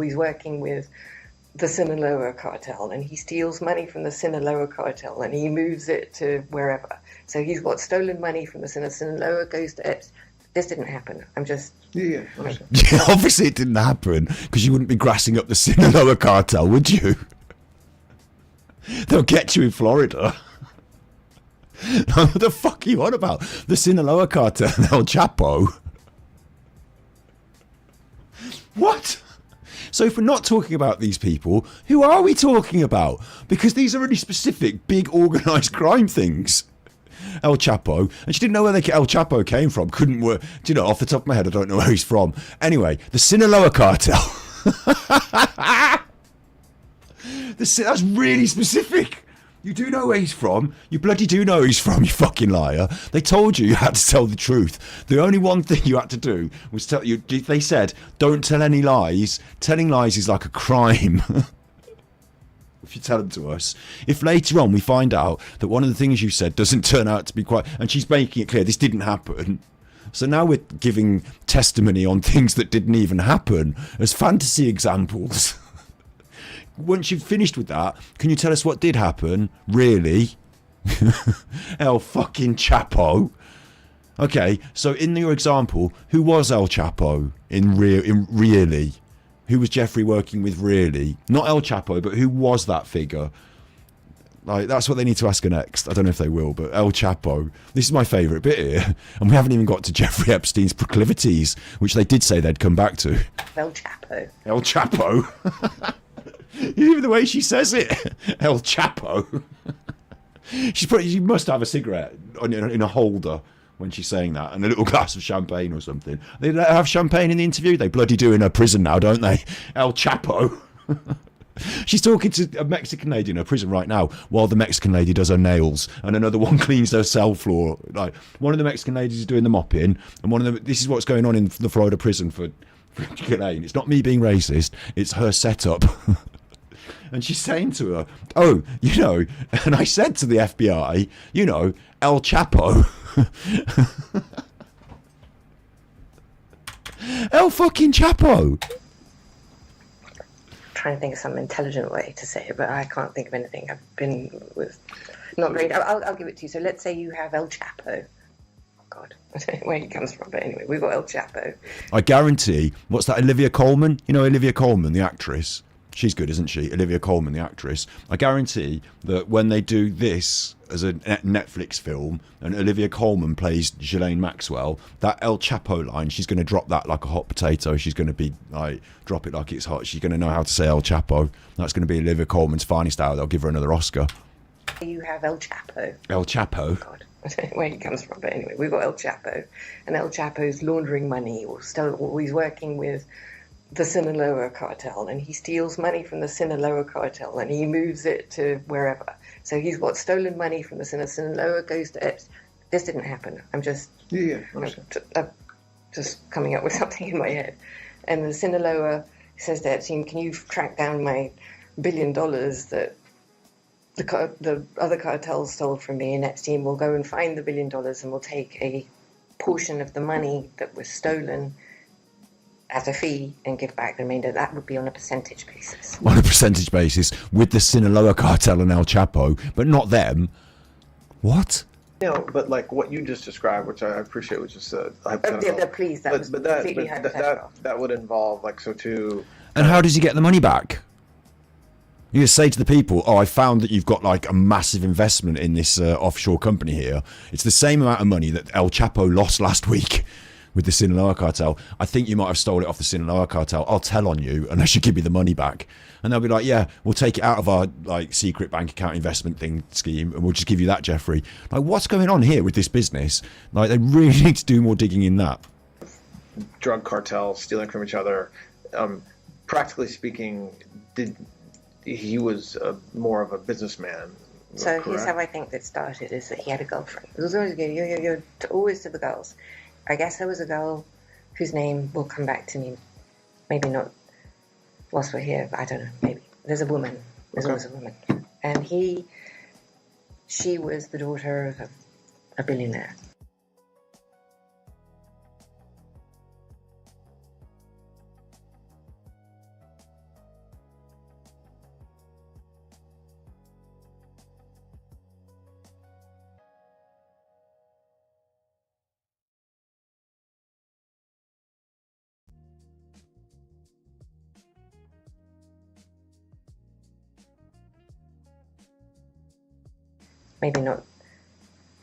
he's working with the Sinaloa cartel, and he steals money from the Sinaloa cartel, and he moves it to wherever. So he's got stolen money from the Sinaloa, goes to Epstein. This didn't happen. I'm just. Yeah. Obviously, it didn't happen because you wouldn't be grassing up the Sinaloa cartel, would you? They'll get you in Florida. What the fuck are you on about? The Sinaloa cartel and El Chapo? What? So if we're not talking about these people, who are we talking about? Because these are really specific, big, organised crime things. El Chapo, and she didn't know where El Chapo came from. Couldn't work. Do you know, off the top of my head, I don't know where he's from. Anyway, the Sinaloa cartel. That's really specific. You do know where he's from. You bloody do know where he's from, you fucking liar. They told you had to tell the truth. The only one thing you had to do was tell you. They said, don't tell any lies. Telling lies is like a crime. If you tell them to us, if later on we find out that one of the things you said doesn't turn out to be quite, and she's making it clear this didn't happen, so now we're giving testimony on things that didn't even happen as fantasy examples. Once you've finished with that, can you tell us what did happen? Really? El fucking Chapo. Okay, so in your example, who was El Chapo in really? Who was Jeffrey working with really? Not El Chapo, but who was that figure? Like, that's what they need to ask her next. I don't know if they will, but El Chapo. This is my favourite bit here. And we haven't even got to Jeffrey Epstein's proclivities, which they did say they'd come back to. El Chapo. El Chapo? Even the way she says it. El Chapo. She must have a cigarette in a holder when she's saying that, and a little glass of champagne or something. They have champagne in the interview? They bloody do in a prison now, don't they? El Chapo. She's talking to a Mexican lady in her prison right now while the Mexican lady does her nails and another one cleans their cell floor. Like, one of the Mexican ladies is doing the mopping, and this is what's going on in the Florida prison for Ghislaine. It's not me being racist, it's her setup. And she's saying to her, oh, you know, and I said to the FBI, you know, El Chapo. El fucking Chapo. Trying to think of some intelligent way to say it, but I can't think of anything. I've been with not very. I'll give it to you. So let's say you have El Chapo. God, I don't know where he comes from, but anyway, we've got El Chapo. I guarantee. What's that? Olivia Colman? You know Olivia Colman, the actress. She's good, isn't she? Olivia Colman, the actress. I guarantee that when they do this as a Netflix film and Olivia Colman plays Ghislaine Maxwell, that El Chapo line, she's going to drop that like a hot potato. She's going to be like, drop it like it's hot. She's going to know how to say El Chapo. That's going to be Olivia Colman's finest hour. They'll give her another Oscar. You have El Chapo. El Chapo. God, I don't know where he comes from, but anyway, we've got El Chapo, and El Chapo's laundering money, or he's working with the Sinaloa cartel, and he steals money from the Sinaloa cartel, and he moves it to wherever. So he's got stolen money from the Sinaloa, goes to Epstein. This didn't happen. I'm just just coming up with something in my head. And the Sinaloa says to Epstein, can you track down my $1 billion that the other cartels stole from me? And Epstein will go and find the $1 billion and will take a portion of the money that was stolen as a fee and give back the remainder, that would be on a percentage basis. On a percentage basis with the Sinaloa cartel and El Chapo, but not them. What? But like what you just described, which I appreciate, was just a hypothetical. Please, that was completely hypothetical. That would involve And how does he get the money back? You just say to the people, oh, I found that you've got like a massive investment in this offshore company here. It's the same amount of money that El Chapo lost last week with the Sinaloa cartel. I think you might have stole it off the Sinaloa cartel. I'll tell on you and I should give you the money back. And they'll be like, yeah, we'll take it out of our like secret bank account investment thing scheme and we'll just give you that, Jeffrey. Like, what's going on here with this business? Like, they really need to do more digging in that. Drug cartels stealing from each other. Practically speaking, he was more of a businessman. So here's how I think that started, is that he had a girlfriend. It was always good. You're always to the girls. I guess there was a girl whose name will come back to me. Maybe not whilst we're here, but I don't know, maybe. There's a woman. There's always a woman. And she was the daughter of a billionaire. Maybe not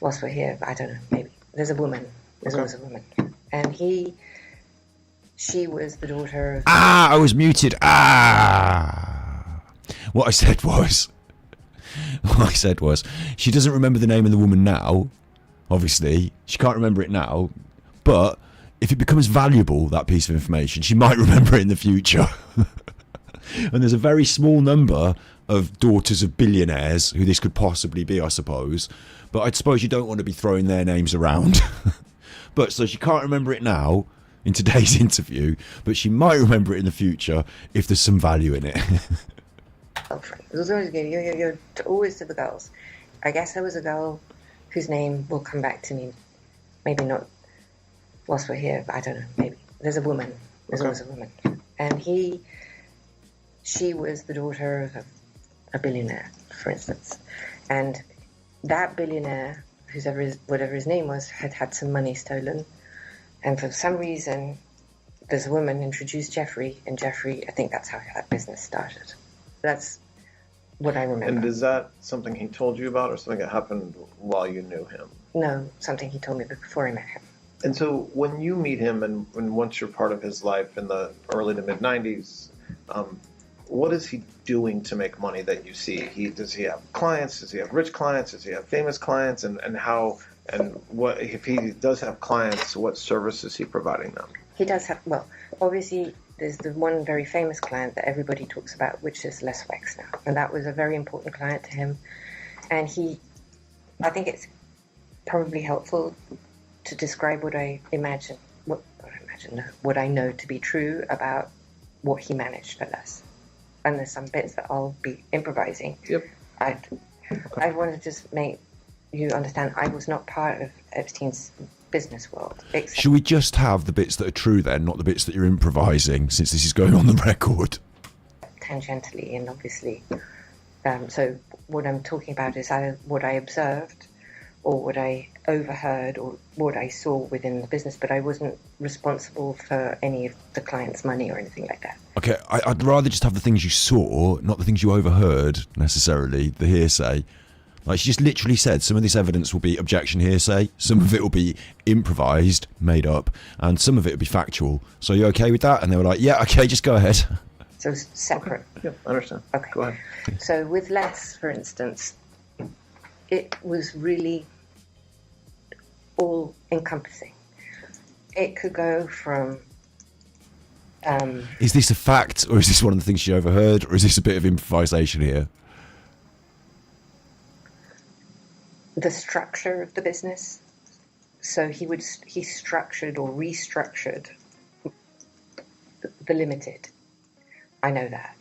whilst we're here, but I don't know, maybe. There's a woman. There's always a woman. And she was the daughter of... I was muted. What I said was, she doesn't remember the name of the woman now, obviously. She can't remember it now, but if it becomes valuable, that piece of information, she might remember it in the future. And there's a very small number of daughters of billionaires who this could possibly be, I suppose. But I suppose you don't want to be throwing their names around. But so she can't remember it now in today's interview, but she might remember it in the future if there's some value in it. Girlfriend. It was always good. You're always to the girls. I guess there was a girl whose name will come back to me. Maybe not whilst we're here, but I don't know, maybe. There's a woman. There's always a woman. And she was the daughter of a billionaire, for instance. And that billionaire, whatever his name was, had some money stolen. And for some reason, this woman introduced Jeffrey, and Jeffrey, I think that's how that business started. That's what I remember. And is that something he told you about, or something that happened while you knew him? No, something he told me before I met him. And so when you meet him, and once you're part of his life in the early to mid-90s, what is he doing to make money that you see? Does he have clients? Does he have rich clients? Does he have famous clients? And how, and what, if he does have clients, what service is he providing them? He does have, well, obviously there's the one very famous client that everybody talks about, which is Les Wex now. And that was a very important client to him. And I think it's probably helpful to describe what I know to be true about what he managed for Les. And there's some bits that I'll be improvising. Yep. I want to just make you understand I was not part of Epstein's business world. Should we just have the bits that are true then, not the bits that you're improvising, since this is going on the record? Tangentially and obviously. So what I'm talking about is what I observed, or what I overheard, or what I saw within the business, but I wasn't responsible for any of the client's money or anything like that. Okay, I'd rather just have the things you saw, not the things you overheard, necessarily, the hearsay. Like, she just literally said some of this evidence will be objection hearsay, some of it will be improvised, made up, and some of it will be factual. So you okay with that? And they were like, yeah, okay, just go ahead. So it's separate. Yeah, I understand. Okay. Go ahead. So with Les, for instance, it was really all-encompassing. It could go from... is this a fact, or is this one of the things she overheard, or is this a bit of improvisation here? The structure of the business. So he structured or restructured the limited. I know that.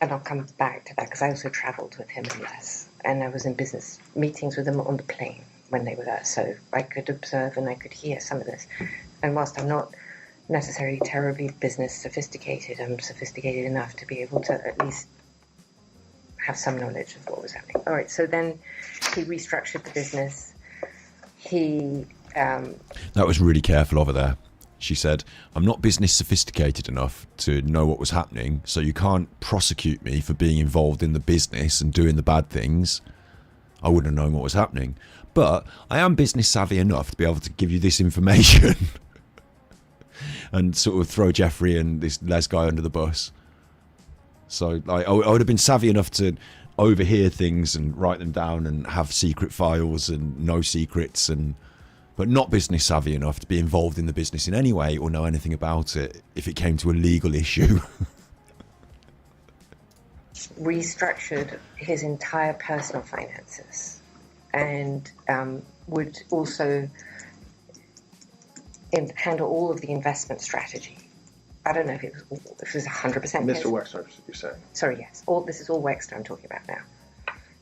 And I'll come back to that because I also travelled with him and Les. And I was in business meetings with him on the plane. when they were there, so I could observe and I could hear some of this. And whilst I'm not necessarily terribly business sophisticated, I'm sophisticated enough to be able to at least have some knowledge of what was happening. All right, so then he restructured the business. He That was really careful over there. She said, I'm not business sophisticated enough to know what was happening, so you can't prosecute me for being involved in the business and doing the bad things. I wouldn't have known what was happening. But I am business savvy enough to be able to give you this information and sort of throw Jeffrey and this Les guy under the bus. So I would have been savvy enough to overhear things and write them down and have secret files and no secrets, but not business savvy enough to be involved in the business in any way or know anything about it if it came to a legal issue. restructured his entire personal finances and would also handle all of the investment strategy. I don't know if it was 100%. Mr. Wexner, you're saying? Sorry, yes. This is all Wexner I'm talking about now.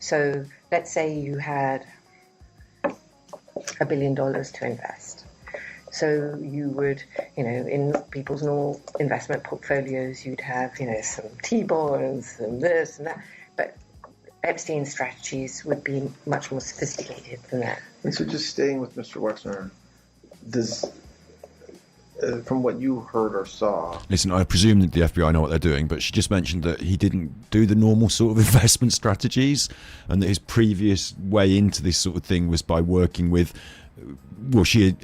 So let's say you had $1 billion to invest. So you would, in people's normal investment portfolios, you'd have, some T-bonds and this and that. But Epstein's strategies would be much more sophisticated than that. And so just staying with Mr. Wexner, from what you heard or saw... Listen, I presume that the FBI know what they're doing, but she just mentioned that he didn't do the normal sort of investment strategies and that his previous way into this sort of thing was by working with... Well, she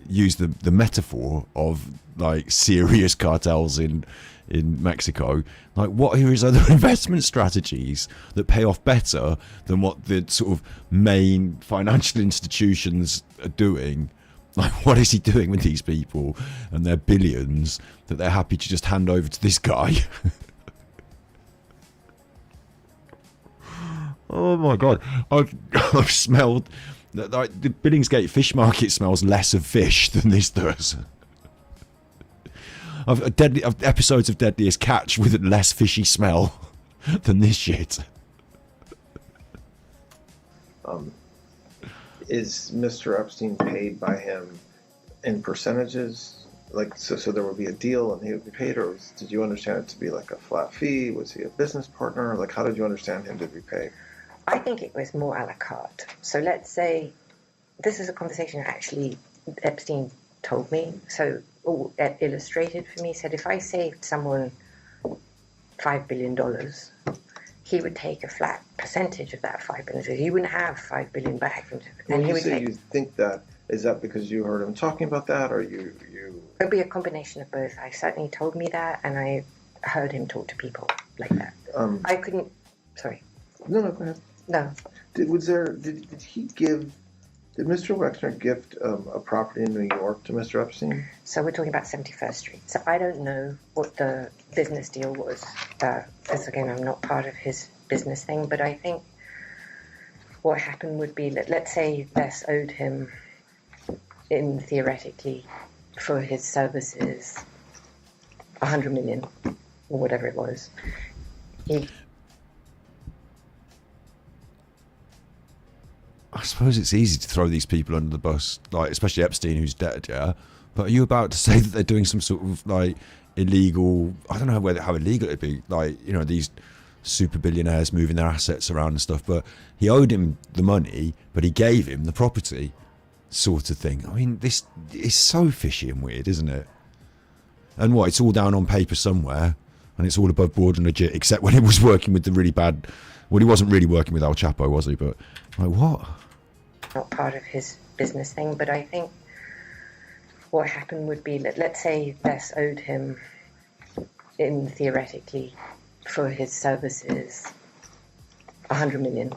used the metaphor of, like, serious cartels in Mexico. Like, what are his other investment strategies that pay off better than what the sort of main financial institutions are doing? Like, what is he doing with these people and their billions that they're happy to just hand over to this guy? Oh my God. I've smelled that, like, the Billingsgate fish market smells less of fish than this does. I've episodes of Deadliest Catch with a less fishy smell than this shit. Is Mr. Epstein paid by him in percentages? Like, so there would be a deal and he would be paid, or did you understand it to be like a flat fee? Was he a business partner? Like, how did you understand him to be paid? I think it was more a la carte. So let's say this is a conversation actually Epstein told me. So illustrated for me, said if I saved someone $5 billion, he would take a flat percentage of that $5 billion. He wouldn't have $5 billion back. When you say you think that, is that because you heard him talking about that, or you? It would be a combination of both. I certainly told me that, and I heard him talk to people like that. I couldn't. Sorry. No, go ahead. No. Did he give? Did Mr. Wexner gift a property in New York to Mr. Epstein? So we're talking about 71st Street. So I don't know what the business deal was. Because again, I'm not part of his business thing. But I think what happened would be, let's say Les owed him, theoretically, for his services, $100 million or whatever it was. I suppose it's easy to throw these people under the bus, like especially Epstein, who's dead, yeah. But are you about to say that they're doing some sort of like illegal? I don't know how illegal it'd be. Like, these super billionaires moving their assets around and stuff. But he owed him the money, but he gave him the property, sort of thing. I mean, this is so fishy and weird, isn't it? And what? It's all down on paper somewhere, and it's all above board and legit, except when he was working with the really bad. Well, he wasn't really working with El Chapo, was he? But like, what? Not part of his business thing, but I think what happened would be, let's say Les owed him, theoretically, for his services, $100 million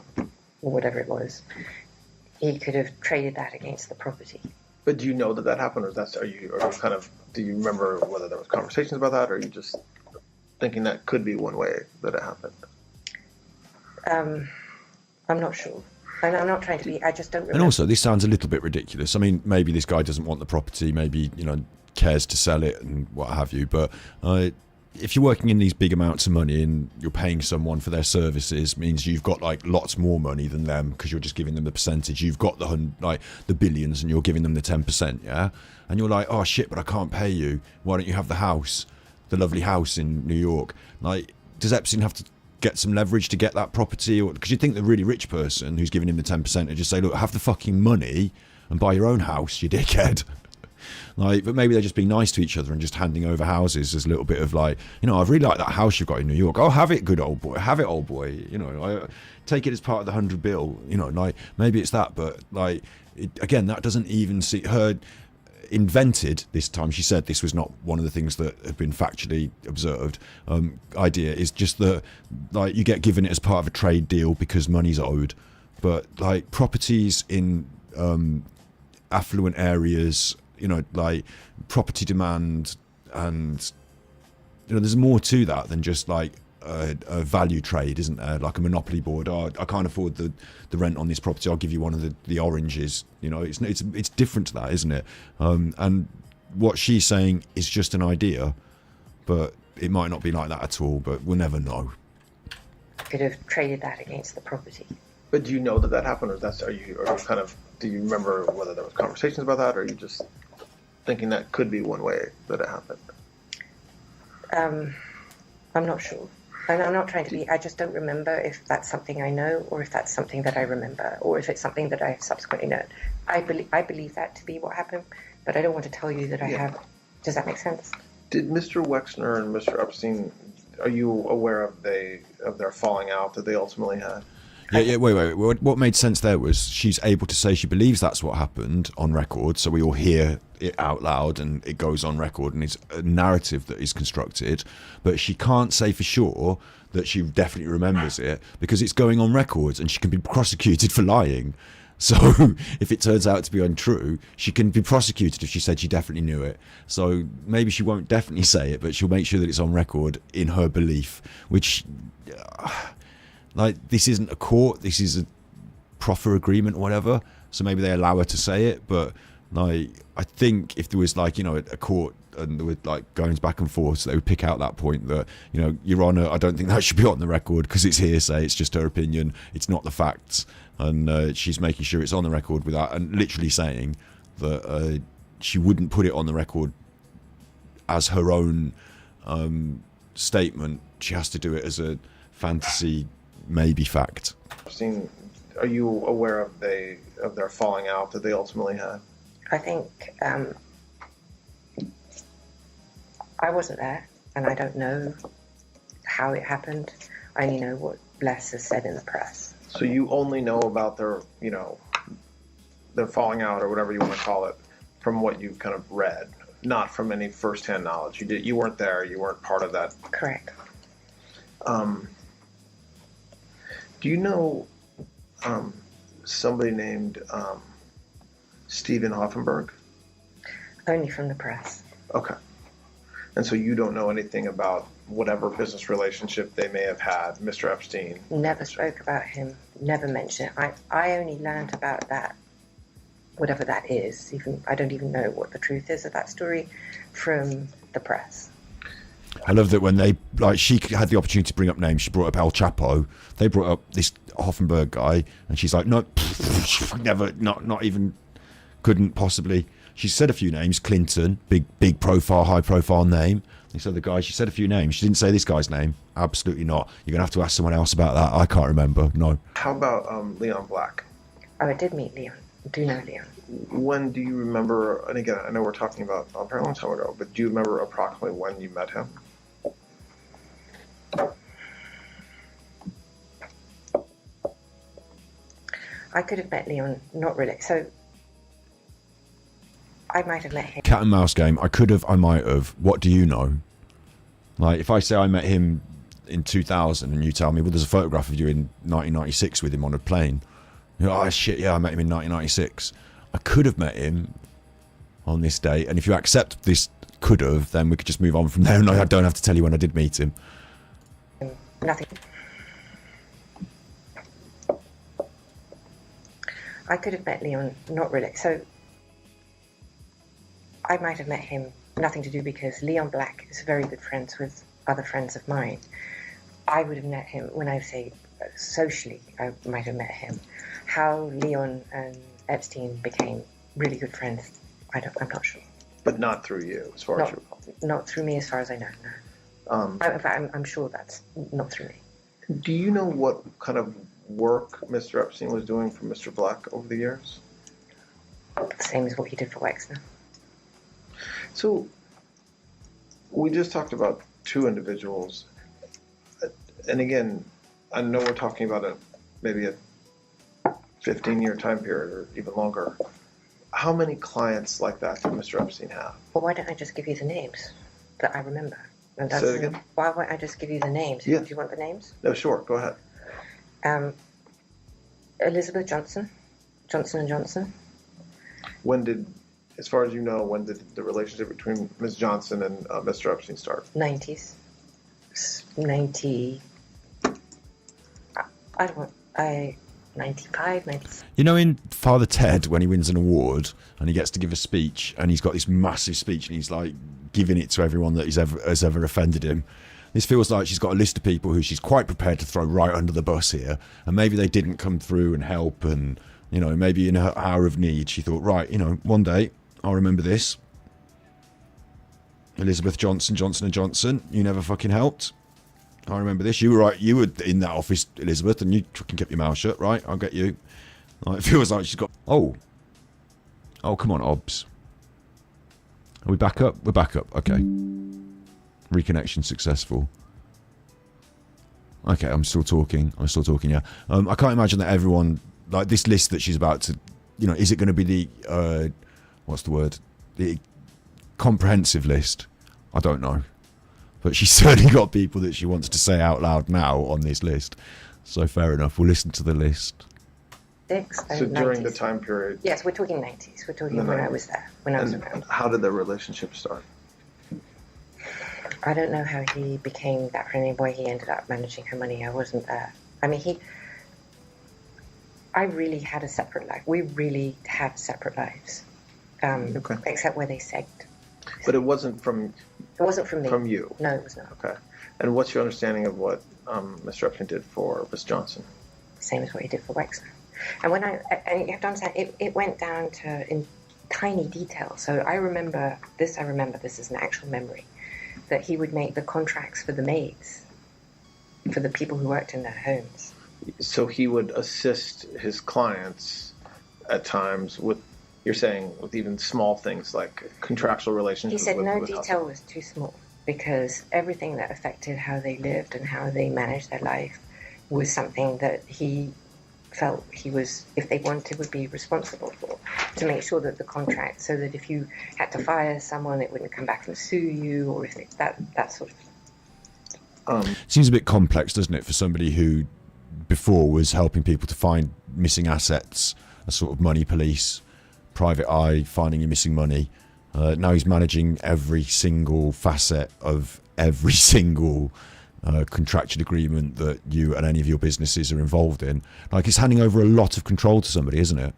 or whatever it was. He could have traded that against the property. But do you know that happened, or do you remember whether there was conversations about that, or are you just thinking that could be one way that it happened? I'm not sure. And I'm not trying to be, I just don't remember. And also, this sounds a little bit ridiculous. I mean, maybe this guy doesn't want the property, maybe, cares to sell it and what have you. But if you're working in these big amounts of money and you're paying someone for their services, means you've got like lots more money than them because you're just giving them the percentage. You've got the billions and you're giving them the 10%, yeah? And you're like, oh shit, but I can't pay you. Why don't you have the house, the lovely house in New York? Like, does Epstein have to get some leverage to get that property? Or because you think the really rich person who's giving him the 10% would just say, look, have the fucking money and buy your own house, you dickhead. Like, but maybe they're just being nice to each other and just handing over houses as a little bit of like, you know, I really like that house you've got in New York. Oh, have it, good old boy. Have it, old boy. You know, I take it as part of the 100 bill. You know, like maybe it's that, but like again, that doesn't even see her invented this time. She said this was not one of the things that had been factually observed. Idea is just that like you get given it as part of a trade deal because money's owed, but like properties in affluent areas, you know, like property demand, and you know, there's more to that than just like a value trade, isn't there? Like a monopoly board. Oh, I can't afford the rent on this property. I'll give you one of the oranges. You know, it's different to that, isn't it? And what she's saying is just an idea, but it might not be like that at all. But we'll never know. Could have traded that against the property. But do you know that happened, or do you remember whether there was conversations about that, or are you just thinking that could be one way that it happened? I'm not sure. And I'm not trying to be, I just don't remember if that's something I know or if that's something that I remember or if it's something that I subsequently know. I believe that to be what happened, but I don't want to tell you that I have. Does that make sense? Did Mr. Wexner and Mr. Epstein, are you aware of their falling out that they ultimately had? Yeah, wait. What made sense there was she's able to say she believes that's what happened on record, so we all hear it out loud and it goes on record and it's a narrative that is constructed, but she can't say for sure that she definitely remembers it because it's going on records and she can be prosecuted for lying. So if it turns out to be untrue, she can be prosecuted if she said she definitely knew it. So maybe she won't definitely say it, but she'll make sure that it's on record in her belief, which... like, this isn't a court, this is a proffer agreement or whatever, so maybe they allow her to say it, but like I think if there was like, you know, a court and there were like goings back and forth, so they would pick out that point that, you know, Your Honour, I don't think that should be on the record because it's hearsay, it's just her opinion, it's not the facts, and she's making sure it's on the record without, and literally saying that she wouldn't put it on the record as her own statement, she has to do it as a fantasy maybe fact. Are you aware of their falling out that they ultimately had? I think I wasn't there and I don't know how it happened. I only know what Les has said in the press. So you only know about their falling out or whatever you want to call it from what you've kind of read, not from any first-hand knowledge. You weren't there, you weren't part of that. Correct. Do you know somebody named Stephen Hoffenberg? Only from the press. Okay. And so you don't know anything about whatever business relationship they may have had, Mr. Epstein? Never spoke about him, never mentioned it. I only learned about that, whatever that is. I don't even know what the truth is of that story, from the press. I love that when they, like, she had the opportunity to bring up names, she brought up El Chapo, they brought up this Hoffenberg guy, and she's like, no, never, not even, couldn't possibly. She said a few names, Clinton, big profile, high profile name. These other guys, she said a few names. She didn't say this guy's name. Absolutely not. You're going to have to ask someone else about that. I can't remember, no. How about Leon Black? Oh, I did meet Leon. I do know Leon. When do you remember, and again, I know we're talking about a very long time ago, but do you remember approximately when you met him? I could have met Leon, not really. So I might have met him. Cat and mouse game. I could have, I might have. What do you know? Like, if I say I met him in 2000 and you tell me, well, there's a photograph of you in 1996 with him on a plane. You know, oh, shit, yeah, I met him in 1996. I could have met him on this date. And if you accept this could have, then we could just move on from there. And I don't have to tell you when I did meet him. Nothing. I could have met Leon, not really. So I might have met him, nothing to do, because Leon Black is very good friends with other friends of mine, I would have met him, when I say socially, I might have met him. How Leon and Epstein became really good friends, I'm not sure. But not through you, as far as you recall. Not through me, as far as I know, no. In fact, I'm sure that's not through me. Do you know what kind of work Mr. Epstein was doing for Mr. Black over the years? The same as what he did for Wexner. So, we just talked about two individuals. And again, I know we're talking about maybe a 15-year time period or even longer. How many clients like that did Mr. Epstein have? Well, why don't I just give you the names that I remember? And Say it again? Why won't I just give you the names? Yeah. Do you want the names? No, sure, go ahead. Elizabeth Johnson, Johnson & Johnson. When did, as far as you know, when did the relationship between Ms. Johnson and Mr. Epstein start? 90s. 95, 96. You know, in Father Ted, when he wins an award and he gets to give a speech, and he's got this massive speech, and he's like giving it to everyone that has ever offended him. This feels like she's got a list of people who she's quite prepared to throw right under the bus here, and maybe they didn't come through and help, and you know, maybe in her hour of need, she thought, right, you know, one day I'll remember this. Elizabeth Johnson, Johnson & Johnson, you never fucking helped. I remember this. You were right. You were in that office, Elizabeth, and you fucking kept your mouth shut, right? I'll get you. Like, it feels like she's got. Oh, come on, Obs. Are we back up? We're back up. Okay. Reconnection successful. Okay, I'm still talking. Yeah. I can't imagine that everyone, like this list that she's about to, you know, is it going to be the what's the word? The comprehensive list? I don't know. But she's certainly got people that she wants to say out loud now on this list. So fair enough. We'll listen to the list. So during the time period? Yes, we're talking 90s. We're talking when I was there, when I was around. How did their relationship start? I don't know how he became that friendly boy. He ended up managing her money. I wasn't there. I mean, I really had a separate life. We really had separate lives. Okay. Except where they segged. But it wasn't from... It wasn't from me. From you? No, it was not. Okay. And what's your understanding of what Mr. Epstein did for Miss Johnson? Same as what he did for Wexner. And and you have to understand, it went down to in tiny detail. So I remember this is an actual memory, that he would make the contracts for the maids, for the people who worked in their homes. So he would assist his clients at times with, you're saying, with even small things like contractual relationships. He said no with detail was too small, because everything that affected how they lived and how they managed their life was something that he felt he was, if they wanted, would be responsible for, to make sure that the contract, so that if you had to fire someone, it wouldn't come back and sue you, or if that sort of thing. Seems a bit complex, doesn't it, for somebody who before was helping people to find missing assets, a sort of money police, private eye, finding your missing money. Now he's managing every single facet of every single contractual agreement that you and any of your businesses are involved in. Like, it's handing over a lot of control to somebody, isn't it?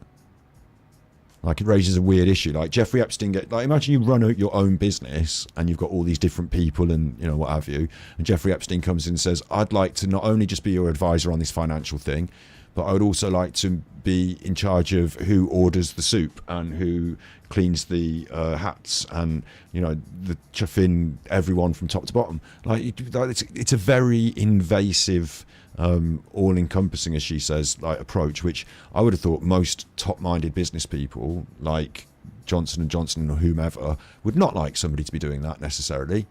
Like, it raises a weird issue. Like, Jeffrey Epstein imagine you run your own business and you've got all these different people and, you know, what have you. And Jeffrey Epstein comes in and says, I'd like to not only just be your advisor on this financial thing, but I would also like to be in charge of who orders the soup and who cleans the hats and, you know, the chuffing everyone from top to bottom. Like, it's a very invasive, all-encompassing, as she says, like approach, which I would have thought most top-minded business people like Johnson & Johnson or whomever would not like somebody to be doing that necessarily.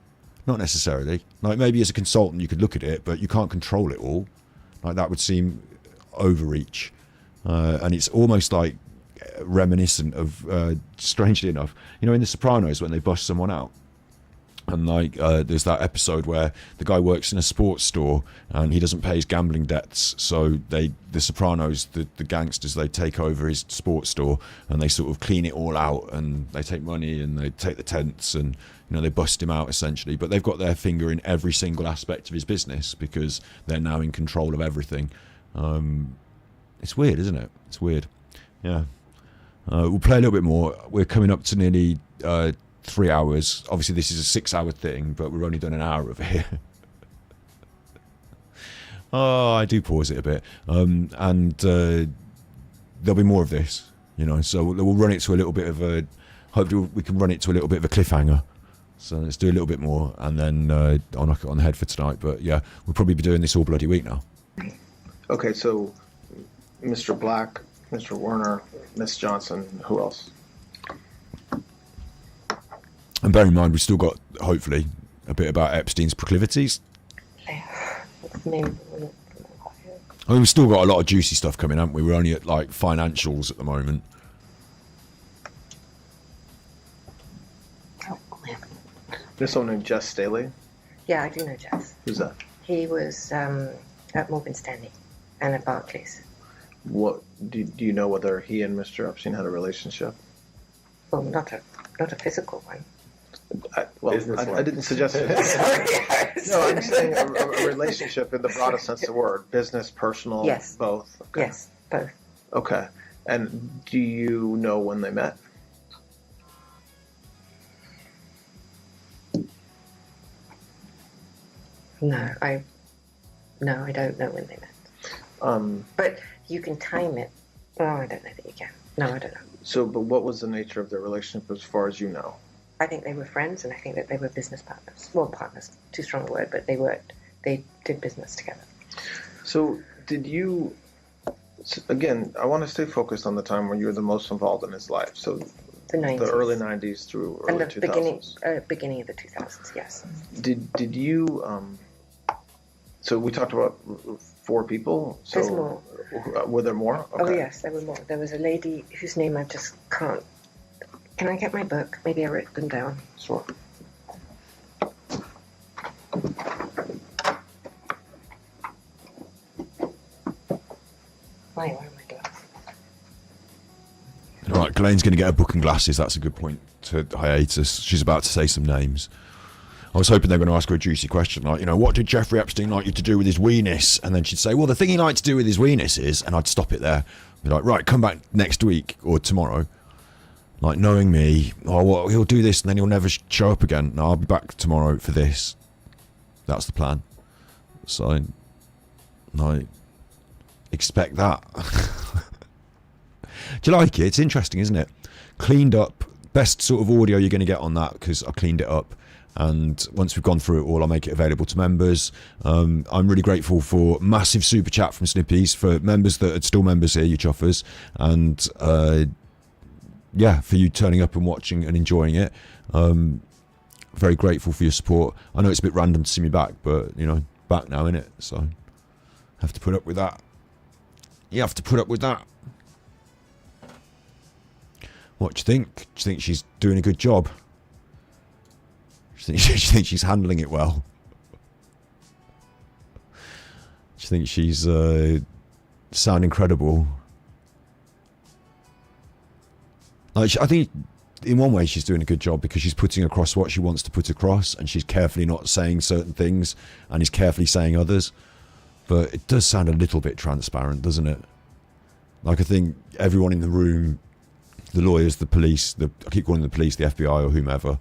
Not necessarily. Like, maybe as a consultant you could look at it, but you can't control it all. Like, that would seem overreach, and it's almost like reminiscent of, strangely enough, you know, in The Sopranos when they bust someone out, and like there's that episode where the guy works in a sports store and he doesn't pay his gambling debts, so the Sopranos, the gangsters, they take over his sports store and they sort of clean it all out and they take money and they take the tents and, you know, they bust him out essentially, but they've got their finger in every single aspect of his business because they're now in control of everything. It's weird, isn't it? It's weird. Yeah. We'll play a little bit more. We're coming up to nearly 3 hours. Obviously, this is a 6-hour thing, but we're only done an hour of it. Oh, I do pause it a bit. And there'll be more of this, you know. So we'll run it to a little bit of a. Hopefully, we can run it to a little bit of a cliffhanger. So let's do a little bit more, and then I'll knock it on the head for tonight. But yeah, we'll probably be doing this all bloody week now. Okay, so Mr. Black, Mr. Werner, Miss Johnson, who else? And bear in mind, we've still got, hopefully, a bit about Epstein's proclivities. Maybe. I mean, we've still got a lot of juicy stuff coming, haven't we? We're only at, like, financials at the moment. There's someone named Jess Staley. Yeah, I do know Jess. Who's that? He was at Morgan Stanley and at Barclays. What do you know whether he and Mr. Epstein had a relationship? Well, not a physical one. I didn't suggest it. No, I'm saying a relationship in the broadest sense of the word. Business, personal, yes. Both. Okay. Yes, both. Okay. And do you know when they met? No, I don't know when they met. But you can time it. Oh, I don't know that you can. No, I don't know. So, but what was the nature of their relationship as far as you know? I think they were friends, and I think that they were business partners. Well, partners, too strong a word, but they did business together. So, did you, again, I want to stay focused on the time when you were the most involved in his life. So, the 90s. The early 90s through early and the 2000s. beginning of the 2000s, yes. Did you, so we talked about 4 people. So there's more. Were there more? Okay. Oh, yes, there were more. There was a lady whose name I just can't. Can I get my book? Maybe I wrote them down. Sure. Where are my glasses? All right, Glenn's going to get a book and glasses. That's a good point to hiatus. She's about to say some names. I was hoping they were going to ask her a juicy question, like, you know, what did Jeffrey Epstein like you to do with his weenus? And then she'd say, well, the thing he liked to do with his weenus is, and I'd stop it there. Be like, right, come back next week or tomorrow. Like, knowing me, oh, well, he'll do this and then he'll never show up again. No, I'll be back tomorrow for this. That's the plan. So, like, expect that. Do you like it? It's interesting, isn't it? Cleaned up. Best sort of audio you're going to get on that because I cleaned it up. And once we've gone through it all, I'll make it available to members. I'm really grateful for massive super chat from Snippies, for members that are still members here, you chuffers. And, yeah, for you turning up and watching and enjoying it. Very grateful for your support. I know it's a bit random to see me back, but, you know, back now, innit? So, have to put up with that. You have to put up with that. What do you think? Do you think she's doing a good job? Do you think she's handling it well? Do you think she's sounding credible? Like, I think in one way she's doing a good job because she's putting across what she wants to put across, and she's carefully not saying certain things and is carefully saying others. But it does sound a little bit transparent, doesn't it? Like, I think everyone in the room, the lawyers, the police, I keep calling them the police, the FBI or whomever,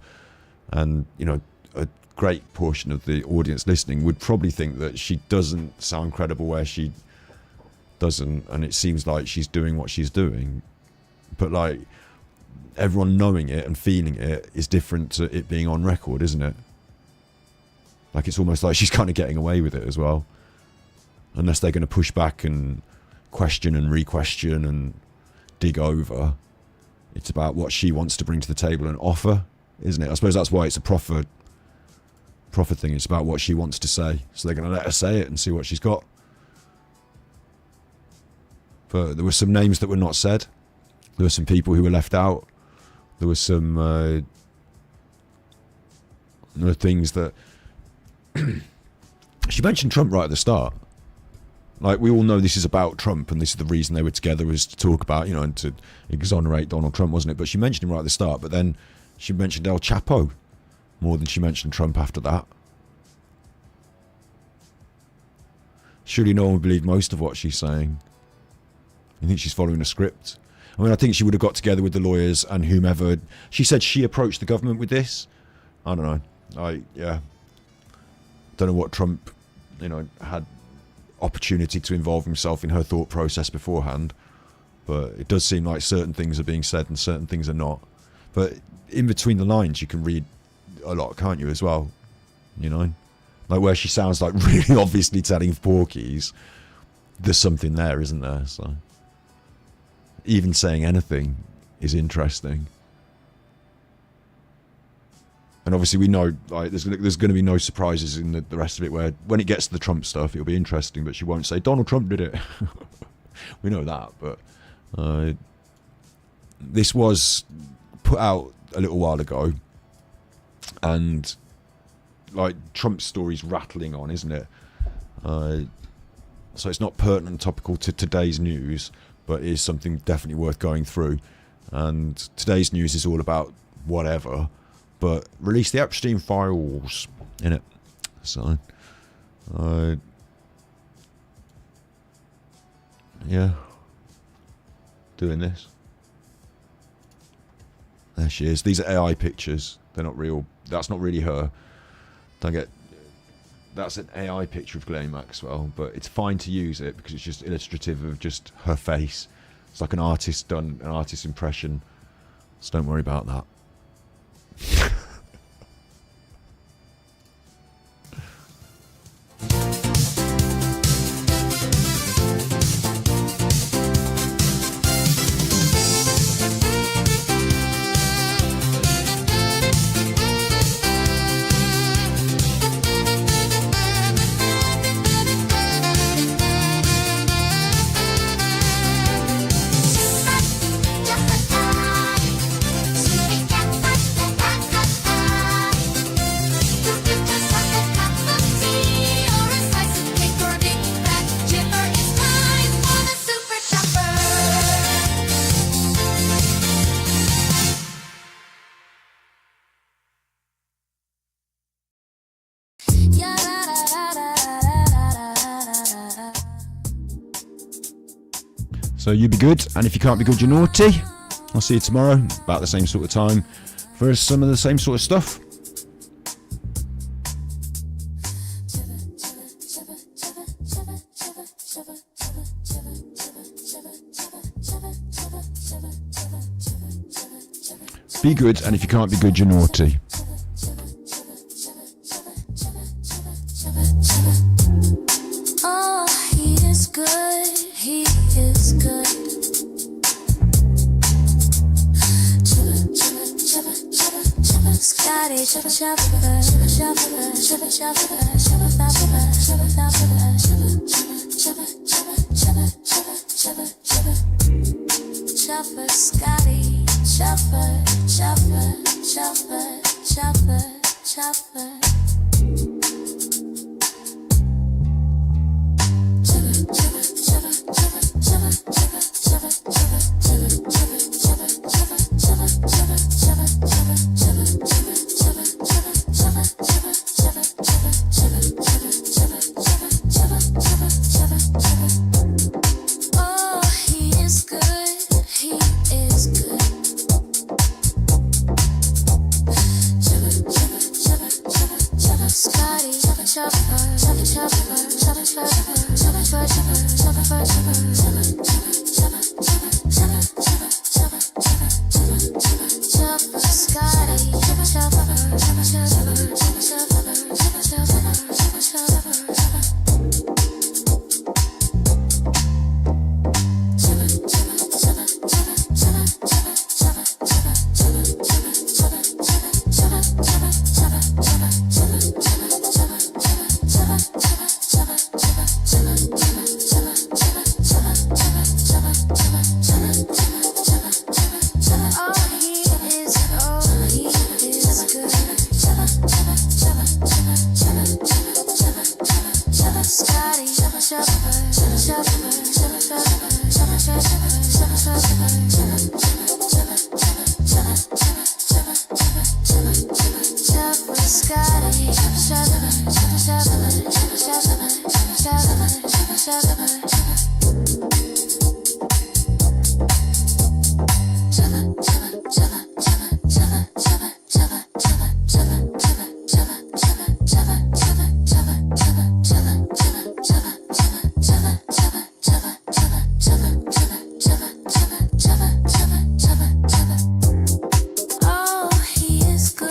and, you know, a great portion of the audience listening would probably think that she doesn't sound credible where she doesn't, and it seems like she's doing what she's doing. But, like, everyone knowing it and feeling it is different to it being on record, isn't it? Like, it's almost like she's kind of getting away with it as well. Unless they're going to push back and question and re-question and dig over. It's about what she wants to bring to the table and offer, isn't it? I suppose that's why it's a proffer thing. It's about what she wants to say. So they're going to let her say it and see what she's got. But there were some names that were not said. There were some people who were left out. There were some things that... She mentioned Trump right at the start. Like, we all know this is about Trump, and this is the reason they were together, was to talk about, you know, and to exonerate Donald Trump, wasn't it? But she mentioned him right at the start, but then she mentioned El Chapo more than she mentioned Trump after that. Surely no one would believe most of what she's saying. You think she's following a script? I mean, I think she would have got together with the lawyers and whomever. She said she approached the government with this. I don't know. Don't know what Trump, had opportunity to involve himself in her thought process beforehand. But it does seem like certain things are being said and certain things are not. But in between the lines, you can read a lot, can't you, as well? Like where she sounds like really obviously telling porkies, there's something there, isn't there? So even saying anything is interesting. And obviously we know, like, there's going to be no surprises in the rest of it, where when it gets to the Trump stuff, it'll be interesting, but she won't say, Donald Trump did it. We know that, but this was put out a little while ago, and like Trump's story's rattling on, isn't it? So it's not pertinent and topical to today's news, but it is something definitely worth going through. And today's news is all about whatever, but release the Epstein files in it. So yeah, doing this. There she is. These are AI pictures. They're not real. That's not really her. That's an AI picture of Ghislaine Maxwell, but it's fine to use it because it's just illustrative of just her face. It's like an artist done an artist impression. So don't worry about that. So you be good, and if you can't be good, you're naughty. I'll see you tomorrow, about the same sort of time, for some of the same sort of stuff. Be good, and if you can't be good, you're naughty. Oh, he is good, he is good. Scotty, chopper, chopper, chopper, chopper, chopper, Scotty, chopper, chopper, chopper, chopper, chopper. Chopper,